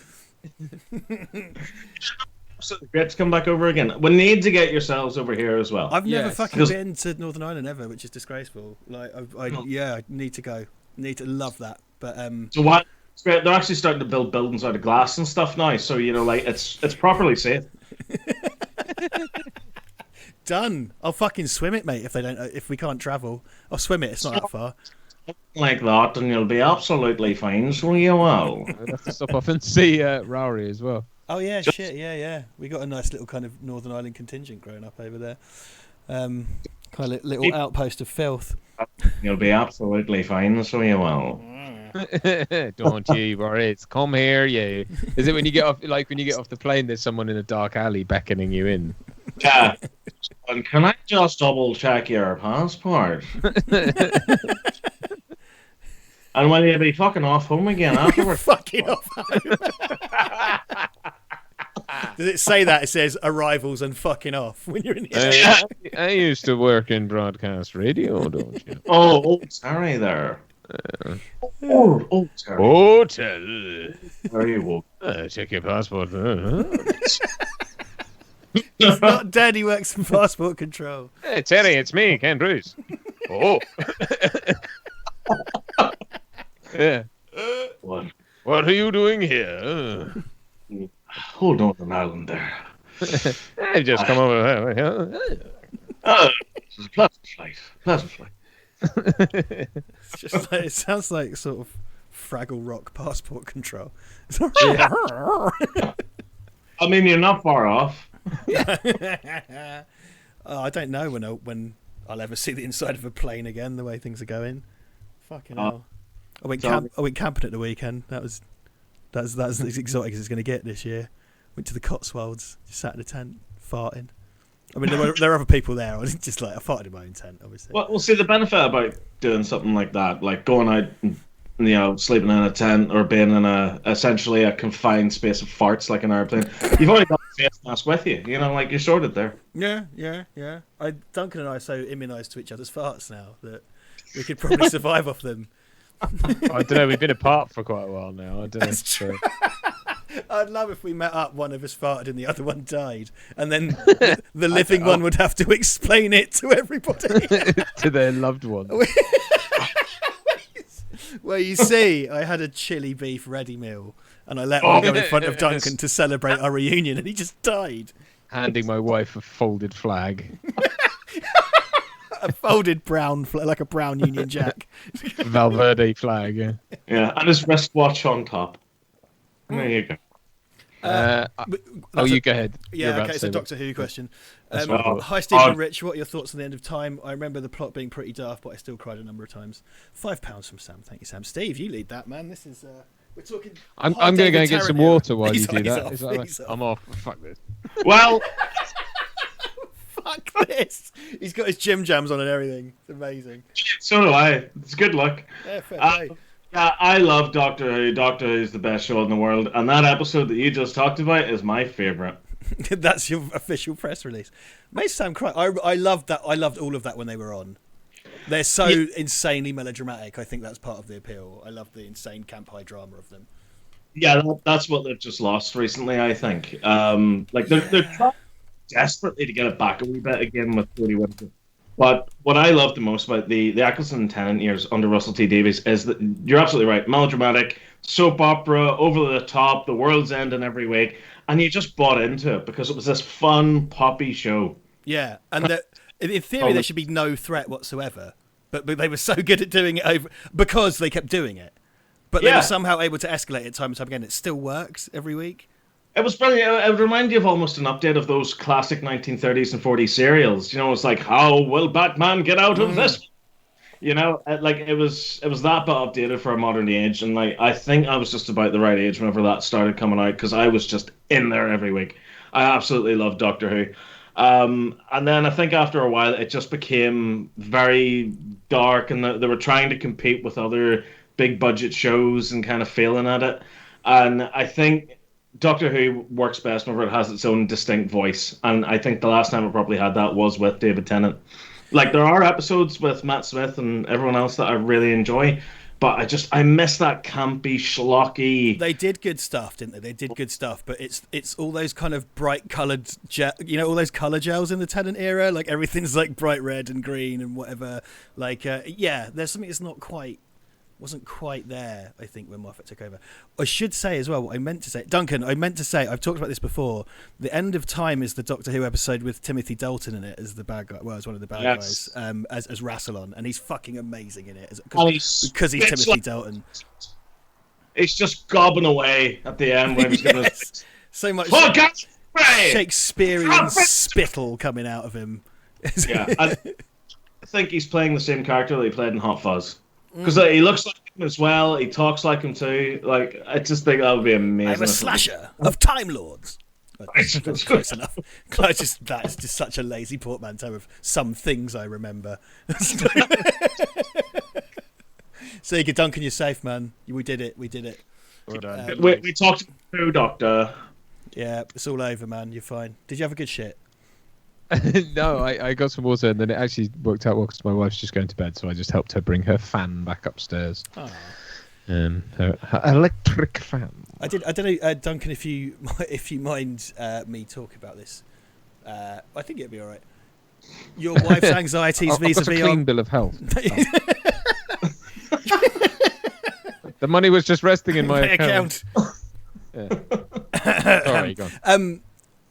Absolutely great to come back over again. We need to get yourselves over here as well. I've never fucking been to Northern Ireland ever, which is disgraceful. Like, I need to go. Need to love that. But so what? It's great. They're actually starting to build buildings out of glass and stuff now. So you know, like it's properly safe. Done. I'll fucking swim it, mate. If we can't travel, I'll swim it. It's not that far. Like that, and you'll be absolutely fine. So you will. We'll have to stop off and see Rowery as well. Oh yeah, shit, yeah. We got a nice little kind of Northern Ireland contingent growing up over there. Kind of little outpost of filth. You'll be absolutely fine, so you will. Don't you worry. It's come here, you. Is it when you get off the plane? There's someone in a dark alley beckoning you in. Yeah. And can I just double check your passport? And will you be fucking off home again afterwards? Fucking off home. Does it say that? It says arrivals and fucking off when you're in the I used to work in broadcast radio, don't you? Oh, sorry there. Sorry. Hotel. There you go. Check your passport. It's not dead. He works in passport control. Hey, Terry, it's me, Ken Bruce. Oh. Yeah. What are you doing here? Hold on an island there. I just come over here. This is a pleasant flight. It's just like, it sounds like sort of Fraggle Rock passport control. I mean, you're not far off. I don't know when I'll ever see the inside of a plane again. The way things are going, fucking hell. I went camping at the weekend. That's as exotic as it's going to get this year. Went to the Cotswolds, just sat in a tent, farting. I mean, there are other people there. I was just like, I farted in my own tent, obviously. Well, see, the benefit about doing something like that, like going out and, you know, sleeping in a tent or being in essentially a confined space of farts like an airplane, you've already got the face mask with you. You know, like, you're sorted there. Yeah. Duncan and I are so immunised to each other's farts now that we could probably survive off them. I don't know. We've been apart for quite a while now. I don't know. That's true. I'd love if we met up, one of us farted and the other one died, and then the living one would have to explain it to everybody. To their loved ones. Well, you see, I had a chili beef ready meal, and I let one go in front of Duncan to celebrate our reunion, and he just died. Handing my wife a folded flag. A folded brown flag, like a brown Union Jack. Val Verde flag, yeah. Yeah, and his wristwatch on top. There you go. You go ahead. Yeah, okay, it's a Doctor Who question. Hi, Steve and Rich. What are your thoughts on the end of time? I remember the plot being pretty daft, but I still cried a number of times. £5 from Sam. Thank you, Sam. Steve, you lead that, man. This is... we're talking... I'm going to go and get some water while you do that. I'm off. Fuck this. Well... Fuck this. He's got his gym jams on and everything. It's amazing. So do I. It's good luck. Yeah, fair play. Yeah, I love Doctor Who. Doctor Who is the best show in the world, and that episode that you just talked about is my favourite. That's your official press release. May sound cry. I loved that. I loved all of that when they were on. They're so insanely melodramatic. I think that's part of the appeal. I love the insane camp high drama of them. Yeah, that's what they've just lost recently, I think. They're trying desperately to get it back a wee bit again with Jodie Whittaker. But what I love the most about the Eccleston and Tennant years under Russell T Davies is that you're absolutely right. Melodramatic, soap opera, over the top, the world's ending every week. And you just bought into it because it was this fun, poppy show. Yeah, and in theory there should be no threat whatsoever. But they were so good at doing it over because they kept doing it. But they were somehow able to escalate it time and time again. It still works every week. It was brilliant. It would remind you of almost an update of those classic 1930s and 40s serials. You know, it's like, how will Batman get out of this? You know, like it was that but updated for a modern age. And like, I think I was just about the right age whenever that started coming out because I was just in there every week. I absolutely loved Doctor Who. And then I think after a while, it just became very dark and they were trying to compete with other big budget shows and kind of failing at it. And I think Doctor Who works best whenever it has its own distinct voice, and I think the last time it probably had that was with David Tennant. Like, there are episodes with Matt Smith and everyone else that I really enjoy, but I miss that campy, schlocky... They did good stuff, didn't they? They did good stuff, but it's all those kind of bright coloured, all those colour gels in the Tennant era, like everything's like bright red and green and whatever. Like, there's something that's wasn't quite there, I think, when Moffat took over. I should say as well, what I meant to say, Duncan, I've talked about this before, the end of time is the Doctor Who episode with Timothy Dalton in it as the bad guy, as one of the bad guys, as Rassilon, and he's fucking amazing in it, because he's Timothy Dalton. He's just gobbing away at the end when he's going to... So much Shakespearean spittle coming out of him. Yeah, I think he's playing the same character that he played in Hot Fuzz. Because he looks like him as well, he talks like him too. Like, I just think that would be amazing. I'm a slasher of Time Lords. That's close enough. That's just such a lazy portmanteau of some things I remember. So, Duncan, you're safe, man. We did it. Well done. We talked to Doctor. Yeah, it's all over, man. You're fine. Did you have a good shit? No, I got some water and then it actually worked out well because my wife's just going to bed, so I just helped her bring her fan back upstairs. Her electric fan. I don't know, Duncan, if you mind me talking about this. I think it'd be all right. Your wife's anxieties vis-a-vis a clean bill of health. The money was just resting in my account. Sorry, go on.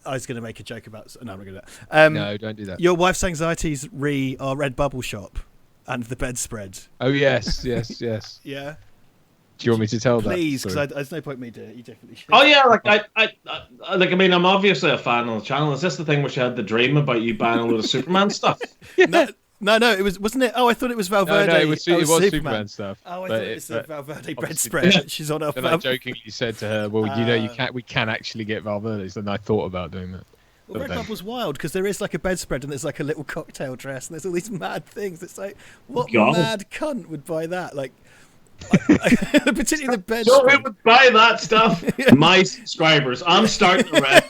I was going to make a joke about... No, I'm not going to do that. No, don't do that. Your wife's anxieties re our Redbubble shop and the bedspread. Oh, yes. Yeah? Do you want me to tell Please, that? Please, because there's no point in me doing it. You definitely should. Oh, yeah, I'm obviously a fan of the channel. Is this the thing where she had the dream about you buying a load of Superman stuff? No, wasn't it? Oh, I thought it was Val Verde. No, it was Superman stuff. Oh, I thought it was the Val Verde bedspread. She's on her. Then I jokingly said to her, "Well, we can actually get Val Verde's." And I thought about doing that. Well, Redbubble's wild because there is like a bedspread and there's like a little cocktail dress and there's all these mad things. It's like, what mad cunt would buy that? Like, particularly the bedspread. Who would buy that stuff? My subscribers. I'm starting to read.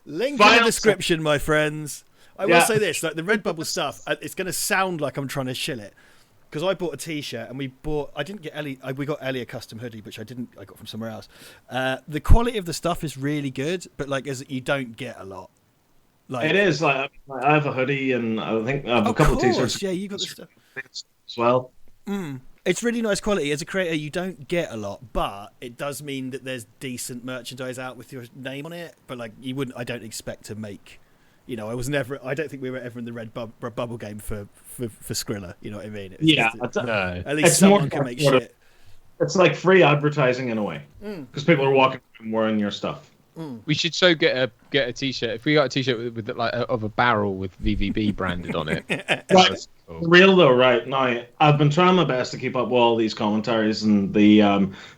Link in the description, my friends. I will say this, like the Redbubble stuff, it's going to sound like I'm trying to shill it. Because I bought a T-shirt and we got Ellie a custom hoodie, which I got from somewhere else. The quality of the stuff is really good, but like you don't get a lot. Like, it is, like I have a hoodie and I think I have a couple of T-shirts. Yeah, you got the stuff. As well. It's really nice quality. As a creator, you don't get a lot, but it does mean that there's decent merchandise out with your name on it. But like I don't expect to make... I don't think we were ever in the Redbubble game for Skrilla. You know what I mean? At least someone can make shit. It's like free advertising in a way, because people are walking around wearing your stuff. We should get a T-shirt. If we got a T-shirt with like of a barrel with VVB branded on it. Right. Real though, right now, I've been trying my best to keep up with all these commentaries and the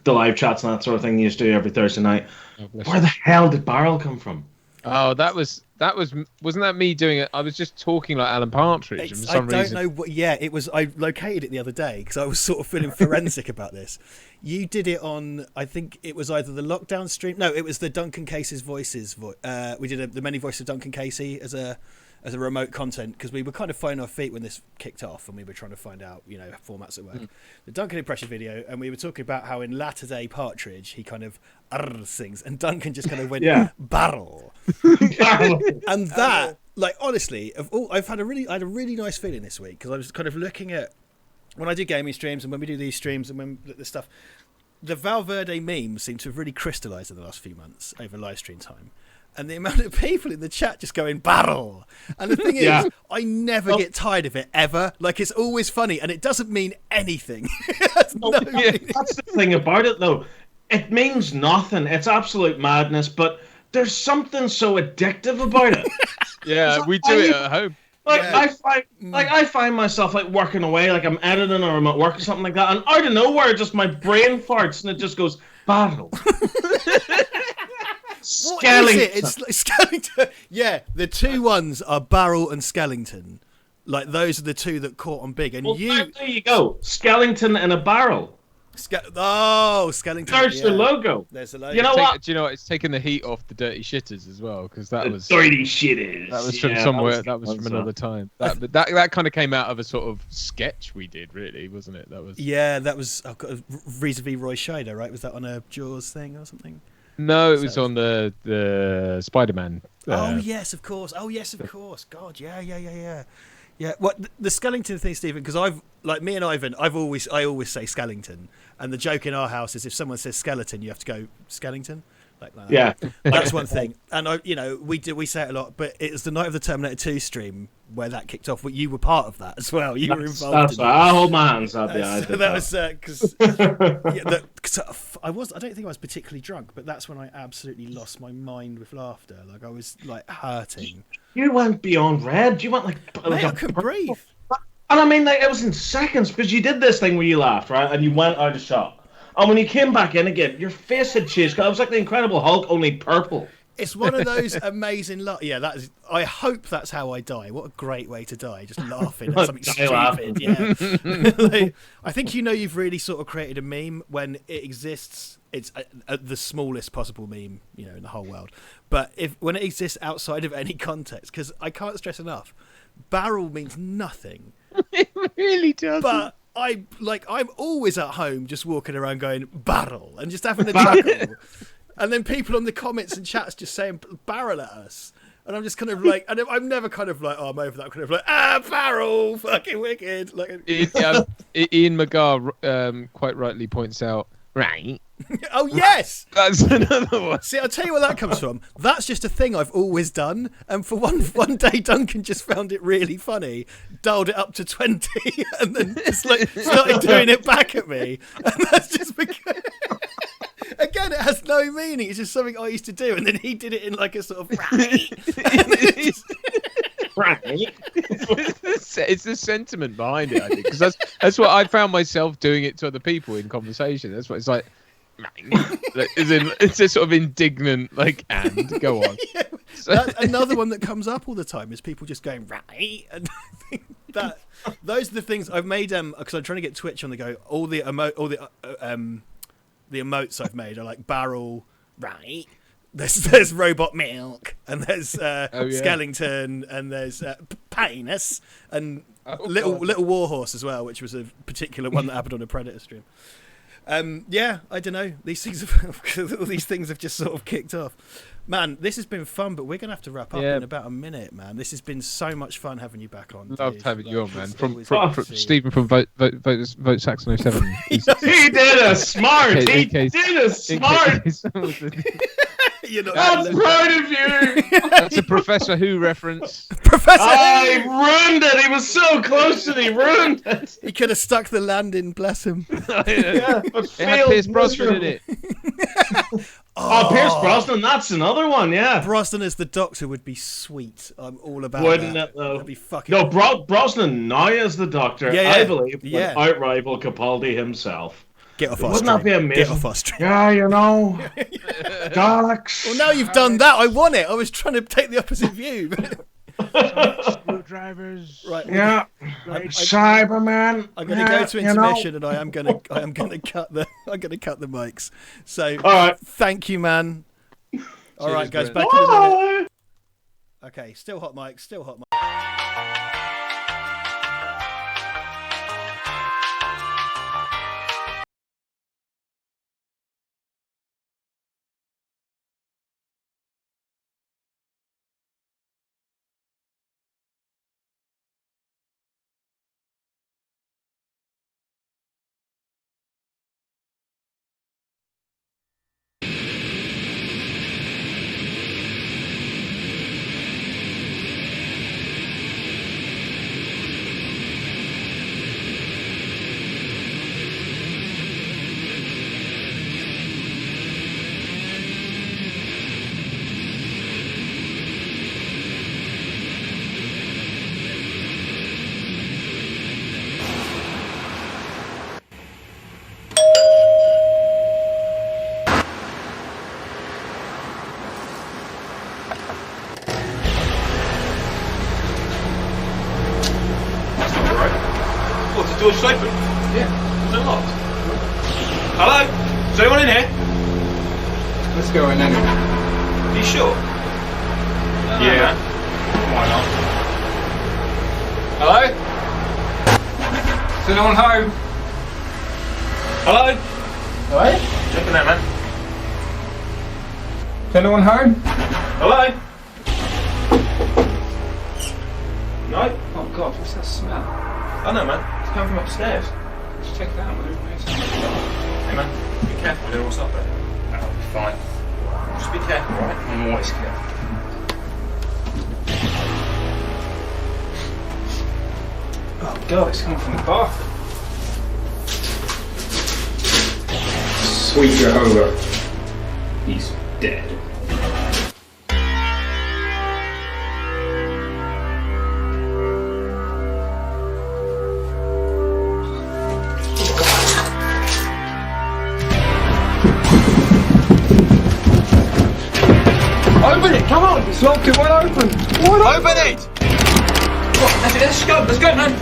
live chats and that sort of thing you used to do every Thursday night. Where the hell did Barrel come from? Oh, wasn't that me doing it? I was just talking like Alan Partridge for some reason. I don't know what. Yeah, it was. I located it the other day because I was sort of feeling forensic about this. You did it on. I think it was either the lockdown stream. No, it was the Duncan Casey's voices. We did the many voices of Duncan Casey as a remote content because we were kind of finding our feet when this kicked off and we were trying to find out formats that work. The Duncan impression video, and we were talking about how in latter day Partridge he kind of sings and Duncan just kind of went barrel. And that, like, honestly, I had a really nice feeling this week because I was kind of looking at when I do gaming streams and when we do these streams and when the stuff, the Val Verde memes seem to have really crystallized in the last few months over live stream time. And the amount of people in the chat just going barrel. And the thing is, I never get tired of it ever. Like, it's always funny and it doesn't mean anything. That's the thing about it though. It means nothing. It's absolute madness, but there's something so addictive about it. Yeah, we do it at home. Like I find myself like working away, like I'm editing or I'm at work or something like that, and out of nowhere, just my brain farts and it just goes barrel. Skellington. What is it? It's like Skellington. Yeah, the two ones are Barrel and Skellington. Like those are the two that caught on big. And there you go, Skellington in a barrel. Skellington. There's the logo. There's the logo. You know what? Do you know what? It's taken the heat off the Dirty Shitters as well because that was Dirty Shitters. That was from somewhere. That was from another time. That kind of came out of a sort of sketch we did, really, wasn't it? That was vis-a-vis Roy Scheider, right? Was that on a Jaws thing or something? No, it was on the Spider-Man. Oh yes, of course. God, yeah. Yeah, what the Skellington thing, Stephen? Because me and Ivan, I always say Skellington, and the joke in our house is if someone says skeleton, you have to go Skellington. Like that. Yeah, that's one thing. And we say it a lot, but it was the night of the Terminator 2 stream where that kicked off. You were part of that as well. You were involved. That's right. I hold my hands up. That was because I don't think I was particularly drunk, but that's when I absolutely lost my mind with laughter. Like I was like hurting. You went beyond red. You went like I couldn't breathe. And I mean, like, it was in seconds because you did this thing where you laughed, right, and you went out of shot. And when you came back in again, your face had changed. It was like the Incredible Hulk, only purple. It's one of those amazing... I hope that's how I die. What a great way to die. Just laughing at something stupid. Yeah. I think you've really sort of created a meme when it exists. It's the smallest possible meme, in the whole world. But when it exists outside of any context, because I can't stress enough, barrel means nothing. It really does. But... I'm always at home just walking around going barrel and just having a chuckle, and then people on the comments and chats just saying barrel at us, and I'm just kind of like, and I'm never kind of like, oh, I'm over that, kind of like, barrel, fucking wicked. Like Ian McGar quite rightly points out, right. Oh yes, that's another one. See, I'll tell you where that comes from. That's just a thing I've always done, and for one day Duncan just found it really funny, dialed it up to 20, and then just started doing it back at me, and that's just because. Again, it has no meaning. It's just something I used to do, and then he did it in like a sort of right. It's the sentiment behind it, I think, because that's what I found myself doing it to other people in conversation. That's what it's like. It's a sort of indignant, and go on. Yeah, that's another one that comes up all the time is people just going right, and I think that those are the things I've made. Because I'm trying to get Twitch on the go. All the emotes I've made are like barrel right. There's robot milk, and there's Skellington, and there's penis, and little warhorse as well, which was a particular one that happened on a Predator stream. I don't know. These things have just sort of kicked off. Man, this has been fun, but we're gonna have to wrap up in about a minute, man. This has been so much fun having you back on. Loved having you on, man. From Stephen from Vote Saxon 07. He did a smart. He did a smart. I'm proud of you. That's a Professor Who reference. I ruined it. He was so close and he ruined it. He could have stuck the landing, bless him. It had Pierce Brosnan in it. Oh, Pierce Brosnan, that's another one, yeah. Brosnan as the Doctor would be sweet. I'm all about Wouldn't that. it, though? That'd be fucking... No, Brosnan now as the Doctor, Yeah, I yeah. believe, Yeah. would outrival Capaldi himself. Get off our Wouldn't stream. that be amazing? Get off our stream. Yeah, you know. Daleks. Well, now you've done that. I want it. I was trying to take the opposite view. Screwdrivers. Right. Yeah. Cyberman. I'm going to go to intermission, and I am going to cut the mics. So, all right. Thank you, man. All right, guys, back Bye. in a minute. Okay, still hot mic. Still hot mic. Door's open? Yeah. It's unlocked. Hello? Is anyone in here? Let's go in anyway. Are you sure? Yeah. Why not? Hello? Is anyone home? Hello? Hello? Checking out, man. Is anyone home? Hello? No? Oh God, what's that smell? I know, man. It's coming from upstairs. Let's check it out, man. Hey, man. Be careful. I don't know what's up there. That'll be fine. Just be careful, right? I'm always careful. Oh God, it's coming from the bathroom. Sweet Jehovah. He's dead. Open it! Come on! It's locked, it won't open! Open it! What? That's it, let's go! Let's go, man!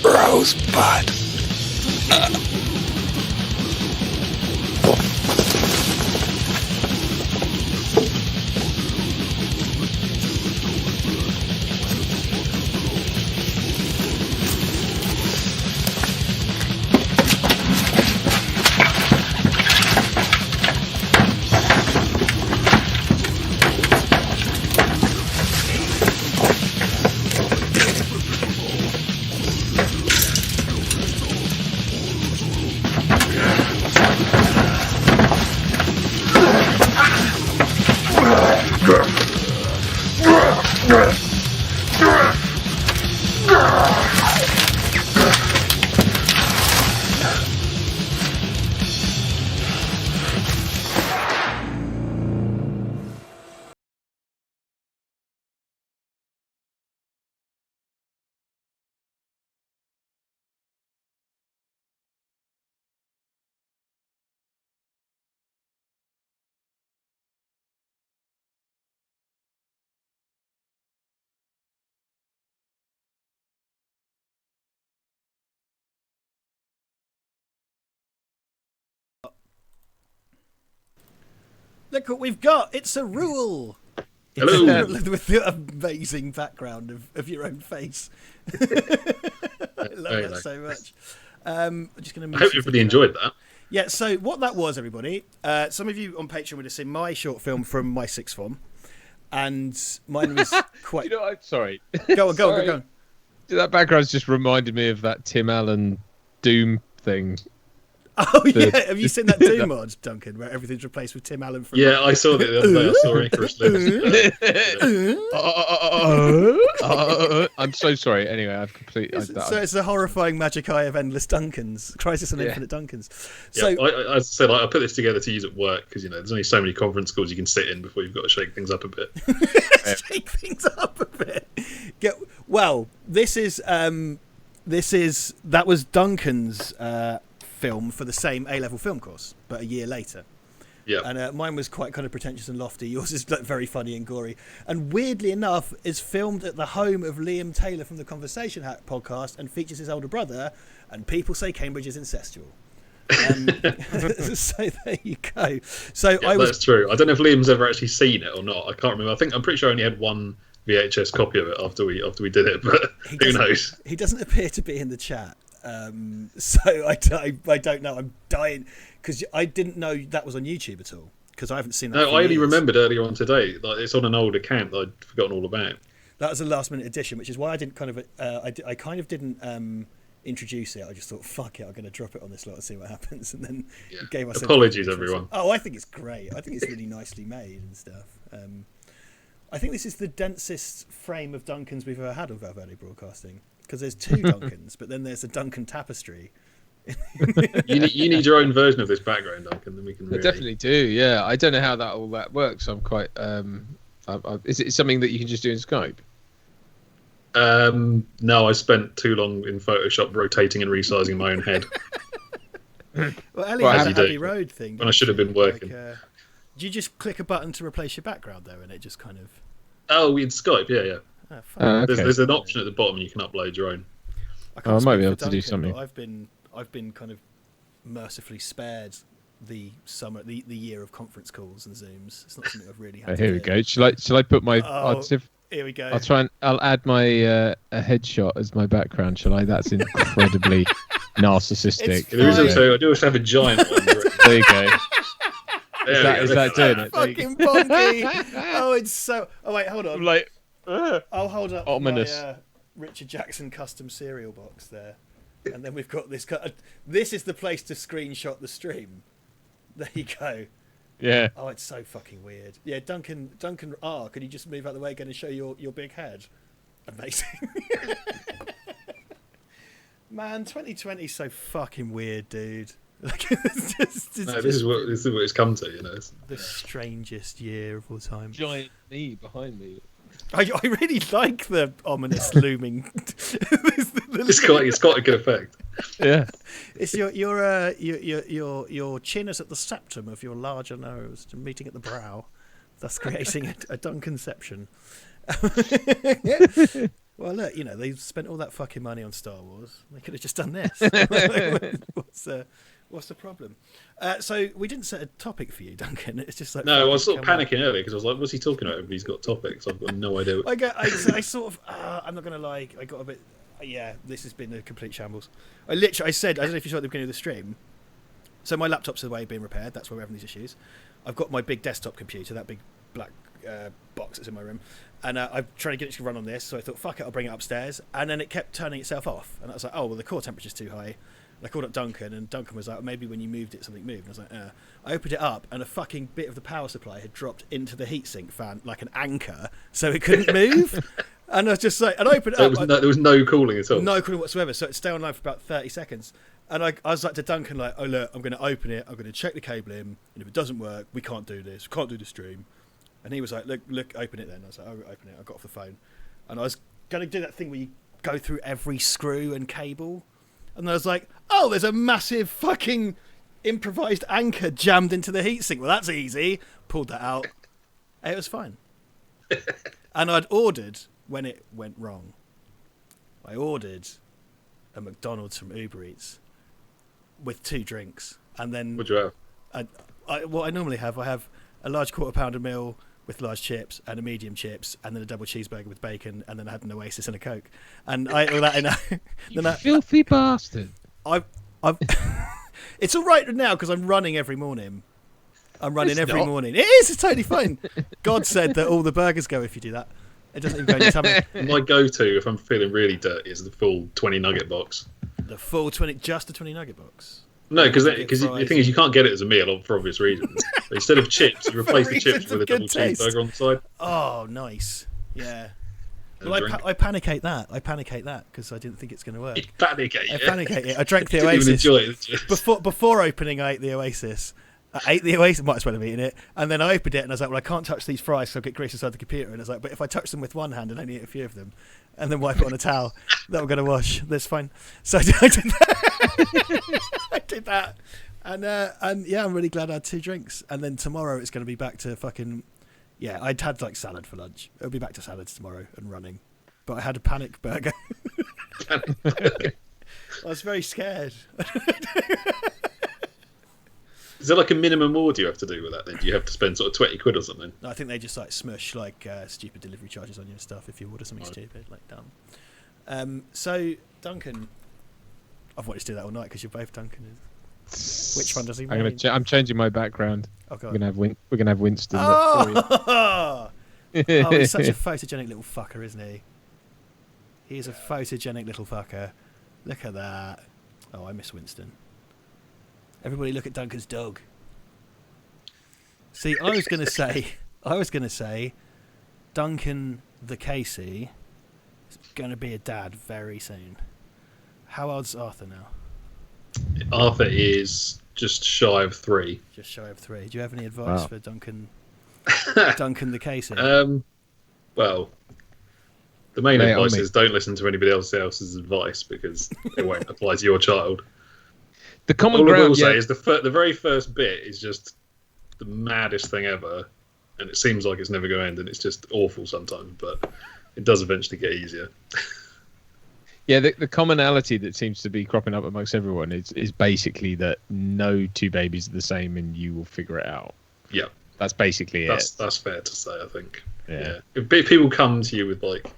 Rosebud. Look what we've got. It's a rule. Hello. With the amazing background of your own face. I love that so much. I'm just going to. I hope everybody enjoyed that. Yeah. So what that was, everybody. Some of you on Patreon would have seen my short film from my sixth form, and mine was quite. You know, I'm sorry. Go on. That background's just reminded me of that Tim Allen Doom thing. Oh yeah, have you seen that Doom mod, Duncan, where everything's replaced with Tim Allen from? Yeah, I saw that the other day. I saw Icarus Lives. I'm so sorry. Anyway, I've completely. So it's the horrifying magic eye of endless Duncans, Crisis on Infinite Duncans. So yeah, I said I put this together to use at work because there's only so many conference calls you can sit in before you've got to shake things up a bit. Shake things up a bit. Well, that was Duncan's film for the same A-level film course, but a year later. Yeah. And mine was quite kind of pretentious and lofty. Yours is very funny and gory. And weirdly enough, is filmed at the home of Liam Taylor from the Conversation Hack podcast and features his older brother. And people say Cambridge is incestual. So there you go. So yeah, that's true. I don't know if Liam's ever actually seen it or not. I can't remember. I'm pretty sure I only had one VHS copy of it after we did it, but who knows? He doesn't appear to be in the chat. So I don't know. I'm dying because I didn't know that was on YouTube at all because I haven't seen that. No, I only remembered earlier on today. Like it's on an old account that I'd forgotten all about. That was a last minute addition, which is why I didn't I kind of didn't introduce it. I just thought, fuck it, I'm going to drop it on this lot and see what happens, and then gave myself. Apologies, everyone. Oh, I think it's great. I think it's really nicely made and stuff. I think this is the densest frame of Duncans we've ever had on Val Verde Broadcasting. Because there's two Duncans, but then there's a Duncan tapestry. you need your own version of this background, Duncan. Then we can. I definitely do. Yeah, I don't know how all that works. I'm quite. Is it something that you can just do in Skype? No, I spent too long in Photoshop rotating and resizing my own head. Well, Ellie has a Abbey Road thing. When I should have been working. Like, do you just click a button to replace your background though, and it just kind of? Oh, in Skype, yeah. Okay. There's an option at the bottom you can upload your own. I might be able to do something. I've been kind of mercifully spared the year of conference calls and Zooms. It's not something I've really had. Here we go. Shall I put my? Here we go. I'll add my a headshot as my background. Shall I? That's incredibly narcissistic. I do also have a giant one. There you go. Is that doing it? Fucking bonky. Oh, it's so. Oh wait, hold on. I'm like. I'll hold up ominous. my Richard Jackson custom cereal box there, and then we've got this. This is the place to screenshot the stream. There you go. Yeah. Oh, it's so fucking weird. Yeah, Duncan. Could you just move out of the way again and show your big head? Amazing. Man, 2020 is so fucking weird, dude. Like, this is what it's come to, you know. It's the strangest year of all time. Giant knee behind me. I really like the ominous looming. It's got a good effect. Yeah, it's your chin is at the septum of your larger nose, meeting at the brow, thus creating a Duncanception. Well, look, they spent all that fucking money on Star Wars. They could have just done this. What's the problem? So we didn't set a topic for you, Duncan. It's just like no, I was sort of panicking earlier because I was like, "What's he talking about?" Everybody's got topics. I've got no idea. I sort of. I'm not gonna lie. I got a bit. Yeah, this has been a complete shambles. I said, I don't know if you saw at the beginning of the stream. So my laptop's away being repaired. That's why we're having these issues. I've got my big desktop computer, that big black box that's in my room, and I'm trying to get it to run on this. So I thought, fuck it, I'll bring it upstairs. And then it kept turning itself off, and I was like, oh well, the core temperature's too high. I called up Duncan, and Duncan was like, maybe when you moved it, something moved. And I was like, I opened it up, and a fucking bit of the power supply had dropped into the heatsink fan like an anchor, so it couldn't move. And I was just like, and I opened it up. There was no cooling at all. No cooling whatsoever. So it stayed on line for about 30 seconds. And I was like to Duncan, like, oh look, I'm going to open it. I'm going to check the cable in, and if it doesn't work, we can't do this. We can't do the stream. And he was like, look, open it then. I was like, oh, open it. I got off the phone, and I was going to do that thing where you go through every screw and cable. And I was like, oh, there's a massive fucking improvised anchor jammed into the heatsink. Well, that's easy. Pulled that out. It was fine. And I'd ordered, when it went wrong, I ordered a McDonald's from Uber Eats with 2 drinks. And then... What'd you have? What I normally have, I have a large quarter-pounder meal with large chips and a medium chips, and then a double cheeseburger with bacon, and then I had an Oasis and a Coke, and I ate all that in a. Filthy bastard. I've it's all right now because I'm running every morning. I'm running every morning. It is. It's totally fine. God said that all the burgers go if you do that. It doesn't even go in your tummy. My go-to if I'm feeling really dirty is the full 20 nugget box. The full 20, just the 20 nugget box. No, because the thing is, you can't get it as a meal for obvious reasons. But instead of chips, you replace the chips with a double cheeseburger on the side. Oh, nice. Yeah. Well, I panic ate that. I because I didn't think it's going to work. You panic ate it? I panic ate it. I drank the Didn't Oasis. even enjoy it. Before opening, I ate the Oasis. I ate the Oasis, might as well have eaten it, and then I opened it and I was like, well, I can't touch these fries so I'll get grease inside the computer. And I was like, but if I touch them with one hand and only eat a few of them and then wipe it on a towel, that'll go to wash. That's fine. So I did that. I did that. And yeah, I'm really glad I had 2 drinks. And then tomorrow it's going to be back to fucking, yeah, I'd had like salad for lunch. It'll be back to salads tomorrow and running. But I had a panic burger. I was very scared. Is there like a minimum order you have to do with that then? Do you have to spend sort of 20 quid or something? No, I think they just like smush like stupid delivery charges on you and stuff if you order something stupid, like dumb. So, Duncan, I've wanted to do that all night because you're both Duncan. Which one does he mean? I'm changing my background. Oh, God. We're gonna have Winston. Oh! He's such a photogenic little fucker, isn't he? He is a photogenic little fucker. Look at that. Oh, I miss Winston. Everybody look at Duncan's dog. See, I was going to say, Duncan the Casey is going to be a dad very soon. How old's Arthur now? Arthur is just shy of 3. Just shy of 3. Do you have any advice for Duncan? Duncan the Casey? Well, the main advice is don't listen to anybody else's advice because it won't apply to your child. The common All ground, I will say is the very first bit is just the maddest thing ever, and it seems like it's never going to end, and it's just awful sometimes, but it does eventually get easier. Yeah, the commonality that seems to be cropping up amongst everyone is basically that no 2 babies are the same, and you will figure it out. Yeah, that's basically it. That's fair to say, I think. Yeah. If people come to you with like,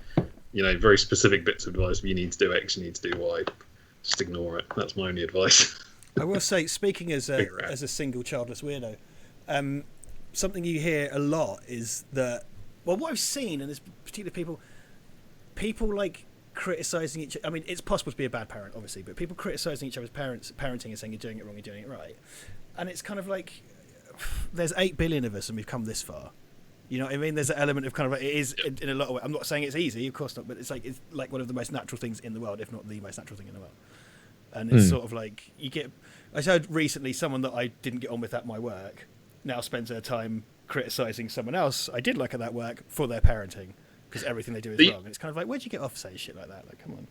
very specific bits of advice, you need to do X, you need to do Y, just ignore it. That's my only advice. I will say, speaking as a single childless weirdo, something you hear a lot is that, well, what I've seen, and there's particular people like criticising each other. I mean, it's possible to be a bad parent, obviously, but people criticising each other's parenting and saying you're doing it wrong, you're doing it right. And it's kind of like, there's 8 billion of us and we've come this far. You know what I mean? There's an element of kind of like, it is in a lot of ways. I'm not saying it's easy, of course not, but it's like one of the most natural things in the world, if not the most natural thing in the world. And it's sort of like I heard recently someone that I didn't get on with at my work now spends their time criticising someone else I did like at that work for their parenting because everything they do is wrong. And it's kind of like, where'd you get off saying shit like that? Like, come on.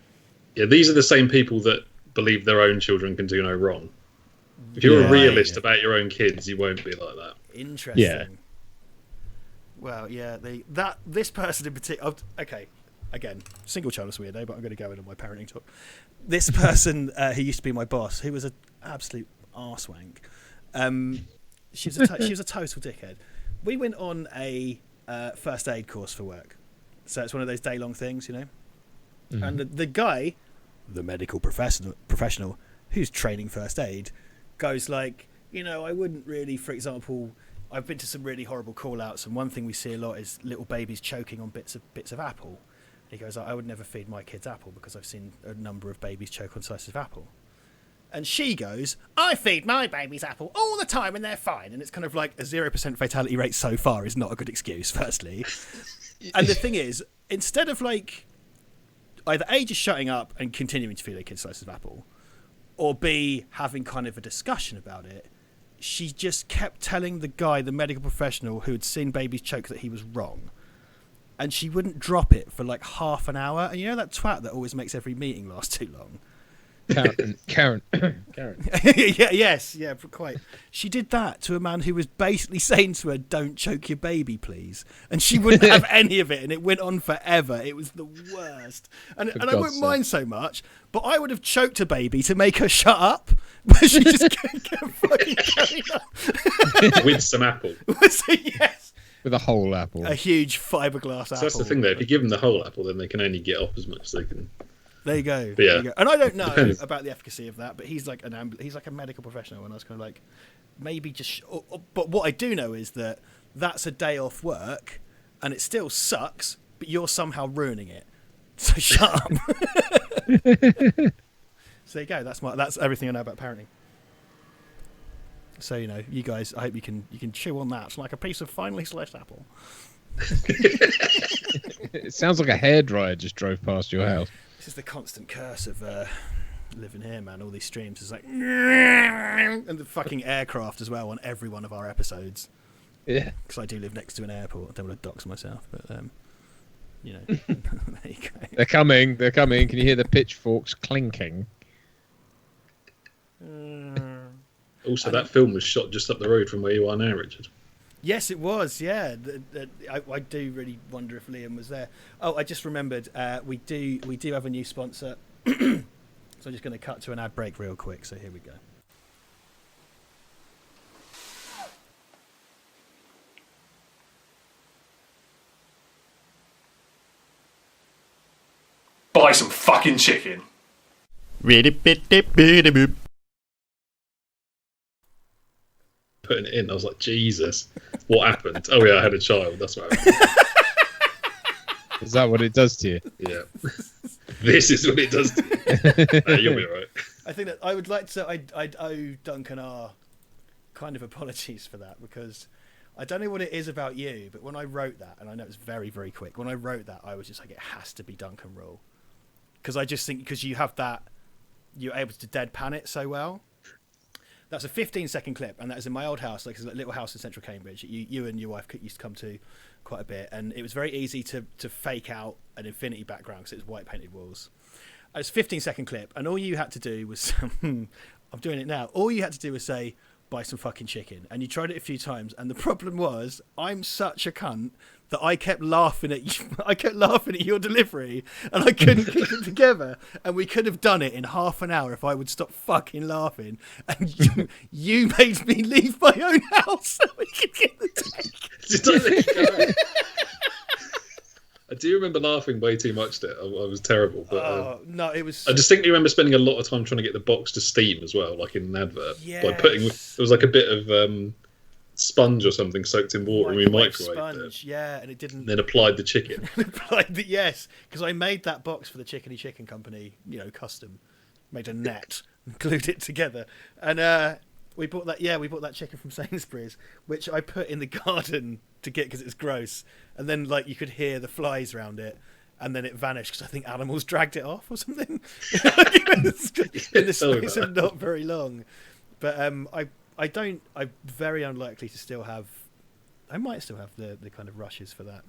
Yeah, these are the same people that believe their own children can do no wrong. If you're a realist about your own kids, you won't be like that. Interesting. Yeah. Well, yeah, this person in particular. Okay, again, single childless weirdo, but I'm going to go in on my parenting talk. This person who used to be my boss, who was an absolute arsewank, she was a total dickhead. We went on a first aid course for work, so it's one of those day-long things, Mm-hmm. And the guy, the medical professional who's training first aid, goes like, I wouldn't really, for example, I've been to some really horrible call-outs, and one thing we see a lot is little babies choking on bits of apple. He goes, I would never feed my kids apple because I've seen a number of babies choke on slices of apple. And she goes, I feed my babies apple all the time and they're fine. And it's kind of like a 0% fatality rate so far is not a good excuse, firstly. And the thing is, instead of like either A, just shutting up and continuing to feed their kids slices of apple, or B, having kind of a discussion about it, she just kept telling the guy, the medical professional who had seen babies choke, that he was wrong. And she wouldn't drop it for like half an hour. And that twat that always makes every meeting last too long. Karen. Yeah, quite. She did that to a man who was basically saying to her, "Don't choke your baby, please," and she wouldn't have any of it, and it went on forever. It was the worst, and I wouldn't mind so much, but I would have choked a baby to make her shut up, but she just kept fucking going on. With some apple. Yes. With a whole apple. A huge fiberglass apple. So that's the thing, though. If you give them the whole apple, then they can only get off as much as they can. There you go. But yeah. There you go. And I don't know about the efficacy of that, but he's like he's like a medical professional, and I was kind of like, maybe just. But what I do know is that that's a day off work, and it still sucks, but you're somehow ruining it. So shut up. So there you go. That's everything I know about parenting. So you guys, I hope you can chew on that. It's like a piece of finely sliced apple. It sounds like a hairdryer just drove past your house. This is the constant curse of living here, man. All these streams is like, and the fucking aircraft as well on every one of our episodes. Yeah, because I do live next to an airport. I don't want to dox myself, but there you go. They're coming. Can you hear the pitchforks clinking? Also, that film was shot just up the road from where you are now, Richard. Yes, it was. Yeah, I do really wonder if Liam was there. Oh, I just remembered. We do have a new sponsor. So I'm just going to cut to an ad break real quick. So here we go. Buy some fucking chicken. Putting it in, I was like, Jesus, what happened? Oh yeah, I had a child. That's what happened. Is that what it does to you? Yeah. This is what it does to you. No, you'll be right. I think that I would like to. I'd owe Duncan R kind of apologies for that, because I don't know what it is about you, but when I wrote that, and I know it's very, very quick, when I wrote that, I was just like, it has to be Duncan Rule, because I just think because you have that, you're able to deadpan it so well. That's a 15-second clip, and that is in my old house, like a little house in central Cambridge. You and your wife used to come to quite a bit, and it was very easy to fake out an infinity background because it was white painted walls. And it's a 15-second clip, and all you had to do was, I'm doing it now. All you had to do was say, "Buy some fucking chicken," and you tried it a few times. And the problem was, I'm such a cunt that I kept laughing at you. I kept laughing at your delivery, and I couldn't keep it together. And we could have done it in half an hour if I would stop fucking laughing. And you made me leave my own house so we could get the take. I do remember laughing way too much at it. I was terrible. But, no, it was. I distinctly remember spending a lot of time trying to get the box to steam as well, like in an advert. Yes. By putting, there was like a bit of sponge or something soaked in water, and we microwaved it. Yeah, and it didn't. And then applied the chicken. Yes, because I made that box for the Chickeny Chicken Company, custom. Made a net, and glued it together, and we bought that. Yeah, we bought that chicken from Sainsbury's, which I put in the garden to get because it's gross, and then you could hear the flies around it, and then it vanished because I think animals dragged it off or something in the space of not very long. But I'm very unlikely to still have. I might still have the kind of rushes for that.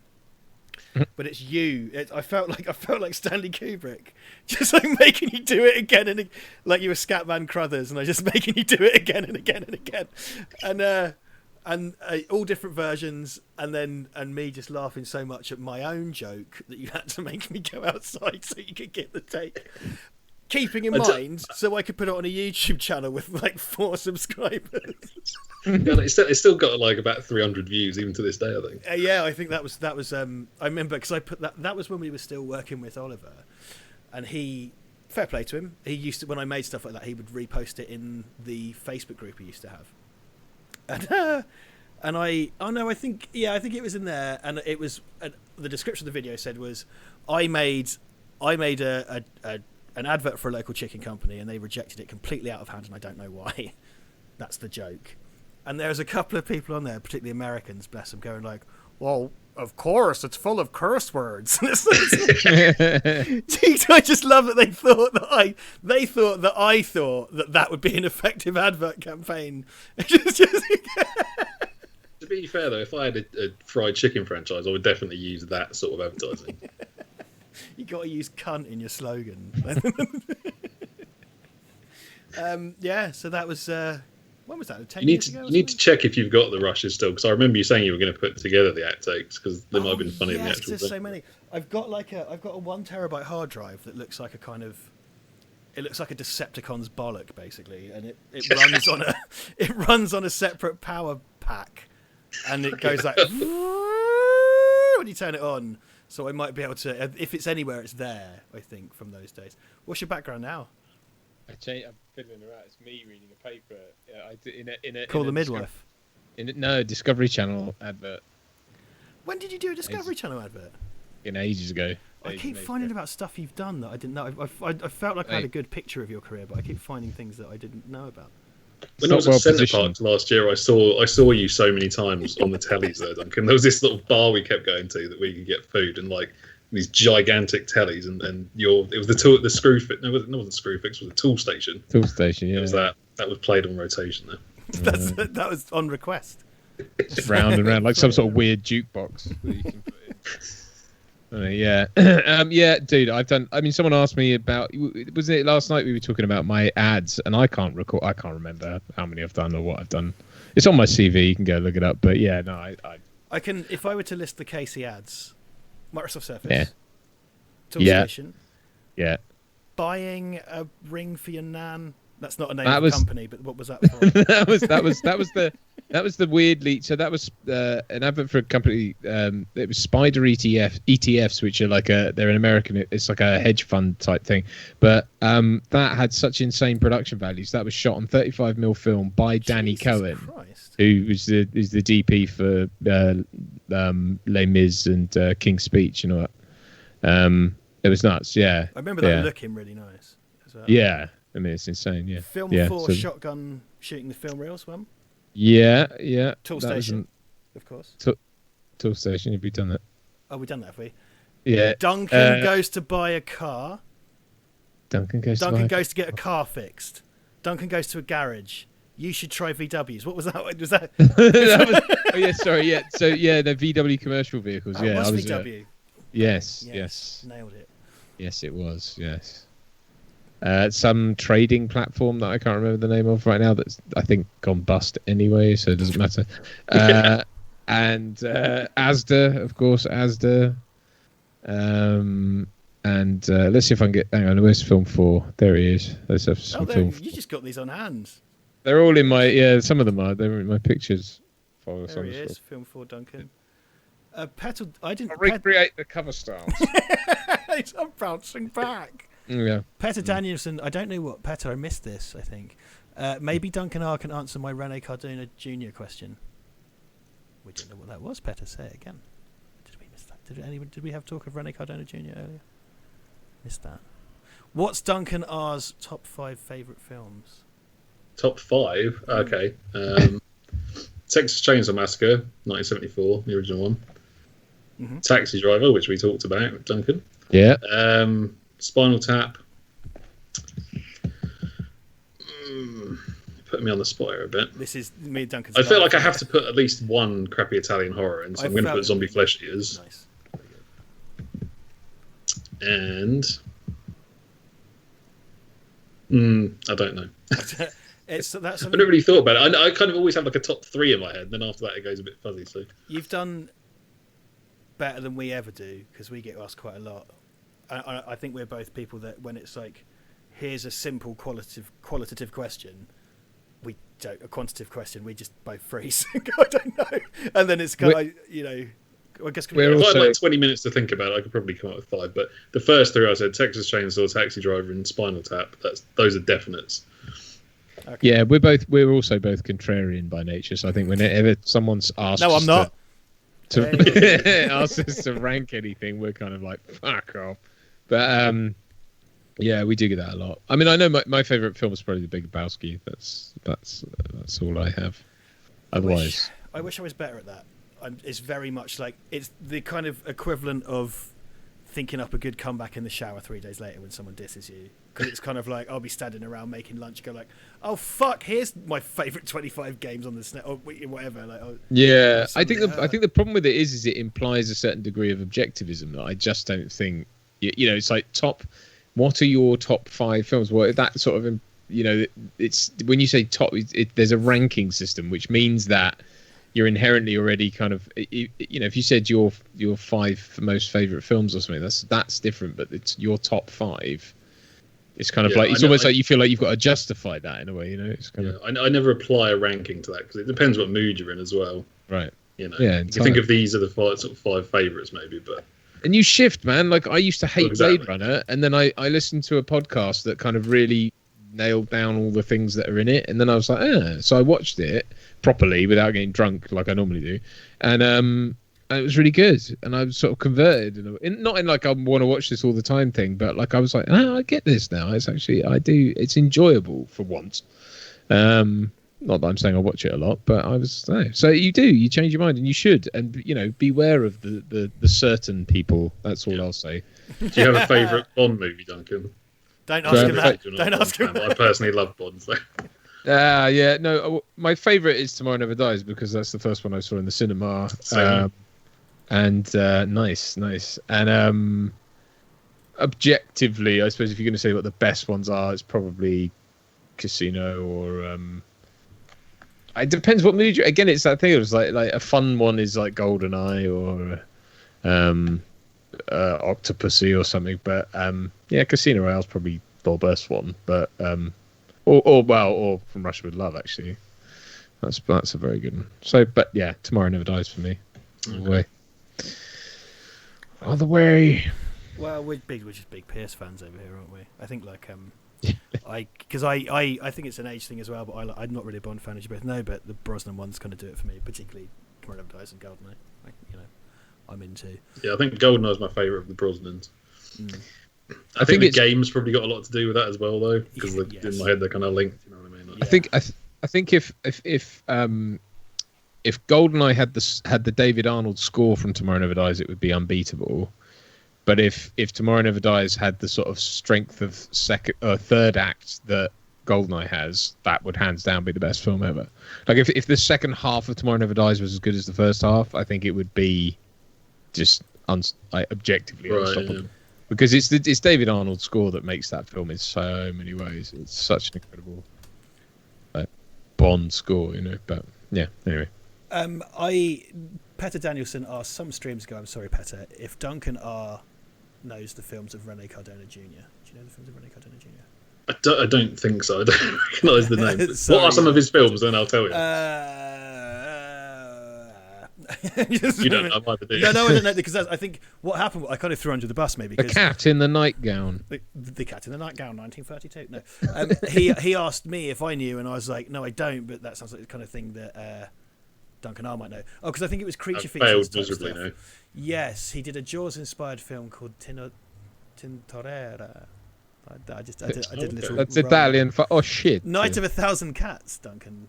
But it's you. I felt like Stanley Kubrick, just making you do it again and like you were Scatman Crothers, and I just making you do it again and again and again, and all different versions, and me just laughing so much at my own joke that you had to make me go outside so you could get the take. Keeping in mind, so I could put it on a YouTube channel with 4 subscribers. It's still got about 300 views even to this day, I think. Yeah, I think that was. I remember because I put that. That was when we were still working with Oliver, and he. Fair play to him. He used to, when I made stuff like that, he would repost it in the Facebook group he used to have. And I think it was in there, and it was the description of the video said was, I made an advert for a local chicken company, and they rejected it completely out of hand, and I don't know why. That's the joke. And there's a couple of people on there, particularly Americans, bless them, going like, "Well, of course, it's full of curse words." I just love that they thought that I thought that would be an effective advert campaign. To be fair though, if I had a fried chicken franchise, I would definitely use that sort of advertising. You got to use cunt in your slogan. Yeah, so that was when was that? 10 You need years to ago? you need to check if you've got the rushes still, because I remember you saying you were going to put together the outtakes because they might have been funny in the actual there's thing. so many. I've got a 1 terabyte hard drive that looks like a kind of. It looks like a Decepticon's bollock, basically, and it runs on a separate power pack, and it goes like when you turn it on. So I might be able to, if it's anywhere, it's there. I think from those days. What's your background now? I'm fiddling around. It's me reading a paper. Call the midwife. No, Discovery Channel advert. When did you do a Discovery Channel advert? Ages ago. I keep finding about stuff you've done that I didn't know. I felt like I had a good picture of your career, but I keep finding things that I didn't know about. When I was at Centre Park last year, I saw you so many times on the tellies there, Duncan. There was this little bar we kept going to that we could get food, and like these gigantic tellies, and it was the Screwfix. No, it wasn't Screwfix. It was the Tool Station. Tool Station, yeah. It was that was played on rotation there. That was on request. Just round and round, like some sort of weird jukebox that you can put in. Yeah. Yeah, dude, I've done. I mean, someone asked me about. Was it last night we were talking about my ads, and I can't remember how many I've done or what I've done. It's on my CV. You can go look it up. But yeah, no, I can. If I were to list the Casey ads, Microsoft Surface. Yeah. Tool Station. Yeah. Buying a ring for your nan. That's not a name of a company, but what was that for? that was the weird lead. So that was an advert for a company. It was Spider ETFs, which are they're an American. It's like a hedge fund type thing. But that had such insane production values. That was shot on 35mm film by Danny Cohen, who was the DP for Les Mis and King's Speech and all that. It was nuts. Yeah, I remember that looking really nice as well. Yeah. I mean, it's insane, yeah. Film 4 shotgun shooting the film reels one. Yeah. Tool Station, of course. Tool Station, have we done that? Oh, we've done that, have we? Yeah. Duncan goes to buy a car. Duncan goes to get a car fixed. Duncan goes to a garage. You should try VWs. What was that? Was that? Oh, yeah, sorry, yeah. So, yeah, the VW commercial vehicles, yeah. Was VW? Yes. Nailed it. Yes, it was, yes. Some trading platform that I can't remember the name of right now that's I think gone bust anyway, so it doesn't matter. And Asda, of course, Asda. And let's see if I can get. Hang on, where's film 4? There he is. Let's have some film. You just got these on hand. They're all in my. Yeah, some of them are. They're in my pictures. There he is. Film 4, Duncan. Petal. I didn't recreate the cover styles. I'm bouncing back. Yeah. Petter Danielson, I don't know what Petter. I missed this. I think maybe Duncan R can answer my Rene Cardona Jr. question. We didn't know what that was. Petter, say it again. Did we miss that? Did we have talk of Rene Cardona Jr. earlier? Missed that. What's Duncan R's top 5 favourite films? Top 5? Okay. Texas Chainsaw Massacre, 1974, the original one. Mm-hmm. Taxi Driver, which we talked about with Duncan. Yeah. Spinal Tap. Putting me on the spot here a bit. This is me and Duncan's. I feel like I have to put at least one crappy Italian horror in, so I'm going to put Zombie Flesh Eaters. Nice. And I don't know. I haven't really thought about it. I kind of always have like a top 3 in my head. Then after that, it goes a bit fuzzy. So you've done better than we ever do because we get asked quite a lot. I think we're both people that when it's like, here's a simple qualitative question, we don't a quantitative question. We just both freeze. I don't know, and then it's kind of I guess if I had like 20 minutes to think about it, I could probably come up with 5. But the first 3 I said: Texas Chainsaw, Taxi Driver, and Spinal Tap. Those are definites. Okay. Yeah, we're also both contrarian by nature. So I think whenever someone's asked, no, I'm not. Ask us to rank anything, we're kind of like fuck off. But yeah, we do get that a lot. I mean, I know my favorite film is probably The Big Lebowski. That's all I have. Otherwise, I wish I was better at that. It's very much like it's the kind of equivalent of thinking up a good comeback in the shower 3 days later when someone disses you, because it's kind of like I'll be standing around making lunch, go like, oh fuck, here's my favorite 25 games on the SNES or whatever. Like, yeah, I think the problem with it is it implies a certain degree of objectivism that I just don't think. It's like what are your top 5 films? Well, that sort of you know, it's when you say top, there's a ranking system, which means that you're inherently already kind of, you know, if you said your 5 most favorite films or something, that's different, but it's your top 5. It's kind of like, it's almost like you feel like you've got to justify that in a way, you know. It's kind of, I never apply a ranking to that because it depends what mood you're in as well. Right. You know, yeah, you can think of these are the 5 favorites maybe, but. And you shift, man. Like I used to hate Blade Runner, and then I listened to a podcast that kind of really nailed down all the things that are in it, and then I was like, so I watched it properly without getting drunk like I normally do, and it was really good, and I was sort of converted, not in like I want to watch this all the time thing, but like I was like, I get this now. It's actually it's enjoyable for once. Not that I'm saying I watch it a lot, but I was so you change your mind, and you should, and you know, beware of the certain people. That's all I'll say. Do you have a favourite Bond movie, Duncan? Don't ask him that. Don't ask him that. I personally love Bond. So. Yeah, no, my favourite is Tomorrow Never Dies because that's the first one I saw in the cinema. And nice, and objectively, I suppose if you're going to say what the best ones are, it's probably Casino or. It depends what mood you're. Again, it's that thing. It was like a fun one is like GoldenEye or Octopussy or something. But Casino Royale's probably the best one. But or From Russia with Love actually. That's a very good one. So, but yeah, Tomorrow Never Dies for me. All the way. Well, we're just big Pierce fans over here, aren't we? I think I think it's an age thing as well, but I'm not really a Bond fan, as you both know, but the Brosnan ones kind of do it for me, particularly Tomorrow Never Dies and GoldenEye. I'm into. Yeah, I think GoldenEye is my favourite of the Brosnans. I think the game's probably got a lot to do with that as well, though, because in my head they're kind of linked. You know what I mean? Like, I think if GoldenEye had the David Arnold score from Tomorrow Never Dies, it would be unbeatable. But if Tomorrow Never Dies had the sort of strength of third act that GoldenEye has, that would hands down be the best film ever. Like if the second half of Tomorrow Never Dies was as good as the first half, I think it would be just objectively unstoppable. Yeah. Because it's David Arnold's score that makes that film in so many ways. It's such an incredible Bond score, you know. But yeah, anyway. Petter Danielson asked some streams ago, I'm sorry, Petter, if Duncan R knows the films of Rene Cardona Jr. Do you know the films of Rene Cardona Jr.? I don't think so. I don't recognise the name. What are some of his films? Then I'll tell you. You don't know. I might do. No, I don't know, because I think what happened, I kind of threw under the bus maybe. The Cat in the Nightgown. The Cat in the Nightgown, 1932. No, he asked me if I knew, and I was like, no, I don't. But that sounds like the kind of thing that Duncan R might know. Oh, because I think it was creature features. Failed miserably, no. Yes, he did a Jaws-inspired film called Tintorera. I did a little. That's Italian for shit. Night of a Thousand Cats, Duncan.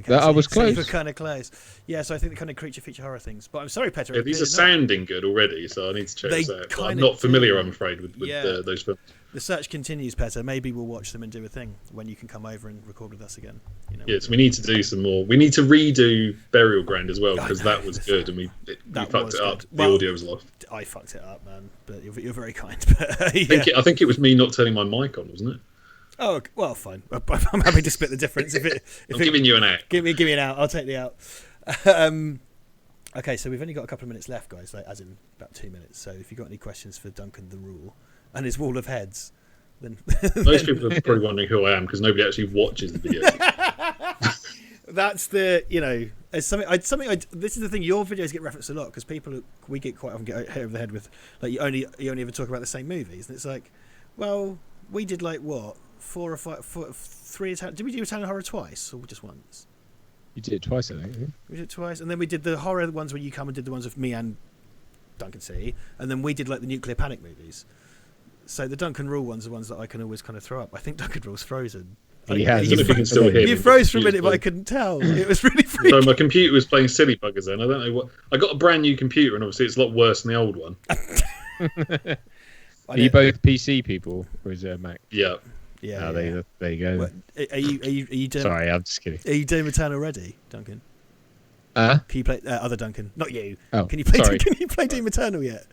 I was close. So kind of close. Yeah, so I think the kind of creature feature horror things. But I'm sorry, Petter. Yeah, these are sounding good already, so I need to check this out. I'm not familiar, I'm afraid, with those films. The search continues, Petter. Maybe we'll watch them and do a thing when you can come over and record with us again. Yes, we need to do some more. We need to redo Burial Ground as well, because that was good, and we fucked it up. The audio was lost. I fucked it up, man. But you're very kind. I think it was me not turning my mic on, wasn't it? Oh well, fine. I'm happy to split the difference. I'm giving you an out. Give me an out. I'll take the out. Okay, so we've only got a couple of minutes left, guys. As in about 2 minutes. So if you've got any questions for Duncan the Rule and his wall of heads, then most people are probably wondering who I am because nobody actually watches the video. That's as something. This is the thing. Your videos get referenced a lot because we quite often get hit over the head with like you only ever talk about the same movies, and it's like, well, we did like what 4 or 5, 3 Italian. Did we do Italian horror twice or just once? You did it twice, I think. Yeah. We did it twice, and then we did the horror ones where you come and did the ones with me and Duncan C, and then we did like the nuclear panic movies. So the Duncan Rule ones are the ones that I can always kind of throw up. I think Duncan Rule's frozen. He has. You can still hear you froze for a minute, but I couldn't tell. It was really freaky. So my computer was playing silly buggers then. I don't know what. I got a brand new computer, and obviously it's a lot worse than the old one. Are you both PC people, or is it a Mac? Yeah. Yeah. There you go. What, are you doing? Sorry, I'm just kidding. Are you doing Return already, Duncan? Can you play other Duncan? Not you. Oh, can you play? sorry. Can you play Doom Eternal yet?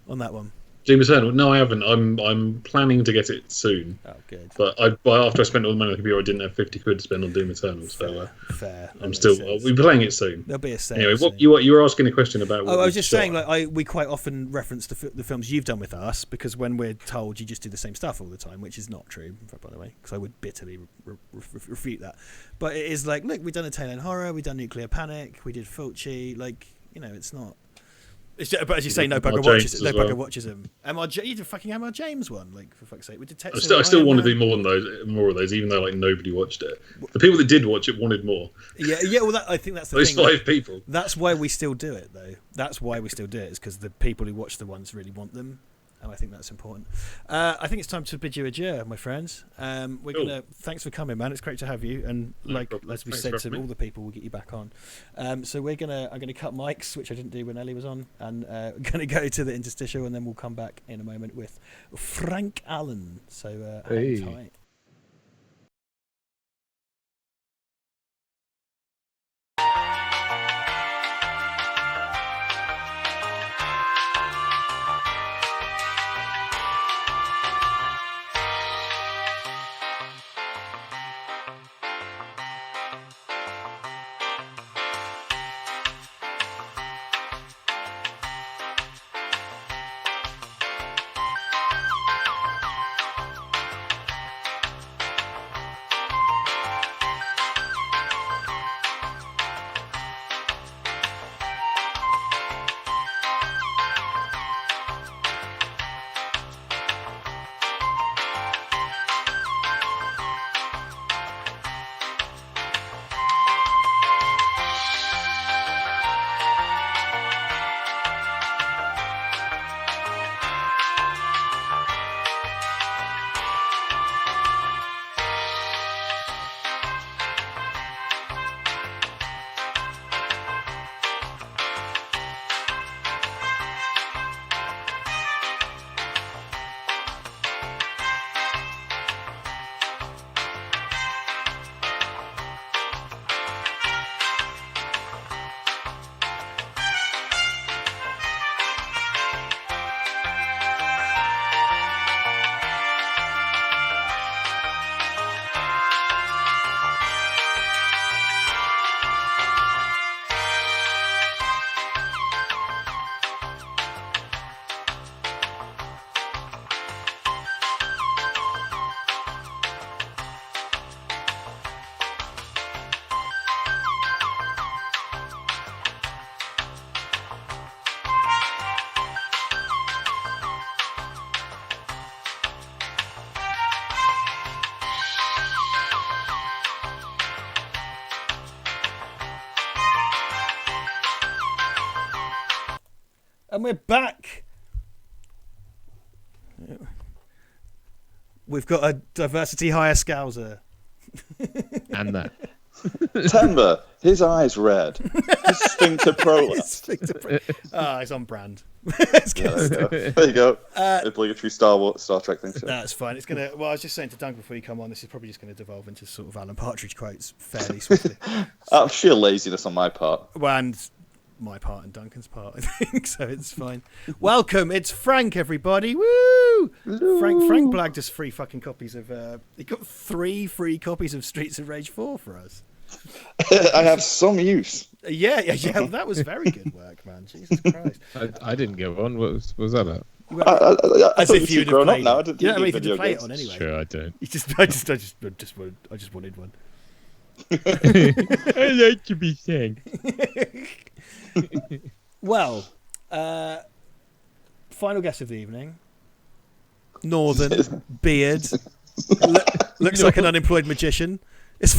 On that one. Doom Eternal? No, I haven't. I'm planning to get it soon. Oh, good. But after I spent all the money on the computer, I didn't have 50 quid to spend on Doom Eternal. So fair. I'll be playing it soon. There'll be a sale. Anyway, soon. you were asking a question about. I was just saying, like we quite often reference the films you've done with us, because when we're told you just do the same stuff all the time, which is not true, by the way, because I would bitterly refute that. But it is like, look, we've done a Tail End Horror, we've done Nuclear Panic, we did Fulci. Like, it's not. It's just, but as you say, no bugger watches. No bugger watches him. You did fucking MR James one, like, for fuck's sake. We did. I still want to do more of those, even though like nobody watched it. The people that did watch it wanted more. Yeah. Well, I think that's the those thing. Those 5 like, people. That's why we still do it, though. That's why we still do it, is because the people who watch the ones really want them. And I think that's important. I think it's time to bid you adieu, my friends. We're gonna. Thanks for coming, man. It's great to have you. And as we said to all the people, we'll get you back on. So I'm gonna cut mics, which I didn't do when Ellie was on, and we're gonna go to the interstitial, and then we'll come back in a moment with Frank Allen. So hang tight. And we're back. We've got a diversity hire scouser. And that. Timber, his eyes red. His sphincter prolapse. It's on brand. There you go. Obligatory Star Trek thing. So. That's fine. It's gonna. Well, I was just saying to Duncan before you come on, this is probably just going to devolve into sort of Alan Partridge quotes fairly swiftly. Sheer laziness on my part. Well, and my part and Duncan's part, I think. So it's fine. Welcome. It's Frank, everybody. Woo! Hello. Frank blagged us 3 fucking copies of. He got 3 free copies of Streets of Rage 4 for us. I have some use. Yeah. That was very good work, man. Jesus Christ. I didn't get one. What was that about? As if you'd grown up now. I didn't you to play it on anyway. Sure, I don't. I just wanted one. I like to be thanked. Well, final guest of the evening. Northern beard. Looks like an unemployed magician. It's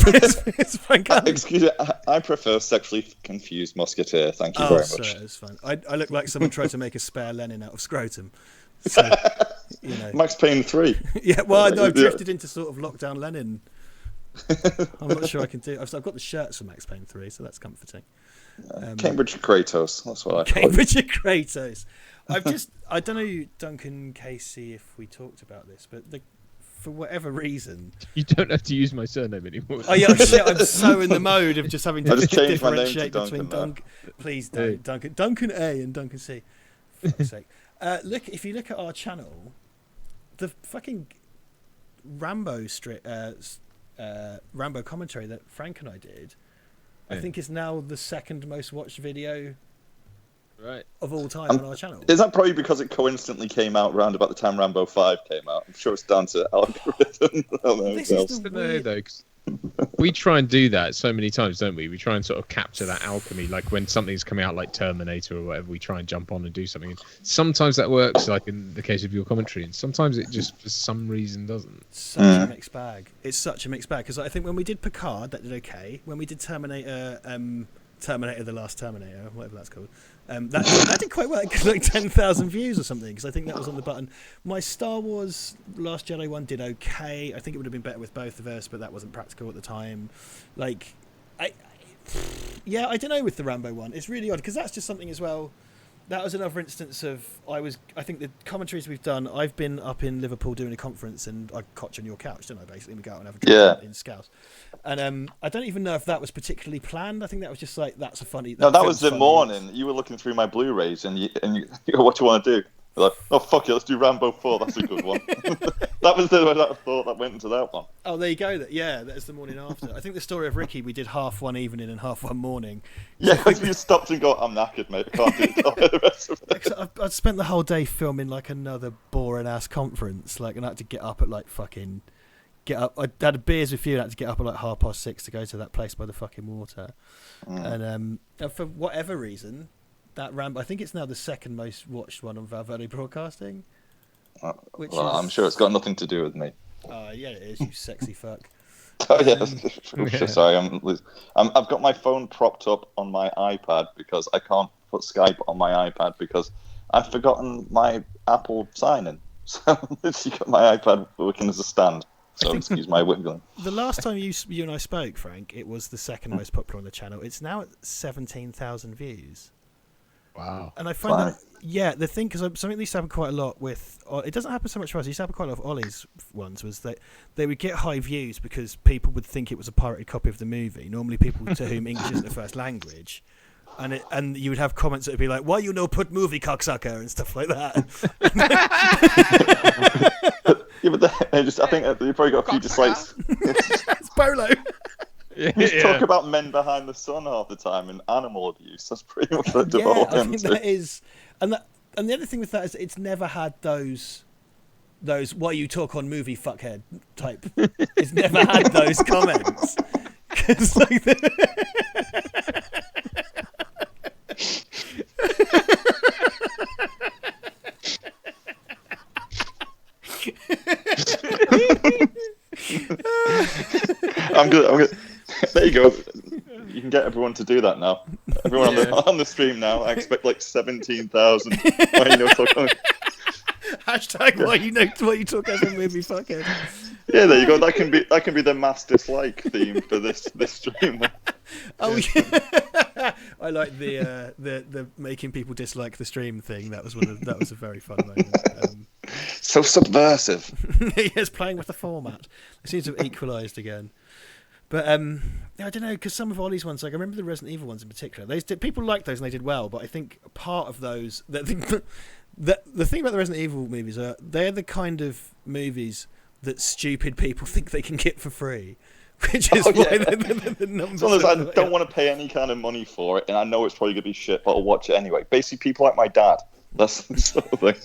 Frank Allen. Excuse me, I prefer sexually confused musketeer. Thank you very much. Sorry, it's fine. I look like someone tried to make a spare Lenin out of scrotum. So, Max Payne 3. Yeah, well, no, I've drifted into sort of lockdown Lenin. I'm not sure I can do. I've got the shirts for Max Payne 3, so that's comforting. Cambridge Kratos. That's what I call Cambridge Kratos. I don't know, Duncan Casey, if we talked about this, but for whatever reason, you don't have to use my surname anymore. Oh yeah, I'm so in the mode of just having to differentiate between Duncan. Please don't, Duncan A and Duncan C. For fuck's sake. Look, if you look at our channel, the fucking Rambo Rambo commentary that Frank and I did, I think is now the second most watched video of all time on our channel. Is that probably because it coincidentally came out around about the time Rambo 5 came out? I'm sure it's down to algorithm. We try and do that so many times, don't we? We try and sort of capture that alchemy, like when something's coming out like Terminator or whatever, we try and jump on and do something. And sometimes that works, like in the case of your commentary, and sometimes it just for some reason doesn't. Such a mixed bag. It's such a mixed bag, because I think when we did Picard, that did okay. When we did Terminator, The Last Terminator, whatever that's called, that did quite well. It got like 10,000 views or something, because I think that was on the button. My Star Wars Last Jedi one did okay. I think it would have been better with both of us, but that wasn't practical at the time. Like, I don't know with the Rambo one. It's really odd, because that's just something as well. That was another instance of I think the commentaries we've done, I've been up in Liverpool doing a conference, and I cotch on your couch, didn't I? Basically, we go out and have a drink in Scouse. And I don't even know if that was particularly planned. I think that was just like, that's a funny. No, that was the morning. You were looking through my Blu-rays, and you go, what do you want to do? You're like, oh fuck it, let's do Rambo 4. That's a good one. That was the thought that went into that one. Oh, there you go. That's the morning after. I think the story of Ricky, we did half one evening and half one morning. Yeah, because you stopped and go, I'm knackered, mate. I can't do the rest of it. I'd spent the whole day filming like another boring ass conference, like, and I had to get up at like fucking. I had beers with you, and I had to get up at like 6:30 to go to that place by the fucking water. And for whatever reason, that Rambo, I think it's now the second most watched one on Val Verde Broadcasting. I'm sure it's got nothing to do with me. Yeah, it is, you sexy fuck. Oh yeah, sorry, I've got my phone propped up on my iPad because I can't put Skype on my iPad because I've forgotten my Apple sign-in. So I've literally got my iPad working as a stand. So excuse my wiggling. The last time you and I spoke, Frank, it was the second most popular on the channel. It's now at 17,000 views. Wow. And I find that, the thing, because something that used to happen quite a lot with, it doesn't happen so much for us, it used to happen quite a lot of Ollie's ones, was that they would get high views because people would think it was a pirated copy of the movie. Normally people to whom English isn't their first language. And you would have comments that would be like, why you no put movie cocksucker and stuff like that. Yeah, but I think you probably got a few dislikes. It's Polo. You just talk about men behind the sun half the time and animal abuse. That's pretty much what it devolved into. I think that is, and the other thing with that is it's never had those why you talk on movie fuckhead type. It's never had those comments. 'Cause like I'm good. There you go. You can get everyone to do that now. Everyone on the stream now. I expect like 17,000. Hashtag why you talk as a movie fuckhead. Yeah, there you go. That can be the mass dislike theme for this stream. Oh yeah. I like the making people dislike the stream thing. That was a very fun moment. So subversive. Yes, playing with the format. It seems to have equalised again. But I don't know, because some of Ollie's ones, like I remember the Resident Evil ones in particular. People liked those and they did well, but I think part of those, the thing about the Resident Evil movies are they're the kind of movies that stupid people think they can get for free. Which is why the numbers. As long as I don't want to pay any kind of money for it, and I know it's probably going to be shit, but I'll watch it anyway. Basically, people like my dad. That's the sort of thing.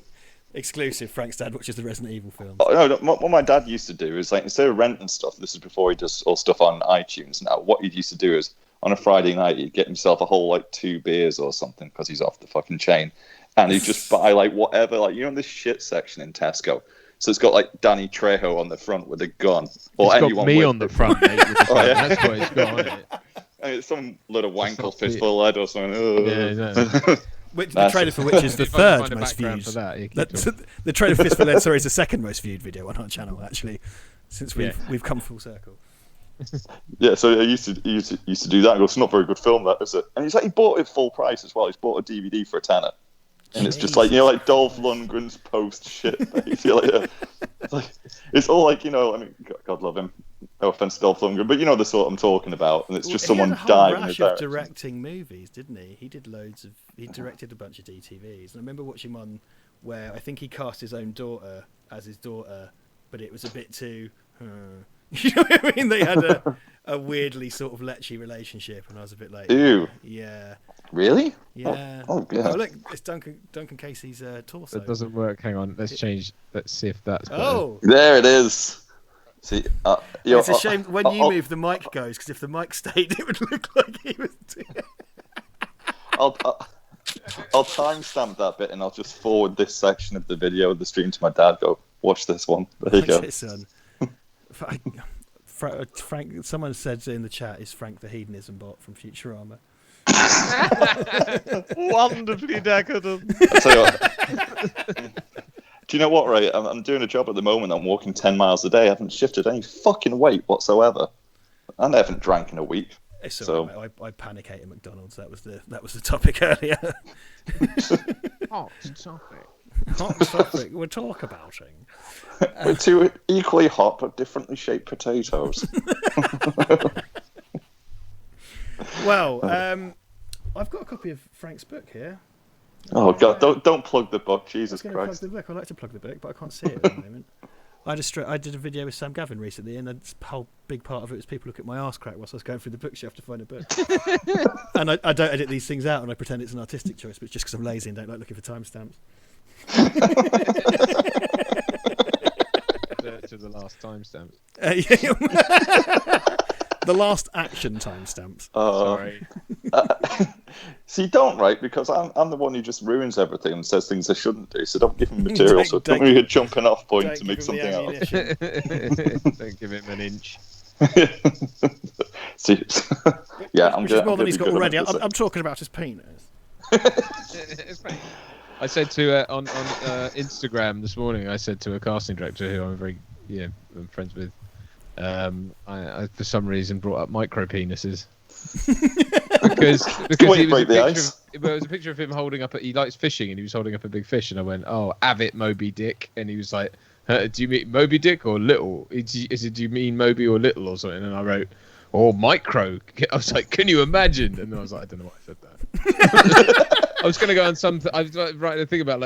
Exclusive, Frank's dad watches the Resident Evil films. No, what my dad used to do is, like, instead of renting stuff, this is before he does all stuff on iTunes now, what he used to do is, on a Friday night, he'd get himself a whole, 2 beers or something, because he's off the fucking chain, and he'd just buy, whatever, this shit section in Tesco. So it's got Danny Trejo on the front with a gun, or it's anyone got me with on the front, mate. With the gun. That's what it's got on it. I mean, it's some little wankle fistful of lead or something. Yeah, exactly. The trailer for which is the third most views. The trailer for Fist for Lead, is the second most viewed video on our channel, actually, since we've come full circle. Yeah, so he used to do that. And go, it's not a very good film, that is it? And he's he bought it full price as well. He's bought a DVD for $10. And it's just Dolph Lundgren's post shit. It's all God love him. No offense to Dolph Lundgren, but you know the sort I'm talking about, and it's just someone he had a whole dying in rash the of direction. directing movies, didn't he? He did loads of. He directed a bunch of DTVs, and I remember watching one where I think he cast his own daughter as his daughter, but it was a bit too. You know what I mean? They had a weirdly sort of lechy relationship, and I was a bit like, Ew. yeah. Really? Yeah. Oh yeah. Oh look, it's Duncan Casey's torso. That doesn't work. Hang on, let's change. Let's see if that's better. Oh, there it is. See, it's a shame when you move the mic goes, because if the mic stayed, it would look like he was. I'll timestamp that bit, and I'll just forward this section of the video of the stream to my dad. Go watch this one. There you go. It, son. Frank, someone said in the chat, is Frank the hedonism bot from Futurama? Wonderfully decadent. I tell you what. Do you know what, Ray? I'm doing a job at the moment. I'm walking 10 miles a day. I haven't shifted any fucking weight whatsoever. And I haven't drank in a week. It's so right, I panic ate at McDonald's. That was the topic earlier. Hot topic. Hot topic. We're talk abouting. We're two equally hot but differently shaped potatoes. Well, I've got a copy of Frank's book here. Oh God! Don't plug the book, Jesus Christ! Plug the book. I like to plug the book, but I can't see it at the moment. I did a video with Sam Gavin recently, and a whole big part of it was people look at my arse crack whilst I was going through the bookshelf to find a book. And I don't edit these things out, and I pretend it's an artistic choice, but it's just because I'm lazy and don't like looking for timestamps. To the last timestamp. The last action timestamps. Sorry. See, don't, right? Because I'm the one who just ruins everything and says things I shouldn't do. So don't give him material. So don't give me a jumping off point to make something else. Don't give him an inch. See, yeah, I'm Which is more than he's be got good already. at this. I'm talking about his penis. I said to on Instagram this morning. I said to a casting director who I'm I'm friends with. I for some reason brought up micro penises because it was a picture of him holding up. He likes fishing, and he was holding up a big fish. And I went, "Oh, have it, Moby Dick." And he was like, "Do you mean Moby Dick or little? Do you mean Moby or little or something?" And I wrote, "Oh, micro." I was like, "Can you imagine?" And then I was like, "I don't know why I said that." I was going to go on some. I was writing a thing about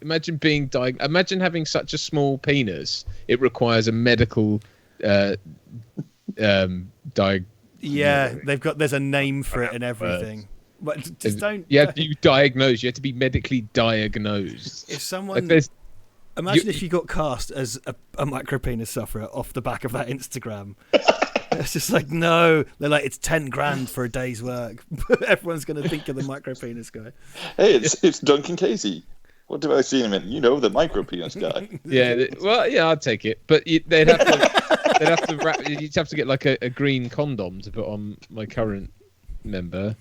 imagine being imagine having such a small penis. It requires a medical. There's a name for it and everything. But just don't. You diagnose. You have to be medically diagnosed. If someone imagine if you got cast as a micro penis sufferer off the back of that Instagram. It's just like, no. They're like, it's 10 grand for a day's work. Everyone's going to think of the micro penis guy. Hey, it's Duncan Casey. What have I seen him in? You know, the micro penis guy. I'd take it. But they'd have to wrap. You'd have to get like a green condom to put on my current member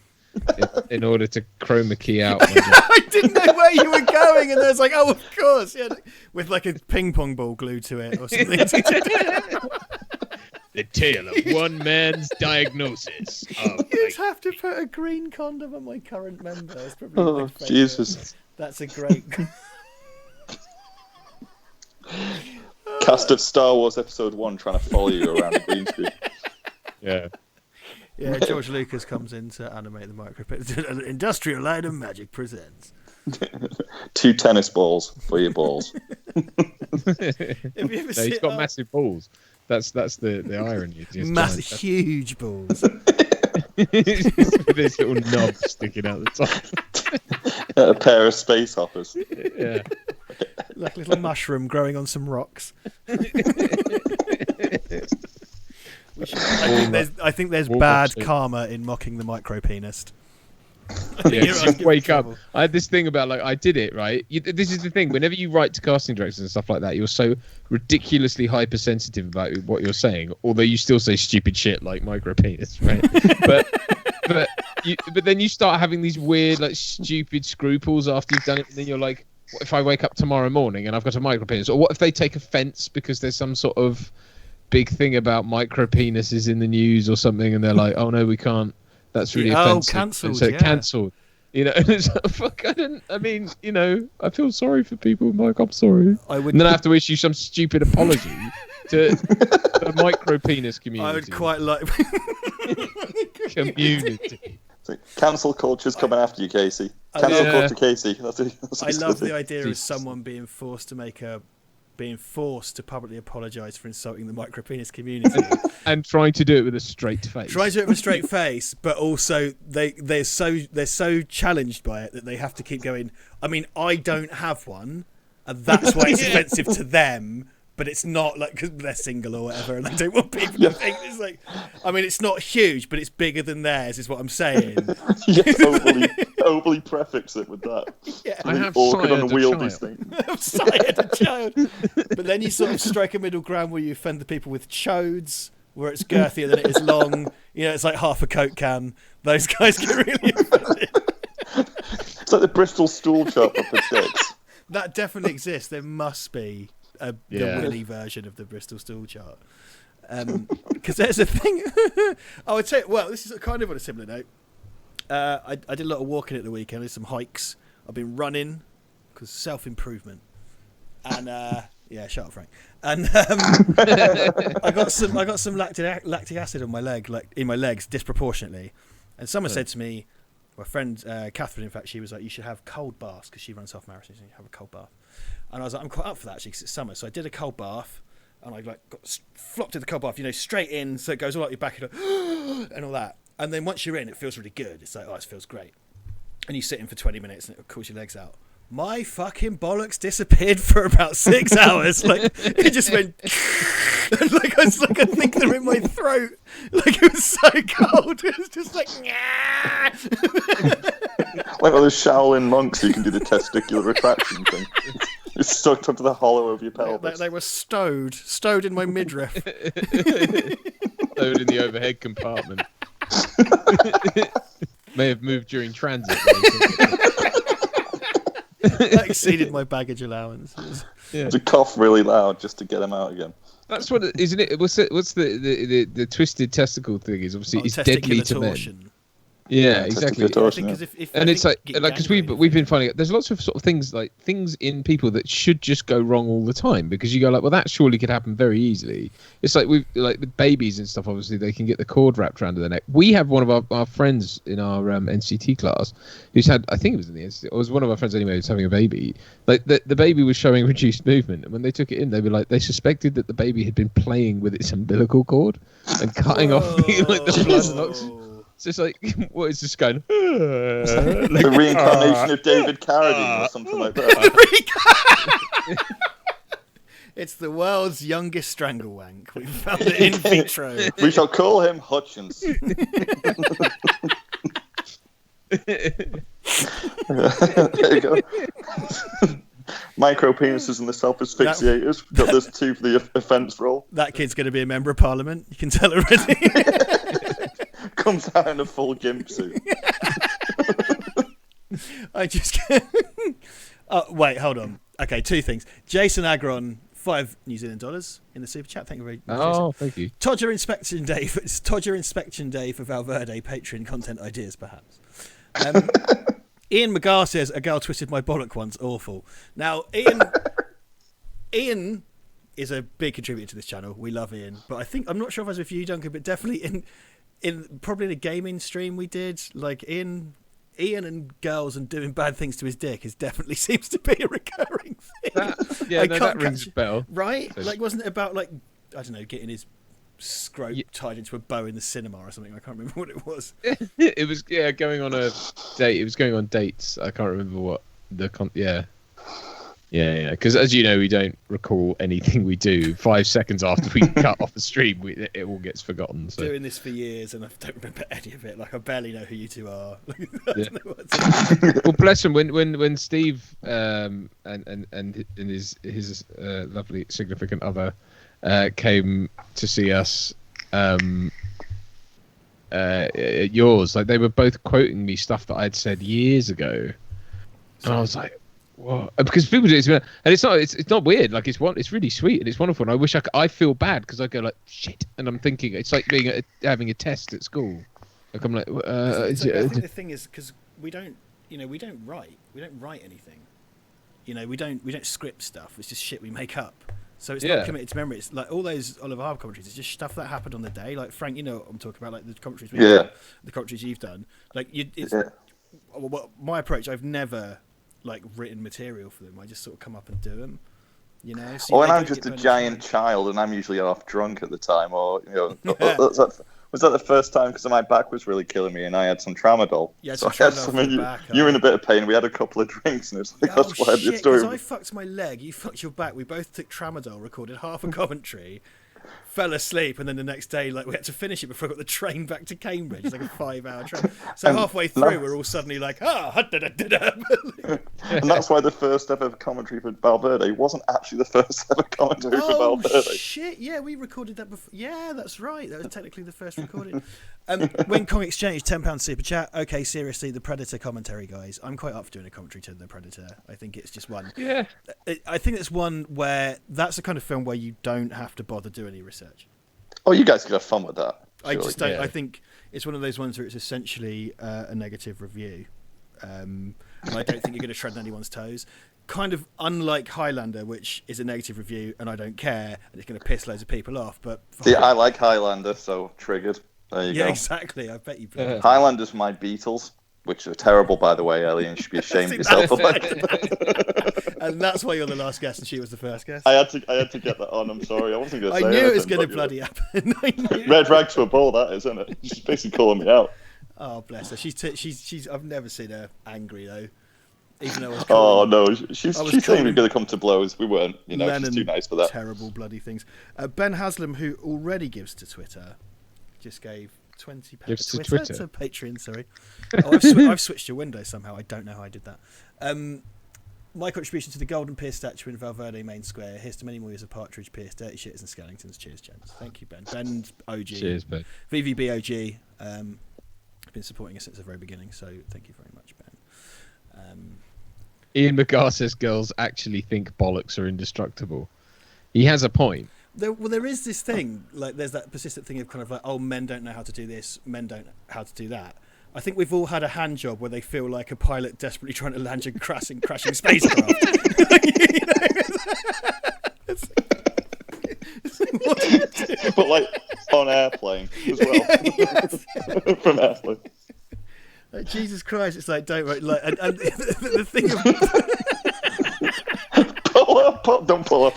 in order to chroma key out. I didn't know where you were going, and there's like, oh, of course, yeah, with like a ping pong ball glued to it or something. The tale of one man's diagnosis. You'd have to put a green condom on my current member. That's probably my favourite. Jesus. That's a great. Cast of Star Wars Episode 1 trying to follow you around the green screen. Yeah. Yeah, George Lucas comes in to animate the micro. Industrial Light and Magic presents 2 tennis balls for your balls. He's got massive balls. That's the irony. Huge balls. With this little knob sticking out the top. A pair of space hoppers. Yeah. Like a little mushroom growing on some rocks. I think there's bad karma in mocking the micro penis. Wake up. I had this thing about I did it right. This is the thing. Whenever you write to casting directors and stuff like that, you're so ridiculously hypersensitive about what you're saying. Although you still say stupid shit like micro penis, right? but then you start having these weird stupid scruples after you've done it, and then you're like, what if I wake up tomorrow morning and I've got a micro penis? Or what if they take offence because there's some sort of big thing about micro penises in the news or something, and they're like, oh no, we can't. That's really offensive. Cancelled. So cancelled. And it's like, fuck. I feel sorry for people. I'm like, I'm sorry. And then I have to issue some stupid apology to the micro penis community. I would quite like community. So cancel culture's coming after you, Casey. Cancel culture, Casey. That's I love the idea of someone being forced to publicly apologise for insulting the micro penis community, and trying to do it with a straight face. Trying to do it with a straight face, but also they're so challenged by it that they have to keep going. I mean, I don't have one, and that's why it's offensive to them. But it's not like because they're single or whatever, and they don't want people to think it's like. I mean, it's not huge, but it's bigger than theirs, is what I'm saying. Overly prefix it with that. Yeah. I have awkward unwieldy thing. I've sired a child. But then you sort of strike a middle ground where you offend the people with chodes, where it's girthier than it is long. You know, it's like half a Coke can. Those guys get really offended. It's like the Bristol stool chopper for dicks. That definitely exists. There must be. The Willy version of the Bristol stool chart, because there's a thing. I would say, well, this is kind of on a similar note. I did a lot of walking at the weekend. I did some hikes. I've been running because self-improvement, and shut up, Frank. And I got some lactic acid on my leg, like in my legs, disproportionately. And someone said to me, my friend Catherine, in fact, she was like, "You should have cold baths because she runs half marathons. You have a cold bath." And I was like, I'm quite up for that actually because it's summer. So I did a cold bath, and I flopped in the cold bath, straight in, so it goes all up your back and all that. And then once you're in, it feels really good. It's like, oh, this feels great. And you sit in for 20 minutes, and it cools your legs out. My fucking bollocks disappeared for about 6 hours. Like it just went, like I think they're in my throat. Like it was so cold. It was just like, like all those Shaolin monks, you can do the testicular retraction thing. It's stuck to the hollow of your pelvis. They were stowed in my midriff. Stowed in the overhead compartment. May have moved during transit. That exceeded my baggage allowance. To cough really loud just to get them out again. That's what, isn't it? What's the twisted testicle thing? Is obviously it's deadly to men. Yeah, exactly. And it's like because we've been finding out there's lots of sort of things in people that should just go wrong all the time because you go like, well, that surely could happen very easily. It's like with babies and stuff. Obviously, they can get the cord wrapped around their neck. We have one of our friends in our NCT class who's had, I think it was in the NCT, it was one of our friends anyway, who's having a baby. Like the baby was showing reduced movement, and when they took it in, they were like, they suspected that the baby had been playing with its umbilical cord and cutting off the blood and oxygen. It's just like, what is this going? The reincarnation of David Carradine or something like that. It's the world's youngest stranglewank. We found it in vitro. We shall call him Hutchins. There you go. Micro penises and the self-asphyxiators. Got those two for the offence roll. That kid's going to be a member of parliament. You can tell already. Comes out in a full gimp suit. I just wait, hold on. Okay, two things. Jason Agron, $5 New Zealand dollars in the super chat. Thank you very much. Oh, thank you. Todger inspection day. It's Todger inspection day for Val Verde. Patreon content ideas, perhaps. Ian McGar says a girl twisted my bollock once. Awful. Now, Ian is a big contributor to this channel. We love Ian, but I'm not sure if I was with you, Duncan, but definitely in probably the gaming stream we did, like Ian and girls and doing bad things to his dick definitely seems to be a recurring thing. That rings a bell. Right? Like, wasn't it about, like, I don't know, getting his scrote tied into a bow in the cinema or something? I can't remember what it was. It was, going on a date. It was going on dates. I can't remember what Yeah, because as you know, we don't recall anything we do. 5 seconds after we cut off the stream, it all gets forgotten. So. Doing this for years, and I don't remember any of it. Like, I barely know who you two are. Well, bless him. When Steve and his lovely significant other came to see us at yours, like they were both quoting me stuff that I'd said years ago, and I was like, what? Because people do it, and it's not weird. Like it's really sweet and it's wonderful. And I wish I feel bad because I go like shit, and I'm thinking it's like having a test at school. Like I'm like, I think the thing is because we don't write anything. You know, we don't script stuff. It's just shit we make up. So it's not committed to memory. It's like all those Oliver Harp commentaries. It's just stuff that happened on the day. Like Frank, you know what I'm talking about. Like the commentaries we've done, the commentaries you've done. Like well, my approach. I've never like written material for them. I just sort of come up and do them. You know. So and I'm just a giant child, and I'm usually off drunk at the time, or was that the first time because my back was really killing me, and I had some tramadol. Yeah, so I had some. You were in a bit of pain. We had a couple of drinks, and it was like that's why the story. Because I fucked my leg, you fucked your back. We both took tramadol, recorded half a commentary, fell asleep, and then the next day, like we had to finish it before I got the train back to Cambridge. It's like a 5-hour train. So halfway through, we're all suddenly like, and that's why the first ever commentary for Val Verde wasn't actually the first ever commentary for Val Verde. Oh shit! Yeah, we recorded that before. Yeah, that's right. That was technically the first recording. When Comic Exchange, £10 super chat. Okay, seriously, the Predator commentary, guys. I'm quite up for doing a commentary to the Predator. I think it's just one. Yeah. I think it's one where that's the kind of film where you don't have to bother doing any research. Oh, you guys could have fun with that. I just don't. I think it's one of those ones where it's essentially a negative review. And I don't think you're going to tread on anyone's toes. Kind of unlike Highlander, which is a negative review, and I don't care, and it's going to piss loads of people off. But I like Highlander, so triggered. There you go. Yeah, exactly. I bet you. Highlander's my Beatles, which are terrible, by the way, Ellie, and you should be ashamed of yourself for that. And that's why you're the last guest, and she was the first guest. I had to get that on. I'm sorry, I wasn't going to say. I knew it was going to bloody happen. Red rag to a bull, that is, isn't it? She's basically calling me out. Oh, bless her. She's. I've never seen her angry though. Even though she's saying we're going to come to blows. We weren't. You know, she's too nice for that. Terrible bloody things. Ben Haslam, who already gives to Twitter, just gave £20 to Twitter to Patreon. Sorry, I've switched your window somehow. I don't know how I did that. My contribution to the Golden Pier statue in Val Verde Main Square. Here's to many more years of Partridge, Pierce, Dirty Shitters and Skellingtons. Cheers, gents. Thank you, Ben. Ben's OG. Cheers, Ben. VVB OG. Been supporting us since the very beginning, so thank you very much, Ben. Ian McGar says girls actually think bollocks are indestructible. He has a point. There is this thing, like there's that persistent thing of kind of like, oh, men don't know how to do this, men don't know how to do that. I think we've all had a hand job where they feel like a pilot desperately trying to land a crashing spacecraft. But like on airplane as well. From airplane. Like, Jesus Christ! It's like don't like and the thing of pull up, don't pull up.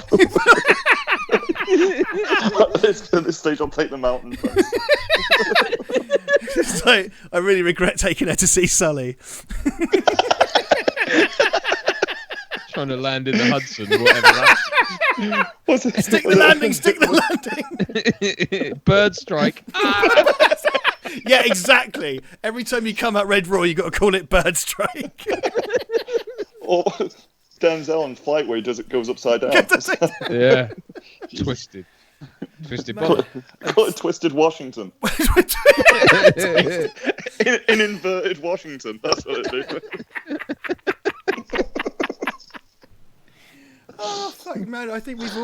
At this stage, I'll take the mountain. It's like I really regret taking her to see Sully. Trying to land in the Hudson, whatever. Stick the landing. Bird strike. Yeah, exactly. Every time you come out Red Raw, you got to call it Bird Strike. Or Denzel on Flight where he goes upside down. Yeah, twisted call it Twisted Washington. in inverted Washington. That's what it is. Oh fuck, man! I think we've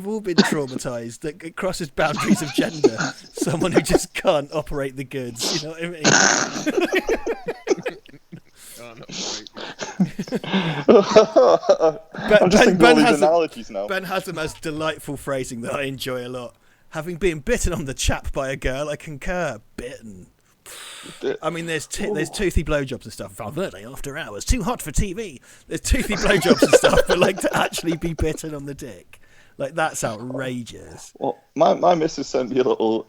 all been traumatised. That it crosses boundaries of gender. Someone who just can't operate the goods. You know what I mean? Ben Haslam has delightful phrasing that I enjoy a lot. Having been bitten on the chap by a girl, I concur. Bitten. I mean, there's toothy blowjobs and stuff. Val Verde after hours, too hot for TV. There's toothy blowjobs and stuff, but like to actually be bitten on the dick, like that's outrageous. Well, my missus sent me a little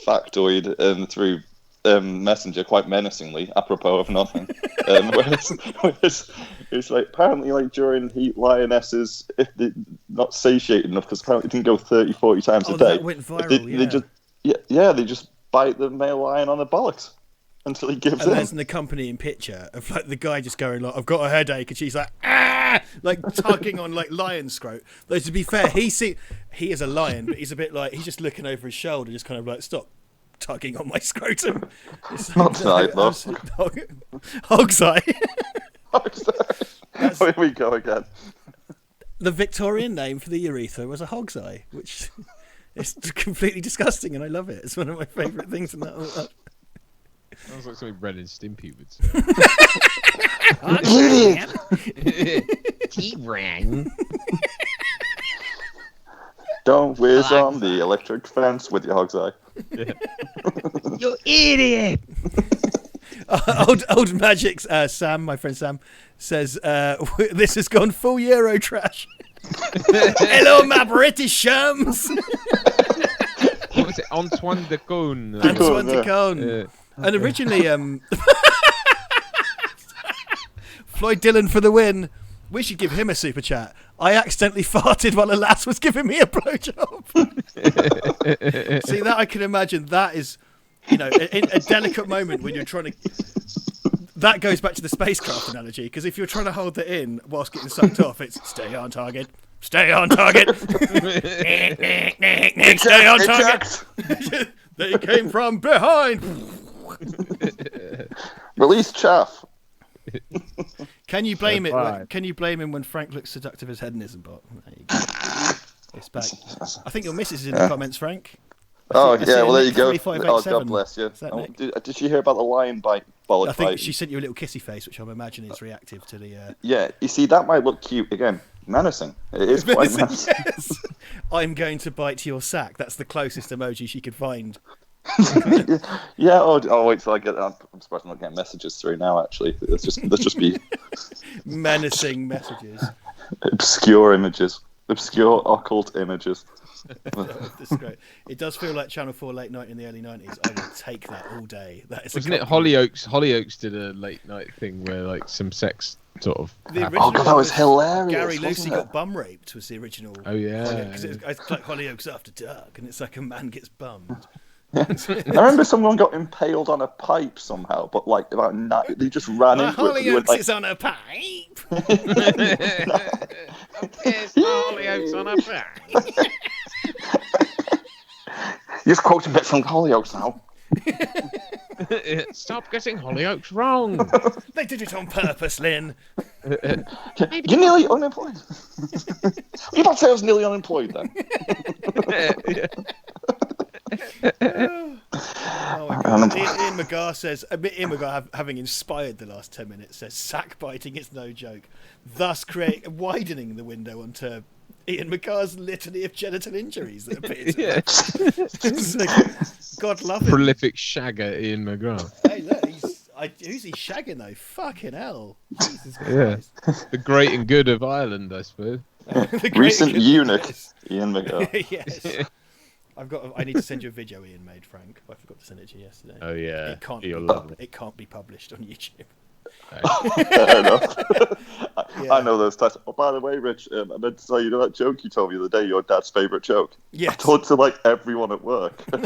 factoid through Messenger, quite menacingly, apropos of nothing. It's like apparently like during heat, lionesses, if they're not satiated enough, because apparently it can go 30-40 times a day. That went viral. They just bite the male lion on the bollocks until he gives in. And there's an accompanying picture of like the guy just going like, "I've got a headache," and she's like, "Ah!" like tugging on like lion scrote. Though to be fair, he is a lion, but he's a bit like he's just looking over his shoulder, just kind of like, "Stop tugging on my scrotum." It's not tonight, though. Hog's eye. Here we go again. The Victorian name for the urethra was a hog's eye, which is completely disgusting, and I love it. It's one of my favourite things in that. Sounds like something Ren and Stimpy would rang. Don't whiz on the electric fence with your hog's eye. You idiot! Old Magic's Sam, my friend Sam, says this has gone full Euro trash. Hello, my British shams. What was it? Antoine de Caunes. Antoine de Caunes. Yeah. And originally, Floyd Dillon for the win. We should give him a super chat. I accidentally farted while a lass was giving me a blowjob. See, that I can imagine. That is, a delicate moment when you're trying to. That goes back to the spacecraft analogy, because if you're trying to hold it in whilst getting sucked off, it's stay on target. Stay on target. Stay on target. They came from behind. Release chaff. Can you blame it? Can you blame him when Frank looks seductive as head and isn't bot? There you go. It's back. I think your missus is in the comments, Frank. Well, there you go. Oh, God bless you. Did she hear about the lion bite? I think she sent you a little kissy face, which I'm imagining is reactive to the. Yeah, you see, that might look cute again. Menacing. It is quite menacing. Yes. I'm going to bite your sack. That's the closest emoji she could find. Yeah. Oh, wait till I get. I'm surprised I'm not getting messages through now. Actually, let's just be menacing messages. Obscure images. Obscure occult images. This is great. It does feel like Channel 4 late night in the early 90s. I would take that all day. That is Wasn't it Hollyoaks? Hollyoaks did a late night thing where like some sex sort of. Oh God, that was hilarious. Gary Lucy got bum raped was the original. Oh yeah. Because it's like Hollyoaks After Dark, and it's like a man gets bummed. I remember someone got impaled on a pipe somehow, but like about night, they just ran into Hollyoaks is on a pipe. It's Hollyoaks on a pipe. You're just quoting bits from Hollyoaks now. Stop getting Hollyoaks wrong. They did it on purpose, Lynn. You're nearly unemployed. You about to say I was nearly unemployed then? Oh my God. Ian McGar says, Ian McGar, having inspired the last 10 minutes, says sack biting is no joke, thus widening the window onto Ian McGar's litany of genital injuries that appears. God love him. Prolific shagger Ian McGrath. Hey, look, who's he shagging though? Fucking hell. Jesus Christ. The great and good of Ireland, I suppose. Recent eunuch, Ian McGrath. Yes. I need to send you a video Ian made, Frank. I forgot to send it to you yesterday. Oh yeah. It can't be published on YouTube. Fair enough. Yeah. I know those types. Oh, by the way, Rich, I meant to tell you that joke you told me the other day, your dad's favourite joke. Yes. I told it to like everyone at work. And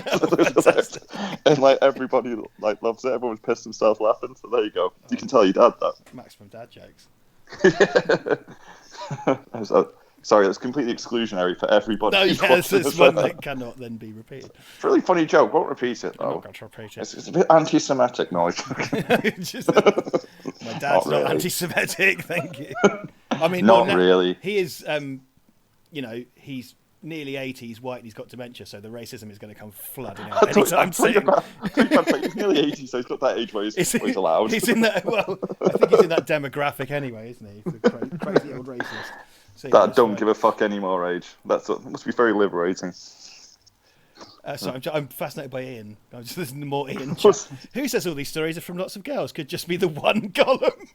like everybody like loves it. Everyone's pissed themselves laughing. So there you go. You can tell your dad that. Maximum dad jokes. Sorry, that's completely exclusionary for everybody. No, yes, it's one that cannot then be repeated. It's a really funny joke. Won't repeat it, though. I'm not going to repeat it. It's a bit anti-Semitic, no. My dad's not anti-Semitic, thank you. I mean, not really. He is, he's nearly 80, he's white, and he's got dementia, so the racism is going to come flooding out anytime soon. He's nearly 80, so he's got that age where he's allowed. He's in that. Well, I think he's in that demographic anyway, isn't he? He's a crazy old racist. So that don't give a fuck anymore age. That must be very liberating. So I'm fascinated by Ian. I'm just listening to more Ian. Who says all these stories are from lots of girls? Could just be the one column.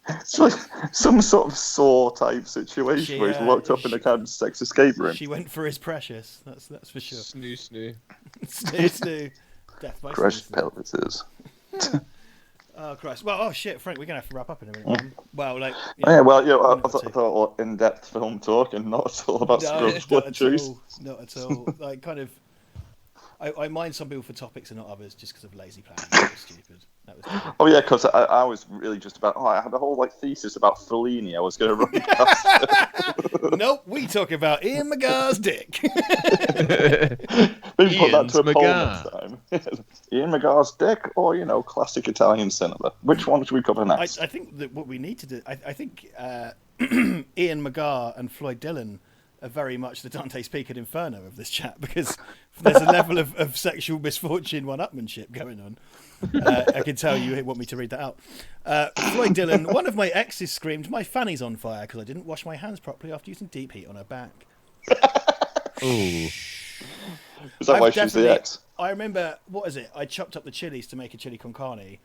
It's like some sort of Saw type situation where he's locked up in a kind of sex escape room. She went for his precious. That's for sure. Snoo. Snoo. Death by Crushed pelvises. Oh Christ! Well, oh shit, Frank, we're gonna have to wrap up in a minute. Well, like, I thought in-depth film talk and not at all about scrubs juice. Not at all. Like, kind of. I mind some people for topics and not others just because of lazy planning. That was stupid. Oh yeah, because I was really just about. I had a whole thesis about Fellini. I was going to run past. Nope, we talk about Ian McGar's dick. Maybe put that to a poll next time. Ian McGar's dick, or classic Italian cinema. Which one should we cover next? I think that what we need to do. I think Ian McGar and Floyd Dillon are very much the Dante's Peak and Inferno of this chat, because there's a level of sexual misfortune one-upmanship going on. I can tell you want me to read that out. Floyd Dillon, one of my exes screamed, "My fanny's on fire," because I didn't wash my hands properly after using deep heat on her back. Ooh. Is that why she's the ex? I remember, what is it? I chopped up the chilies to make a chili con carne,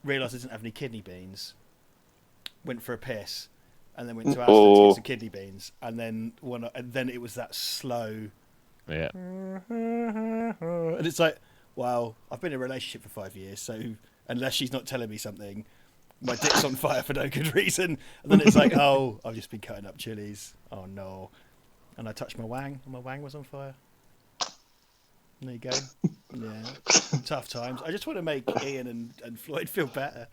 realised I didn't have any kidney beans, went for a piss, and then went to Asda to get some kidney beans, and then it was that slow. Yeah. And it's like, wow, I've been in a relationship for 5 years, so unless she's not telling me something, my dick's on fire for no good reason. And then it's like, oh, I've just been cutting up chilies. Oh no. And I touched my wang, and my wang was on fire. There you go. Yeah. Tough times. I just want to make Ian and Floyd feel better.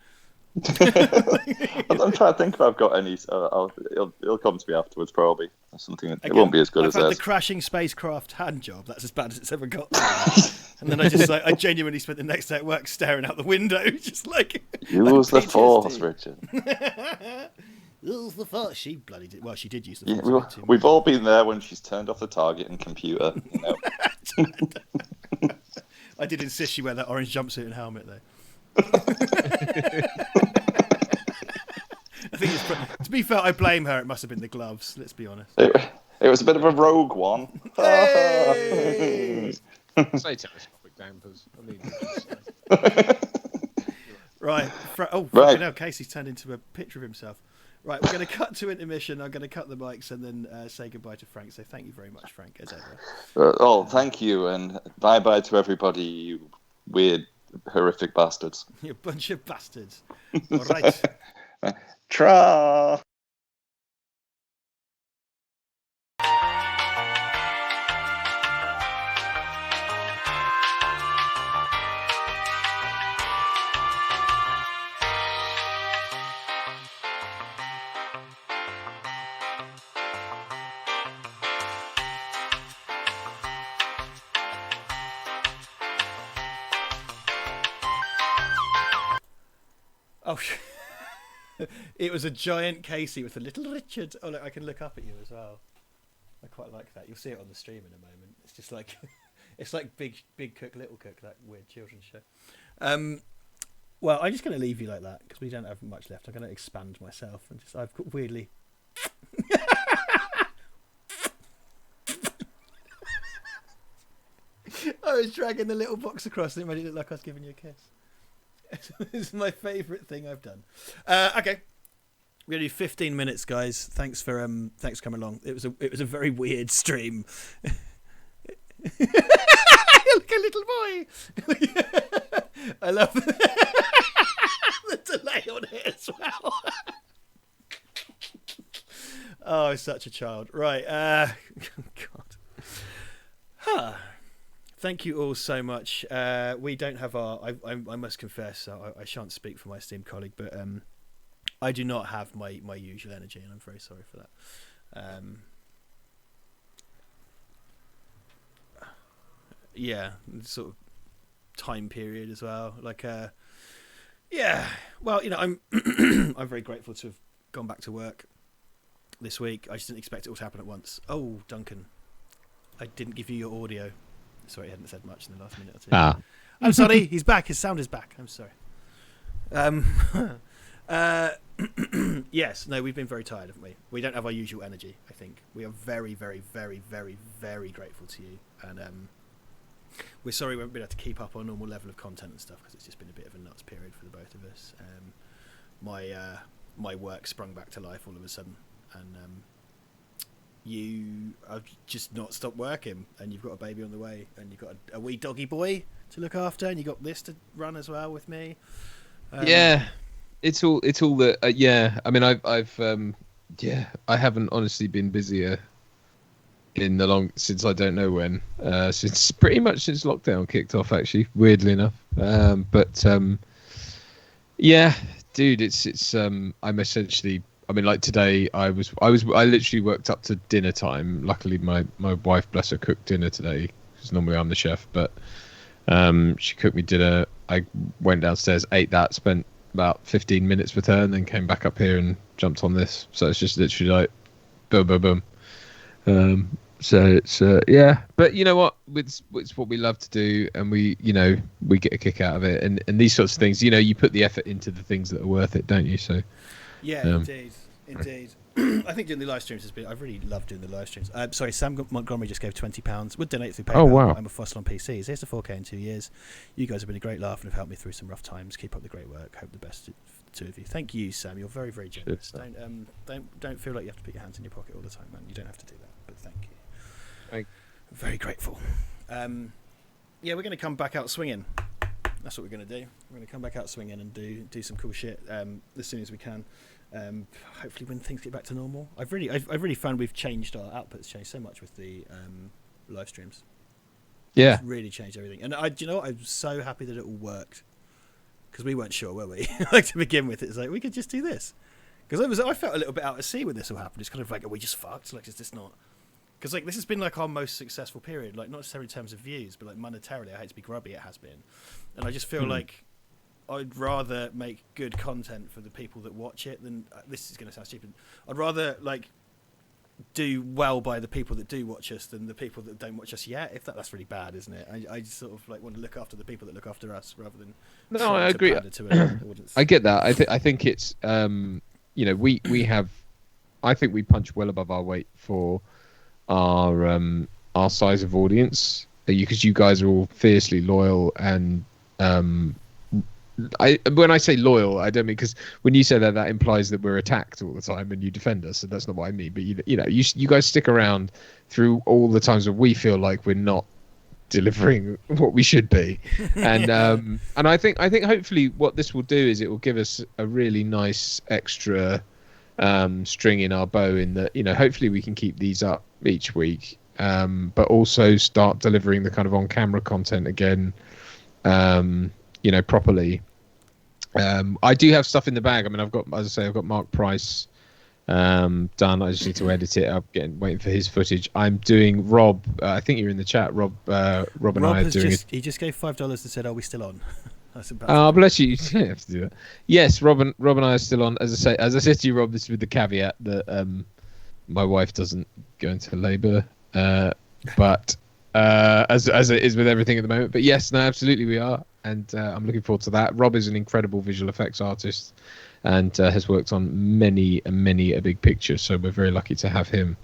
I'm trying to think if I've got any. It'll come to me afterwards, probably. That's something. It won't be as good as I've had this. the crashing spacecraft hand job. That's as bad as it's ever got. And then I genuinely spent the next day at work staring out the window, just like. Use the force, Richard. Use the force. She bloody did. Well, she did use the Yeah, force. we've all been there when she's turned off the target and computer. You know. I did insist she wear that orange jumpsuit and helmet, though. I think to be fair, I blame her. It must have been the gloves. Let's be honest. It was a bit of a rogue one. Say telescopic dampers. Right. Right. Now Casey's turned into a picture of himself. Right, we're going to cut to intermission. I'm going to cut the mics and then say goodbye to Frank. So thank you very much, Frank, as ever. Thank you, and bye-bye to everybody, you weird, horrific bastards. You bunch of bastards. All right. Tra. Oh, it was a giant Casey with a little Richard. Oh, look, I can look up at you as well. I quite like that. You'll see it on the stream in a moment. It's just like, it's like Big Cook, Little Cook, that weird children's show. Well, I'm just going to leave you like that because we don't have much left. I'm going to expand myself and I've got weirdly. I was dragging the little box across and it made it look like I was giving you a kiss. This is my favourite thing I've done. Okay, we're gonna do 15 minutes, guys. Thanks for coming along. It was a very weird stream. Look, a little boy. I love the delay on it as well. Oh, I'm such a child. Right. God. Thank you all so much. We don't have our. I must confess, I shan't speak for my esteemed colleague, but I do not have my usual energy, and I'm very sorry for that. Yeah, sort of time period as well. Like, yeah. Well, you know, I'm I'm very grateful to have gone back to work this week. I just didn't expect it all to happen at once. Oh, Duncan, I didn't give you your audio. Sorry, he hadn't said much in the last minute or two. I'm sorry, he's back. His sound is back. I'm sorry. Yes, no, we've been very tired, haven't we? We don't have our usual energy, I think. We are very, very, very, very, very grateful to you. And we're sorry we haven't been able to keep up our normal level of content and stuff because it's just been a bit of a nuts period for the both of us. My work sprung back to life all of a sudden. And you have just not stopped working, and you've got a baby on the way, and you've got a wee doggy boy to look after, and you got this to run as well with me. Yeah, it's all that. Yeah, I mean, I haven't honestly been busier since I don't know when. Since pretty much since lockdown kicked off, actually, weirdly enough. Yeah, dude, it's I'm essentially. I mean, like today, I literally worked up to dinner time. Luckily, my wife, bless her, cooked dinner today because normally I'm the chef. But she cooked me dinner. I went downstairs, ate that, spent about 15 minutes with her, and then came back up here and jumped on this. So it's just literally like boom, boom, boom. So it's yeah, but you know what? It's what we love to do, and we get a kick out of it, and these sorts of things. You put the effort into the things that are worth it, don't you? So yeah, indeed. I think doing the live streams has been. I've really loved doing the live streams. Sorry, Sam Montgomery just gave £20. Would donate through PayPal. Oh wow! I'm a fossil on PCs. Here's to 4K in 2 years. You guys have been a great laugh and have helped me through some rough times. Keep up the great work. Hope the best to the two of you. Thank you, Sam. You're very, very generous. Don't feel like you have to put your hands in your pocket all the time, man. You don't have to do that. But thank you. Very grateful. Yeah, we're going to come back out swinging. That's what we're going to do. We're going to come back out swinging and do some cool shit as soon as we can. Hopefully, when things get back to normal. I've really found we've changed our output's changed so much with the live streams. Yeah, it's really changed everything. And I'm so happy that it all worked because we weren't sure, were we? Like to begin with, it's like we could just do this because I felt a little bit out of sea when this all happened. It's kind of like, are we just fucked? Like, is this not? Because like this has been like our most successful period, like not necessarily in terms of views, but like monetarily. I hate to be grubby, it has been, and I just feel like I'd rather make good content for the people that watch it than this is going to sound stupid. I'd rather like do well by the people that do watch us than the people that don't watch us yet. If that's really bad, isn't it? I just sort of like want to look after the people that look after us rather than. No, I agree. I get that. I think it's we have. I think we punch well above our weight for our size of audience because you guys are all fiercely loyal and when I say loyal, I don't mean because when you say that implies that we're attacked all the time and you defend us, and that's not what I mean. But you guys stick around through all the times when we feel like we're not delivering what we should be, and I think hopefully what this will do is it will give us a really nice extra string in our bow in that hopefully we can keep these up each week, but also start delivering the kind of on-camera content again. Properly. I do have stuff in the bag. I mean, I've got Mark Price done. I just need to edit it. I'm waiting for his footage. I'm doing Rob. I think you're in the chat. Rob and I are doing it. He just gave $5 and said, "Are we still on?" Oh, bless you. You don't have to do that. Yes, Rob and I are still on. As I said to you, Rob, this is with the caveat that my wife doesn't go into labour, but as it is with everything at the moment. But yes, no, absolutely we are. And I'm looking forward to that. Rob is an incredible visual effects artist and has worked on many a big picture. So we're very lucky to have him.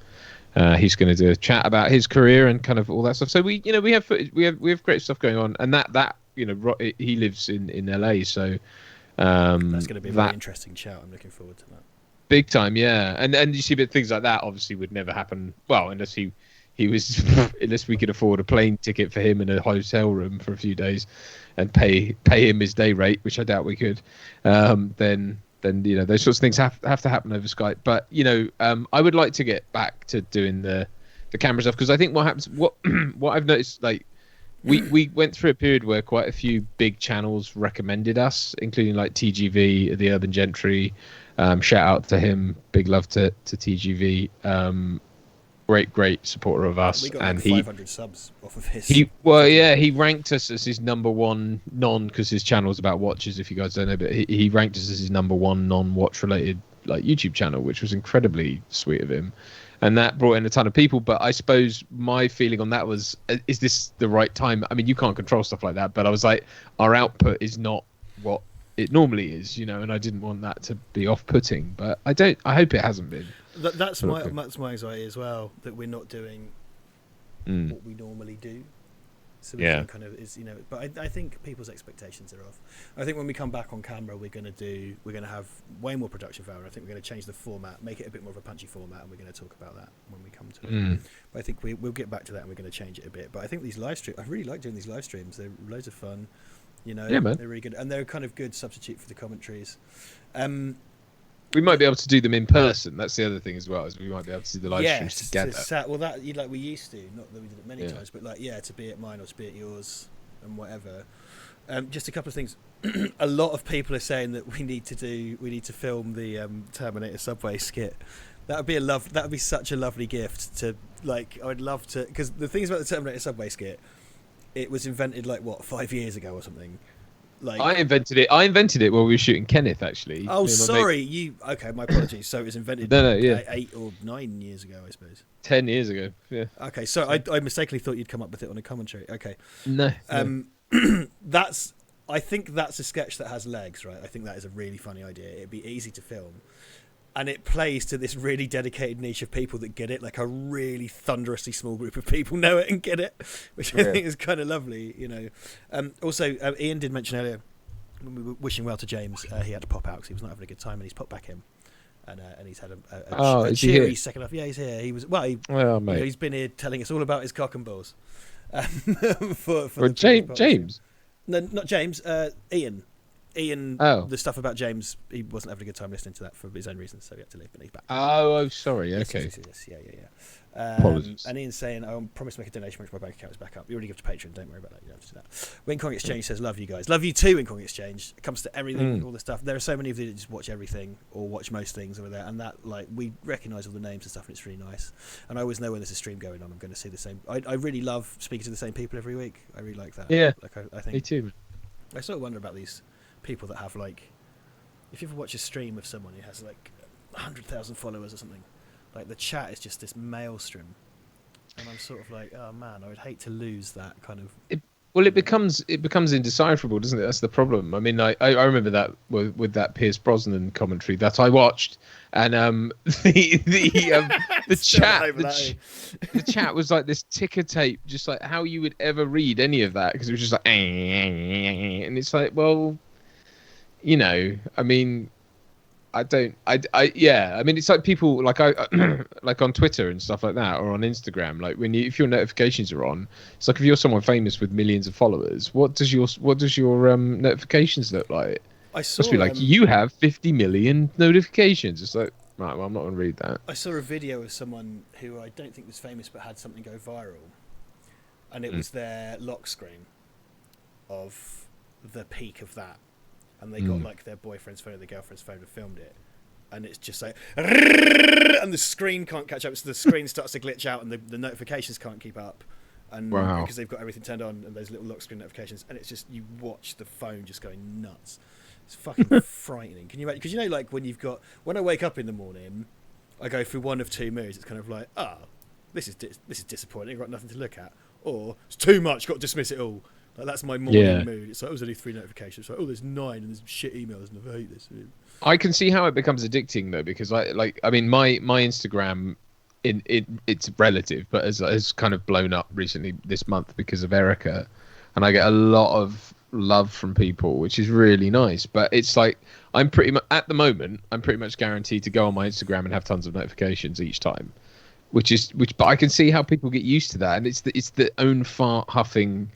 He's going to do a chat about his career and kind of all that stuff. So we have great stuff going on, and that he lives in LA. So that's going to be a very interesting chat. I'm looking forward to that. Big time, yeah. And you see, but things like that obviously would never happen. Well, unless he was unless we could afford a plane ticket for him in a hotel room for a few days and pay him his day rate, which I doubt we could. Then those sorts of things have to happen over Skype. But I would like to get back to doing the camera stuff because I think what happens, what I've noticed, like we went through a period where quite a few big channels recommended us, including like TGV, the Urban Gentry. Shout out to him, big love to TGV. Great supporter of us. We got and 500 subs off of his. He ranked us as his number one because his channel's about watches. If you guys don't know, but he ranked us as his number one non-watch related like YouTube channel, which was incredibly sweet of him, and that brought in a ton of people. But I suppose my feeling on that was, is this the right time? I mean, you can't control stuff like that, but I was like, our output is not what it normally is, and I didn't want that to be off-putting, but I hope it hasn't been. That's my anxiety as well, that we're not doing what we normally do. So we kind of is, but I think people's expectations are off. I think when we come back on camera, we're going to have way more production value. I think we're going to change the format, make it a bit more of a punchy format, and we're going to talk about that when we come to it. But I think we'll get back to that, and we're going to change it a bit. But I think these live streams, I really like doing these live streams. They're loads of fun. Yeah, man. They're really good, and they're a kind of good substitute for the commentaries. We might be able to do them in person. That's the other thing as well, is we might be able to do the live streams together. That we used to, not that we did it many times, but to be at mine or to be at yours and whatever. Just a couple of things. A lot of people are saying that we need to film the Terminator subway skit. That would be such a lovely gift to I would love to, because the things about the Terminator subway skit, it was invented 5 years ago or something. Like I invented it. While we were shooting Kenneth, actually. Oh, sorry. Okay, my apologies. So it was invented 8 or 9 years ago, I suppose. 10 years ago. Yeah. Okay, so I mistakenly thought you'd come up with it on a commentary. Okay. No. I think that's a sketch that has legs, right? I think that is a really funny idea. It'd be easy to film. And it plays to this really dedicated niche of people that get it, like a really thunderously small group of people know it and get it, which I think is kind of lovely, you know. Also, Ian did mention earlier, when we were wishing well to James, he had to pop out because he was not having a good time, and he's popped back in. And he's had a cheery second half. Yeah, he's here. He was he's been here telling us all about his cock and balls. For James? No, not James. Ian. The stuff about James, he wasn't having a good time listening to that for his own reasons, so he had to leave, but he's back. Oh, sorry. Okay. Yes. Yeah. Apologies. And Ian's saying, I promise to make a donation once my bank account is back up. You already give to Patreon, don't worry about that. You don't have to do that. Wing Kong Exchange says, love you guys. Love you too, Wing Kong Exchange. It comes to everything, all the stuff. There are so many of you that just watch everything or watch most things over there, and that, like, we recognise all the names and stuff, and it's really nice. And I always know when there's a stream going on, I'm going to see the same. I really love speaking to the same people every week. I really like that. Yeah. Like, I think. Me too. I sort of wonder about these people that have, like, if you ever watch a stream of someone who has like 100,000 followers or something, like the chat is just this maelstrom, and I'm sort of like, oh man, I would hate to lose that kind of. It becomes indecipherable, doesn't it? That's the problem. I mean, I remember that with that Pierce Brosnan commentary that I watched, and the chat was like this ticker tape, just like how you would ever read any of that, because it was just like, and it's like, well, you know, I mean, I mean, it's like people like like on Twitter and stuff like that, or on Instagram. Like if your notifications are on, it's like if you're someone famous with millions of followers, what does your notifications look like? Must be like you have 50 million notifications. It's like, right, well, I'm not going to read that. I saw a video of someone who I don't think was famous but had something go viral, and it was their lock screen of the peak of that. And they got like their boyfriend's phone or their girlfriend's phone and filmed it, and it's just like, and the screen can't catch up, so the screen starts to glitch out, and the notifications can't keep up, and because they've got everything turned on and those little lock screen notifications, and it's just, you watch the phone just going nuts. It's fucking frightening. Can you imagine? Because, you know, like when I wake up in the morning, I go through one of two moods. It's kind of like, this is disappointing. I've got nothing to look at, or it's too much. Got to dismiss it all. Like, that's my morning mood. It's like, there's only 3 notifications. It's like, there's 9 and there's shit emails and I hate this. I can see how it becomes addicting though, because I mean, my Instagram, it's relative, but has kind of blown up recently this month because of Erica, and I get a lot of love from people, which is really nice. But it's like at the moment I'm pretty much guaranteed to go on my Instagram and have tons of notifications each time, but I can see how people get used to that, and it's the own fart huffing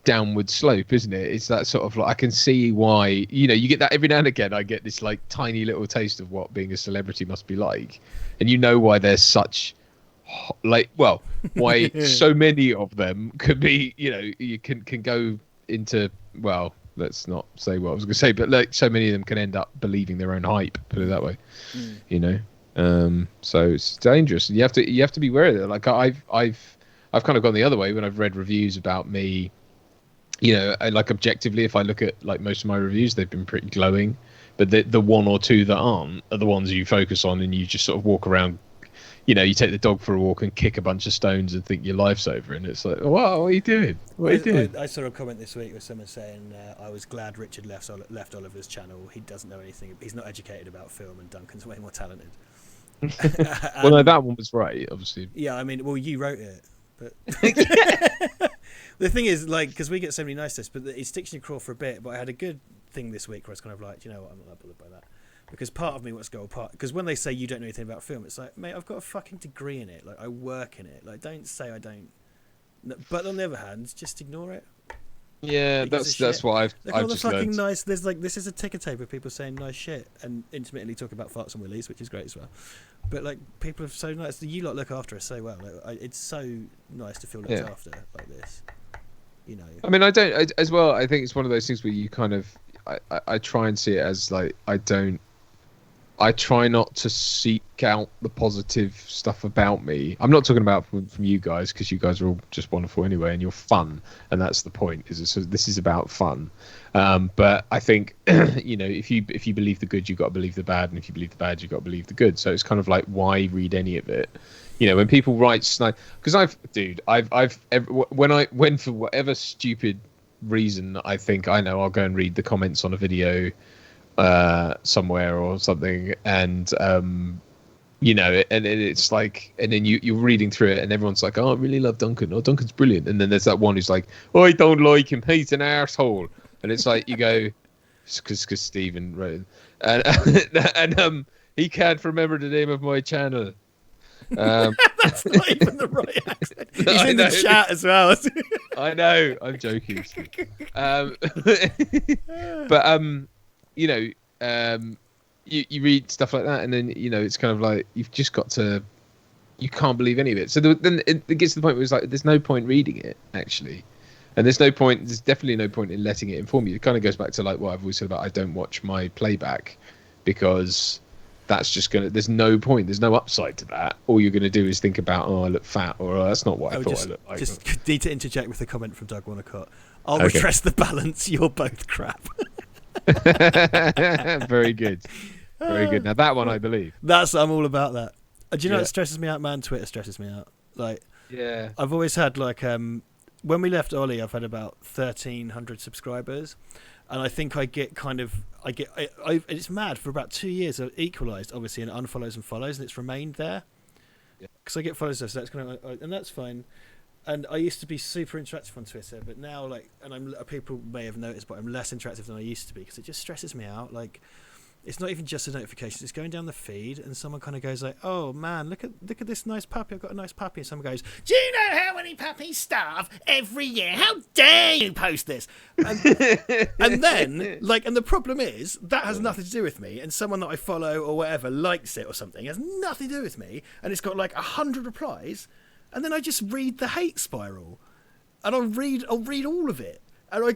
downward slope, isn't it? It's that sort of, like, I can see why, you know, you get that every now and again. I get this like tiny little taste of what being a celebrity must be like, and you know why there's such why so many of them could be, you know, you can go into, well, let's not say what I was going to say, but like so many of them can end up believing their own hype, put it that way. You know, so it's dangerous. You have to be wary of it. Like I've kind of gone the other way when I've read reviews about me. You know, like objectively, if I look at like most of my reviews, they've been pretty glowing, but the one or two that aren't are the ones you focus on, and you just sort of walk around. You know, you take the dog for a walk and kick a bunch of stones and think your life's over, and it's like, wow, what are you doing? I saw a comment this week with someone saying, I was glad Richard left Oliver's channel. He doesn't know anything. He's not educated about film, and Duncan's way more talented. Well, no, that one was right, obviously. Yeah, I mean, well, you wrote it, but the thing is, like, because we get so many nice tests, but it sticks in your craw for a bit. But I had a good thing this week where I was kind of like, you know what, I'm not that bothered by that, because part of me wants to go apart. Because when they say you don't know anything about film, it's like, mate, I've got a fucking degree in it. Like, I work in it. Like, don't say I don't. But on the other hand, just ignore it. Yeah, that's what I've just learned. Nice. There's like, this is a ticker tape of people saying nice shit and intimately talking about farts and willies, which is great as well. But like, people are so nice. You lot look after us so well. Like, it's so nice to feel looked after like this. You know. I mean, I think it's one of those things where you kind of, I try and see it as like, I don't I try not to seek out the positive stuff about me. I'm not talking about from you guys, because you guys are all just wonderful anyway, and you're fun, and that's the point. This is about fun. But I think if you believe the good, you've got to believe the bad, and if you believe the bad, you've got to believe the good. So it's kind of like, why read any of it? When people write because when for whatever stupid reason I think I know, I'll go and read the comments on a video somewhere or something, and and it's like, and then you're reading through it and everyone's like, oh, I really love Duncan, oh, Duncan's brilliant, and then there's that one who's like, oh, I don't like him, he's an arsehole, and it's like, you go, because Stephen wrote it, and he can't remember the name of my channel. That's not even the right accent. He's in the chat as well. I know, I'm joking. But you read stuff like that, and then it's kind of like, you've just got to, you can't believe any of it. So then it gets to the point where it's like, there's no point reading it actually, and there's definitely no point in letting it inform you. It kind of goes back to like what I've always said about, I don't watch my playback, because that's just there's no point, there's no upside to that. All you're gonna do is think about, oh, I look fat, or oh, that's not what I thought I looked like. Just need to interject with a comment from Doug Wanacott. I'll redress the balance, you're both crap. Very good. Very good. Now that one I believe. I'm all about that. Do you know what stresses me out, man? Twitter stresses me out. Like, yeah, I've always had like when we left Ollie, I've had about 1,300 subscribers, and I think it's mad. For about 2 years I've equalised, obviously, and unfollows and follows, and it's remained there because I get follows, so that's and that's fine. And I used to be super interactive on Twitter, but now, like, and people may have noticed, but I'm less interactive than I used to be, because it just stresses me out. Like, it's not even just a notification; it's going down the feed, and someone kind of goes like, "Oh man, look at this nice puppy! I've got a nice puppy." And someone goes, "Do you know how many puppies starve every year? How dare you post this?" And then, like, and the problem is that has nothing to do with me, and someone that I follow or whatever likes it or something, it has nothing to do with me, and it's got like 100 replies. And then I just read the hate spiral, and I'll read all of it, and I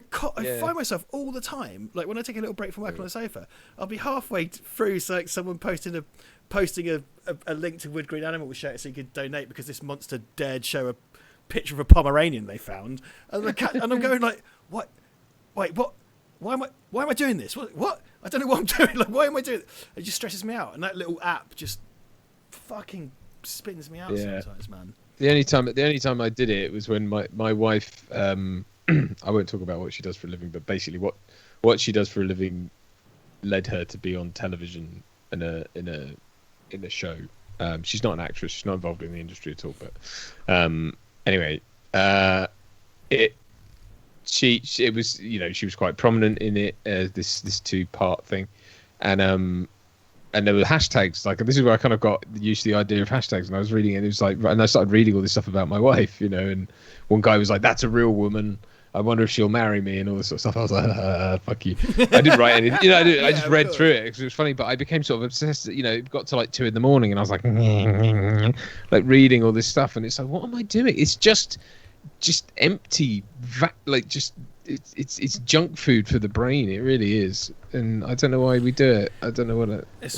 find myself all the time, like when I take a little break from work on the sofa, I'll be halfway through, so like someone posting a link to Wood Green Animal Shelter so you could donate because this monster dared show a picture of a Pomeranian they found, and I'm going like, what? Wait, what? Why am I doing this? What? I don't know what I'm doing. Like, why am I doing it? It just stresses me out, and that little app just fucking spins me out sometimes, man. The only time I did it was when my wife, I won't talk about what she does for a living, but basically what she does for a living led her to be on television in a show. She's not an actress, she's not involved in the industry at all, but anyway, it was, she was quite prominent in it, this 2-part thing, and there were hashtags. Like, this is where I kind of got used to the idea of hashtags, and I was reading it, and it was like, and I started reading all this stuff about my wife, and one guy was like, "That's a real woman. I wonder if she'll marry me," and all this sort of stuff. I was like, fuck you. I didn't write anything. I just read through it because it was funny, but I became sort of obsessed. It got to like 2 a.m, and I was like, like reading all this stuff, and it's like, what am I doing? It's just empty, it's junk food for the brain. It really is, and I don't know why we do it. I don't know what it. I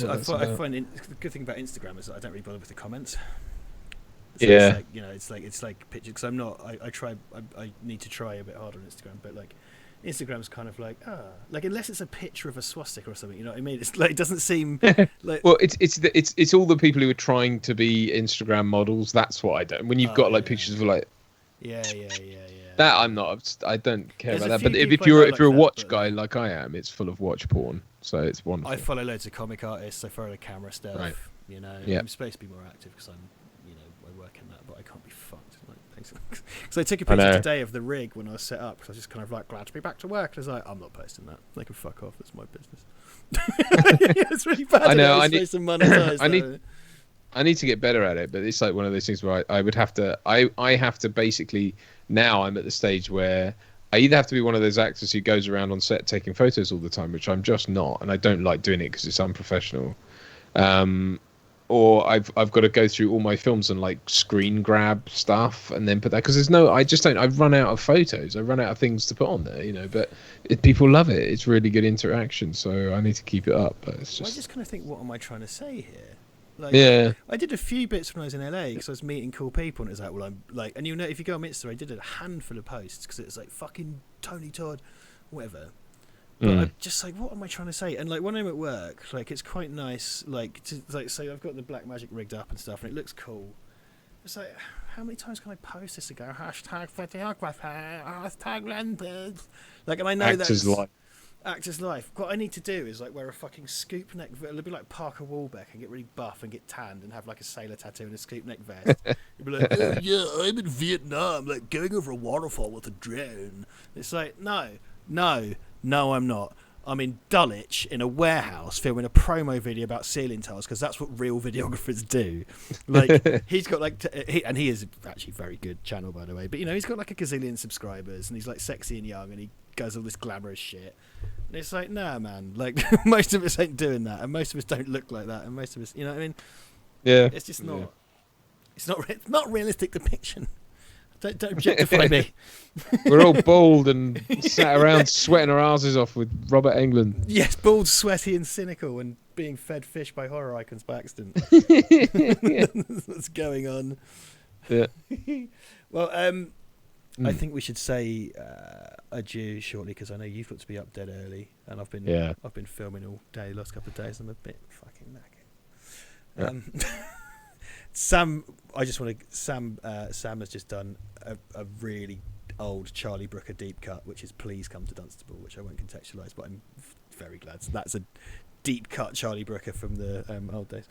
find the good thing about Instagram is that I don't really bother with the comments. So it's like pictures. Because I'm not. I need to try a bit harder on Instagram, but like Instagram's kind of like like, unless it's a picture of a swastika or something, you know what I mean? It's like, it doesn't seem like. Well, it's all the people who are trying to be Instagram models. That's what I don't. When you've got like pictures of like. Yeah. That I'm not. I don't care about that. But if you're a watch guy like I am, it's full of watch porn. So it's wonderful. I follow loads of comic artists. I follow the camera stuff. Right. I'm supposed to be more active because I work in that, but I can't be fucked. Like, thanks. Because I took a picture today of the rig when I was set up. Because I was just kind of like, glad to be back to work. And I was like, I'm not posting that. They can fuck off. That's my business. It's really bad. I know. I need to get better at it, but it's like one of those things where I would have to. I have to basically. Now I'm at the stage where I either have to be one of those actors who goes around on set taking photos all the time, which I'm just not, and I don't like doing it because it's unprofessional, or I've got to go through all my films and like screen grab stuff and then put that, because I just don't. I've run out of photos. I run out of things to put on there, you know. But people love it. It's really good interaction, so I need to keep it up. But it's just. Well, I just kind of think, what am I trying to say here? Like, yeah. I did a few bits when I was in LA because I was meeting cool people, and it was like, well, I'm like, and you know, if you go on Insta, I did a handful of posts because it was like fucking Tony Todd, whatever. But I'm just like, what am I trying to say? And like when I'm at work, like it's quite nice, like to like say I've got the Black Magic rigged up and stuff, and it looks cool. It's like, how many times can I post this and go hashtag photographer, hashtag lenses? Like, and I know Actor's that's life. Actor's life. What I need to do is like wear a fucking scoop neck. It'll be like Parker Warbeck and get really buff and get tanned and have like a sailor tattoo and a scoop neck vest. You'll be like, oh, yeah, I'm in Vietnam, like going over a waterfall with a drone. It's like, no, I'm not. I'm in Dulwich in a warehouse filming a promo video about ceiling tiles because that's what real videographers do. Like he's got like, and he is actually a very good channel, by the way. But you know, he's got like a gazillion subscribers and he's like sexy and young and he does all this glamorous shit. And it's like, nah, man. Like most of us ain't doing that, and most of us don't look like that, and most of us, you know what I mean? Yeah. It's just not. Yeah. It's not realistic depiction. Don't objectify me. We're all bald and sat around sweating our asses off with Robert Englund. Yes, bald, sweaty, and cynical, and being fed fish by horror icons by accident. That's what's going on. Yeah. Well, I think we should say adieu shortly because I know you've got to be up dead early, and I've been filming all day last couple of days. I'm a bit fucking knackered. Sam has just done a really old Charlie Brooker deep cut, which is Please Come to Dunstable, which I won't contextualise, but I'm very glad. So that's a deep cut Charlie Brooker from the old days.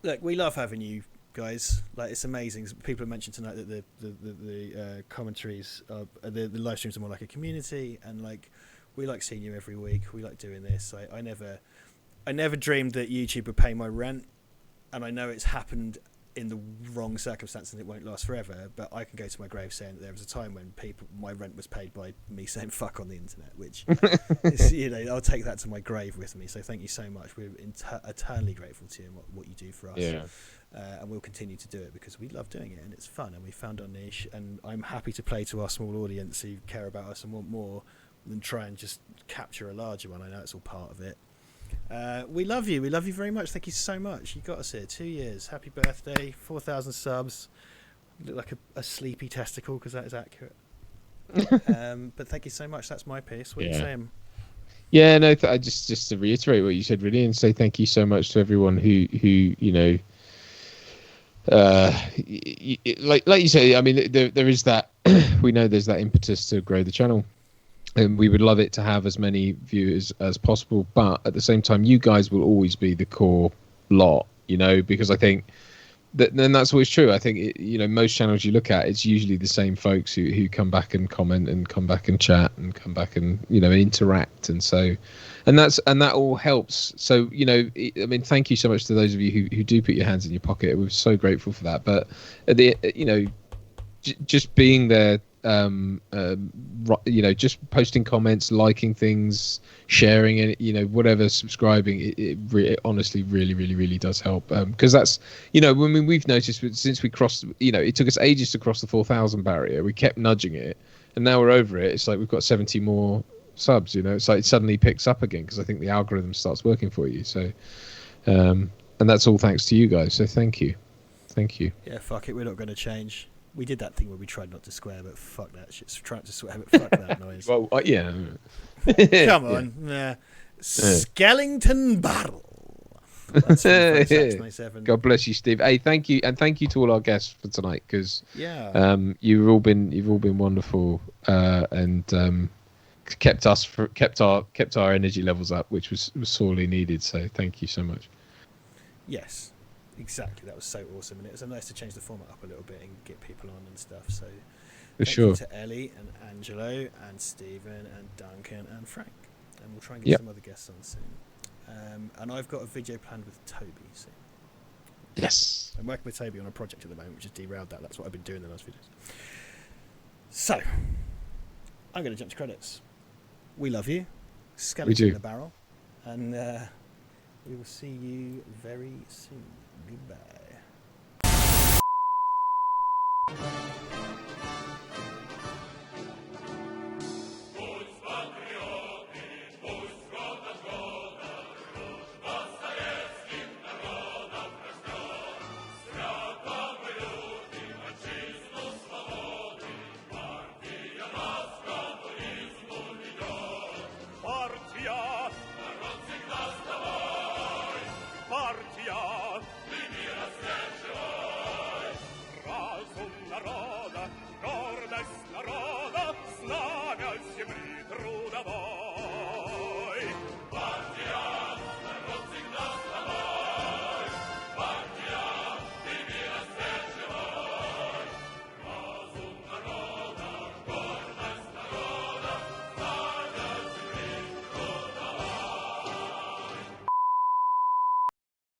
Look, we love having you guys. Like, it's amazing. People have mentioned tonight that the commentaries, the live streams are more like a community, and like we like seeing you every week. We like doing this. I never dreamed that YouTube would pay my rent. And I know it's happened in the wrong circumstances and it won't last forever, but I can go to my grave saying that there was a time when my rent was paid by me saying fuck on the internet, which is, you know, I'll take that to my grave with me. So thank you so much. We're eternally grateful to you and what you do for us. Yeah. And we'll continue to do it because we love doing it and it's fun and we found our niche, and I'm happy to play to our small audience who care about us and want more than try and just capture a larger one. I know it's all part of it. We love you. We love you very much. Thank you so much. You got us here. 2 years. Happy birthday. 4,000 subs. Look like a sleepy testicle because that is accurate. But thank you so much. That's my piece. What are you saying? Yeah, no. I just to reiterate what you said, really, and say thank you so much to everyone who you know. Like you say, I mean, there is that. We know there's that impetus to grow the channel. And we would love it to have as many viewers as possible, but at the same time, you guys will always be the core lot, you know, because I think that, and that's always true. I think you know, most channels you look at, it's usually the same folks who come back and comment and come back and chat and come back and, you know, interact, and so, and that all helps. So, you know, I mean, thank you so much to those of you who do put your hands in your pocket. We're so grateful for that. But you know, just being there. You know, just posting comments, liking things, sharing it, you know, whatever, subscribing, it honestly really does help, because that's, you know, when we've noticed since we crossed, you know, it took us ages to cross the 4,000 barrier. We kept nudging it, and now we're over it. It's like we've got 70 more subs, you know. It's like it suddenly picks up again because I think the algorithm starts working for you. So and that's all thanks to you guys, so thank you. Yeah, fuck it, we're not going to change. We did that thing where we tried not to swear, but fuck that shit. Trying to swear, but fuck that noise. Well, yeah. Come on. Yeah. Skellington Barrel. That's 27. God bless you, Steve. Hey, thank you, and thank you to all our guests for tonight, because you've all been wonderful, and kept our energy levels up, which was sorely needed. So thank you so much. Yes. Exactly, that was so awesome, and it was nice to change the format up a little bit and get people on and stuff. So, thank you to Ellie and Angelo and Stephen and Duncan and Frank, and we'll try and get some other guests on soon. And I've got a video planned with Toby soon. Yes, I'm working with Toby on a project at the moment, which has derailed that. That's what I've been doing the last few days. So, I'm going to jump to credits. We love you, skeleton in the barrel, and We will see you very soon. Goodbye.